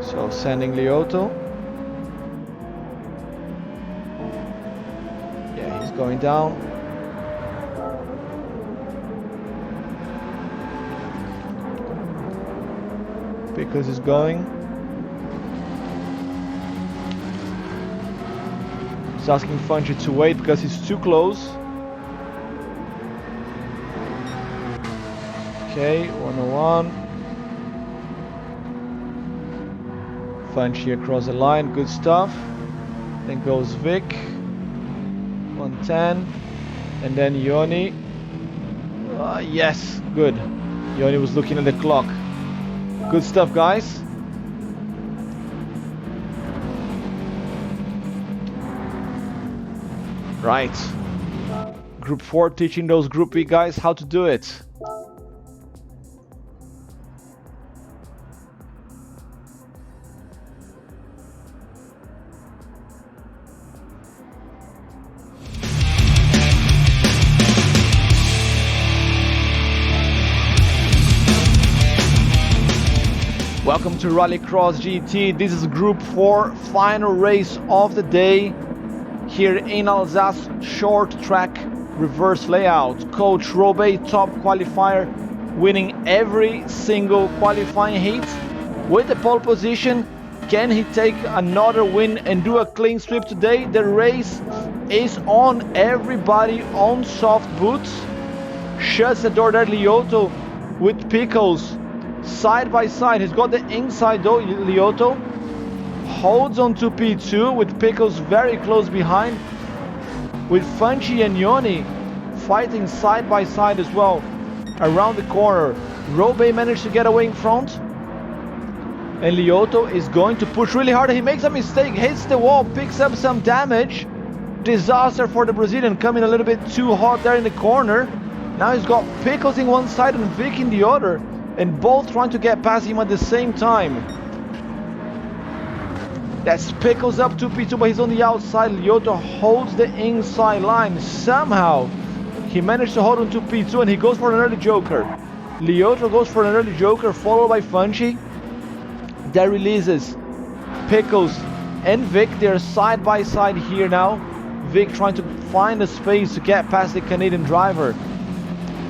So sending Lioto. Yeah, he's going down. Because he's going. He's asking Fungi to wait because he's too close. Okay, 101. Fungi across the line, good stuff. Then goes Vic, 110. And then Yoni. Yes, good. Yoni was looking at the clock. Good stuff, guys. Right. Group 4 teaching those Group B guys how to do it. Welcome to Rallycross GT. This is Group 4 final race of the day here in Alsace, short track reverse layout. Coach Robey, top qualifier, winning every single qualifying heat with the pole position. Can he take another win and do a clean sweep today? The race is on, everybody on soft boots. Shuts the door there, Lioto with Pickles. Side by side, he's got the inside though. Lioto holds on to P2 with Pickles very close behind, with Fungi and Yoni fighting side by side as well around the corner. Robey managed to get away in front, and Lioto is going to push really hard. He makes a mistake, hits the wall, picks up some damage. Disaster for the Brazilian, coming a little bit too hot there in the corner. Now he's got Pickles in one side and Vic in the other, and both trying to get past him at the same time. That's Pickles up to P2, but he's on the outside. Lioto holds the inside line. Somehow he managed to hold on to P2, and he goes for an early joker. Lioto goes for an early joker, followed by Fungi. That releases Pickles and Vic. They're side by side here now. Vic trying to find a space to get past the Canadian driver.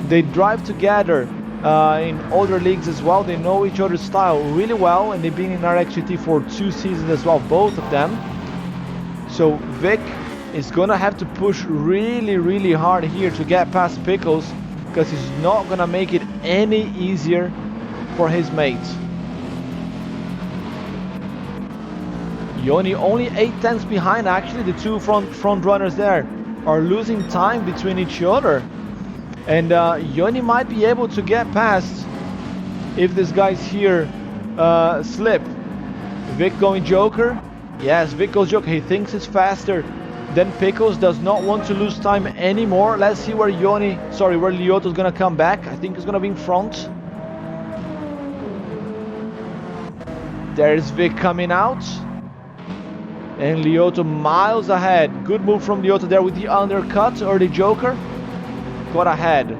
They drive together in other leagues as well. They know each other's style really well, and they've been in RXGT for 2 seasons as well, both of them. So Vic is gonna have to push really hard here to get past Pickles, because he's not gonna make it any easier for his mate. Yoni only 8/10 behind. Actually, the two front runners there are losing time between each other. And Yoni might be able to get past if this guy's here slip. Vic going joker. Yes, Vic goes joker. He thinks it's faster than Pickles. Does not want to lose time anymore. Let's see where where Lioto's gonna come back. I think he's gonna be in front. There's Vic coming out. And Lioto miles ahead. Good move from Lioto there with the undercut, early joker. Got ahead.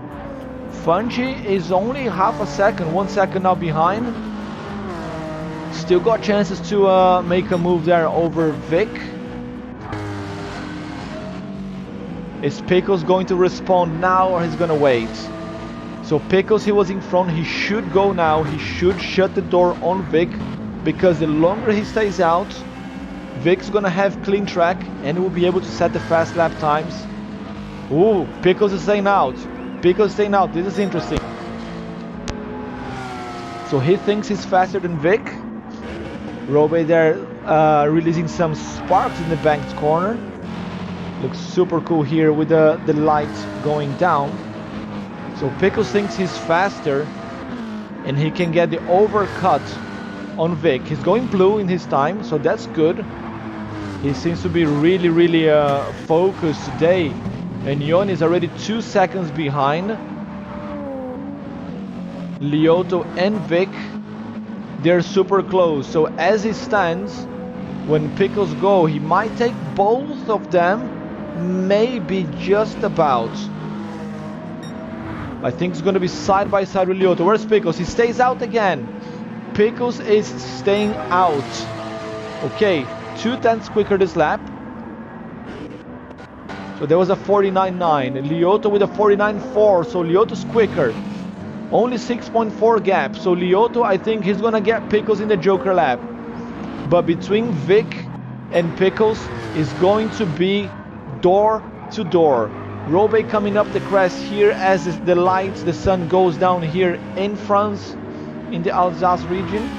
Funchi is only half a second, 1 second now behind. Still got chances to make a move there over Vic. Is Pickles going to respond now or he's gonna wait? So Pickles, he was in front, he should go now. He should shut the door on Vic, because the longer he stays out, Vic's gonna have clean track and will be able to set the fast lap times. Ooh, Pickles is staying out. Pickles is staying out. This is interesting. So he thinks he's faster than Vic. Robe there releasing some sparks in the banked corner. Looks super cool here with the light going down. So Pickles thinks he's faster and he can get the overcut on Vic. He's going blue in his time, so that's good. He seems to be really focused today. And Yon is already 2 seconds behind. Lioto and Vic, they're super close. So as it stands, when Pickles go, he might take both of them, maybe just about. I think it's going to be side by side with Lioto. Where's Pickles? He stays out again. Pickles is staying out. Okay, 2/10 quicker this lap. So there was a 49.9. Lioto with a 49.4. So Lioto's quicker. Only 6.4 gap. So Lioto, I think he's going to get Pickles in the Joker lap. But between Vic and Pickles is going to be door to door. Robe coming up the crest here as the lights, the sun goes down here in France, in the Alsace region.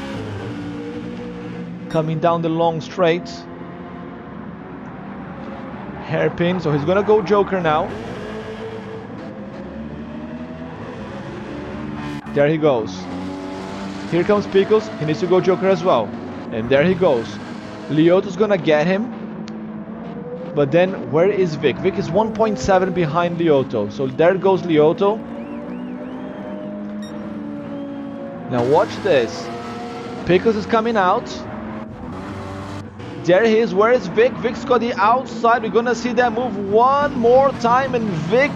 Coming down the long straight. Hairpin, so he's gonna go Joker now. There he goes. Here comes Pickles, he needs to go Joker as well. And there he goes. Lioto's gonna get him. But then, where is Vic? Vic is 1.7 behind Lioto. So there goes Lioto. Now watch this. Pickles is coming out. There he is. Where is Vic? Vic's got the outside. We're gonna see that move one more time. And Vic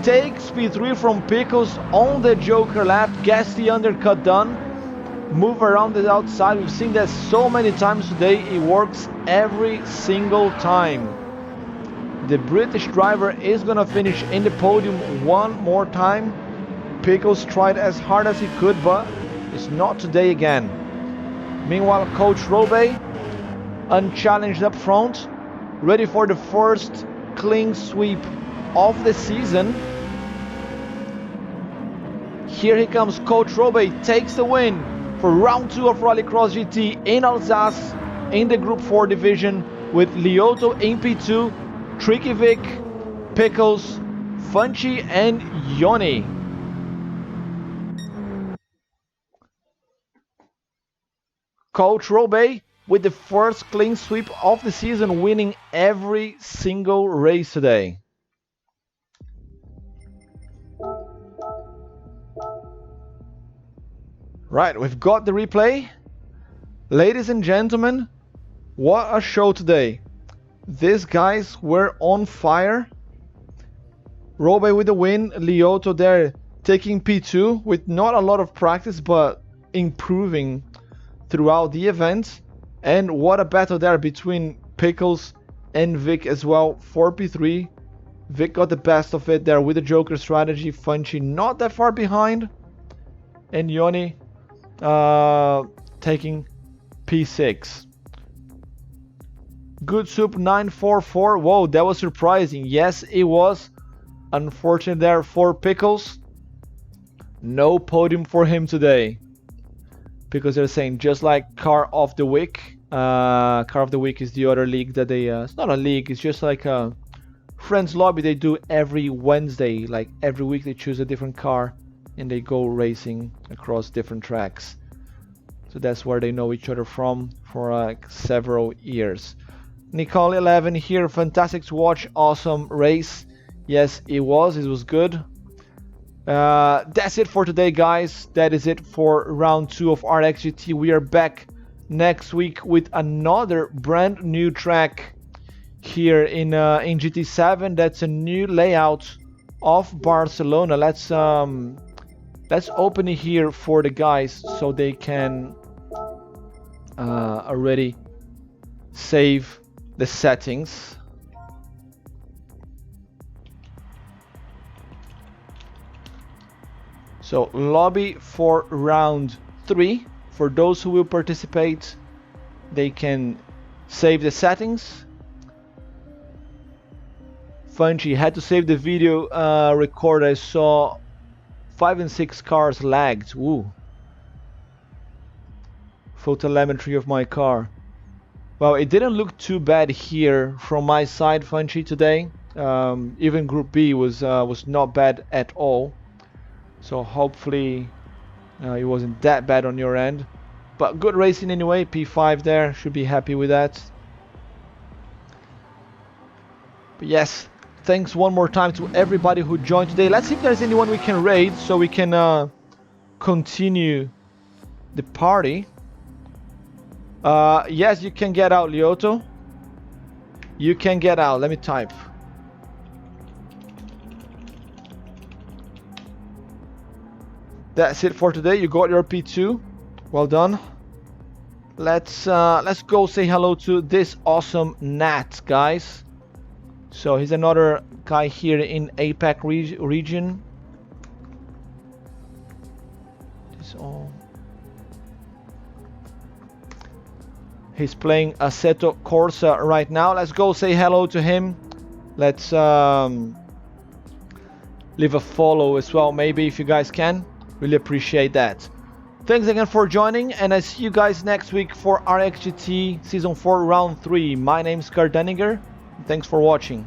takes P3 from Pickles on the Joker lap. Gets the undercut done. Move around the outside. We've seen that so many times today. It works every single time. The British driver is gonna finish in the podium one more time. Pickles tried as hard as he could, but it's not today again. Meanwhile, Coach Robe, unchallenged up front, ready for the first clean sweep of the season. Here he comes, Coach Robe takes the win for round 2 of Rallycross GT in Alsace in the Group 4 division with Lioto in P2, Tricky Vic, Pickles, Funchi and Yoni. Coach Robe with the first clean sweep of the season, winning every single race today. Right, we've got the replay. Ladies and gentlemen, what a show today. These guys were on fire. Robe with the win, Lioto there taking P2 with not a lot of practice but improving throughout the event. And what a battle there between Pickles and Vic as well for P3. Vic got the best of it there with the Joker strategy. Funchi not that far behind. And Yoni taking P6. Good Soup 944. Whoa, that was surprising. Yes, it was. Unfortunate there for Pickles. No podium for him today. Because they're saying just like Car of the Week. Car of the Week is the other league that they... it's not a league, it's just like a Friends Lobby they do every Wednesday. Like every week they choose a different car and they go racing across different tracks. So that's where they know each other from for like several years. Nicole 11 here, fantastic to watch, awesome race. Yes, it was good. That's it for today, guys. That is it for round 2 of RXGT. We are back next week with another brand new track here in GT7. That's a new layout of Barcelona. Let's open it here for the guys so they can already save the settings. So lobby for round 3. For those who will participate, they can save the settings. Funchy had to save the video record. I saw 5 and 6 cars lagged. Ooh. Full telemetry of my car. Well, it didn't look too bad here from my side, Funchy, today. Even Group B was not bad at all. So hopefully it wasn't that bad on your end. But good racing anyway. P5 there. Should be happy with that. But yes, thanks one more time to everybody who joined today. Let's see if there's anyone we can raid so we can continue the party. Yes, you can get out, Lyoto. You can get out. Let me type. That's it for today. You got your P2. Well done. Let's go say hello to this awesome Nat, guys. So he's another guy here in APAC region. This all. He's playing Assetto Corsa right now. Let's go say hello to him. Let's leave a follow as well, maybe, if you guys can. Really appreciate that. Thanks again for joining, and I see you guys next week for RXGT Season 4 Round 3. My name's Kurt Denninger. Thanks for watching.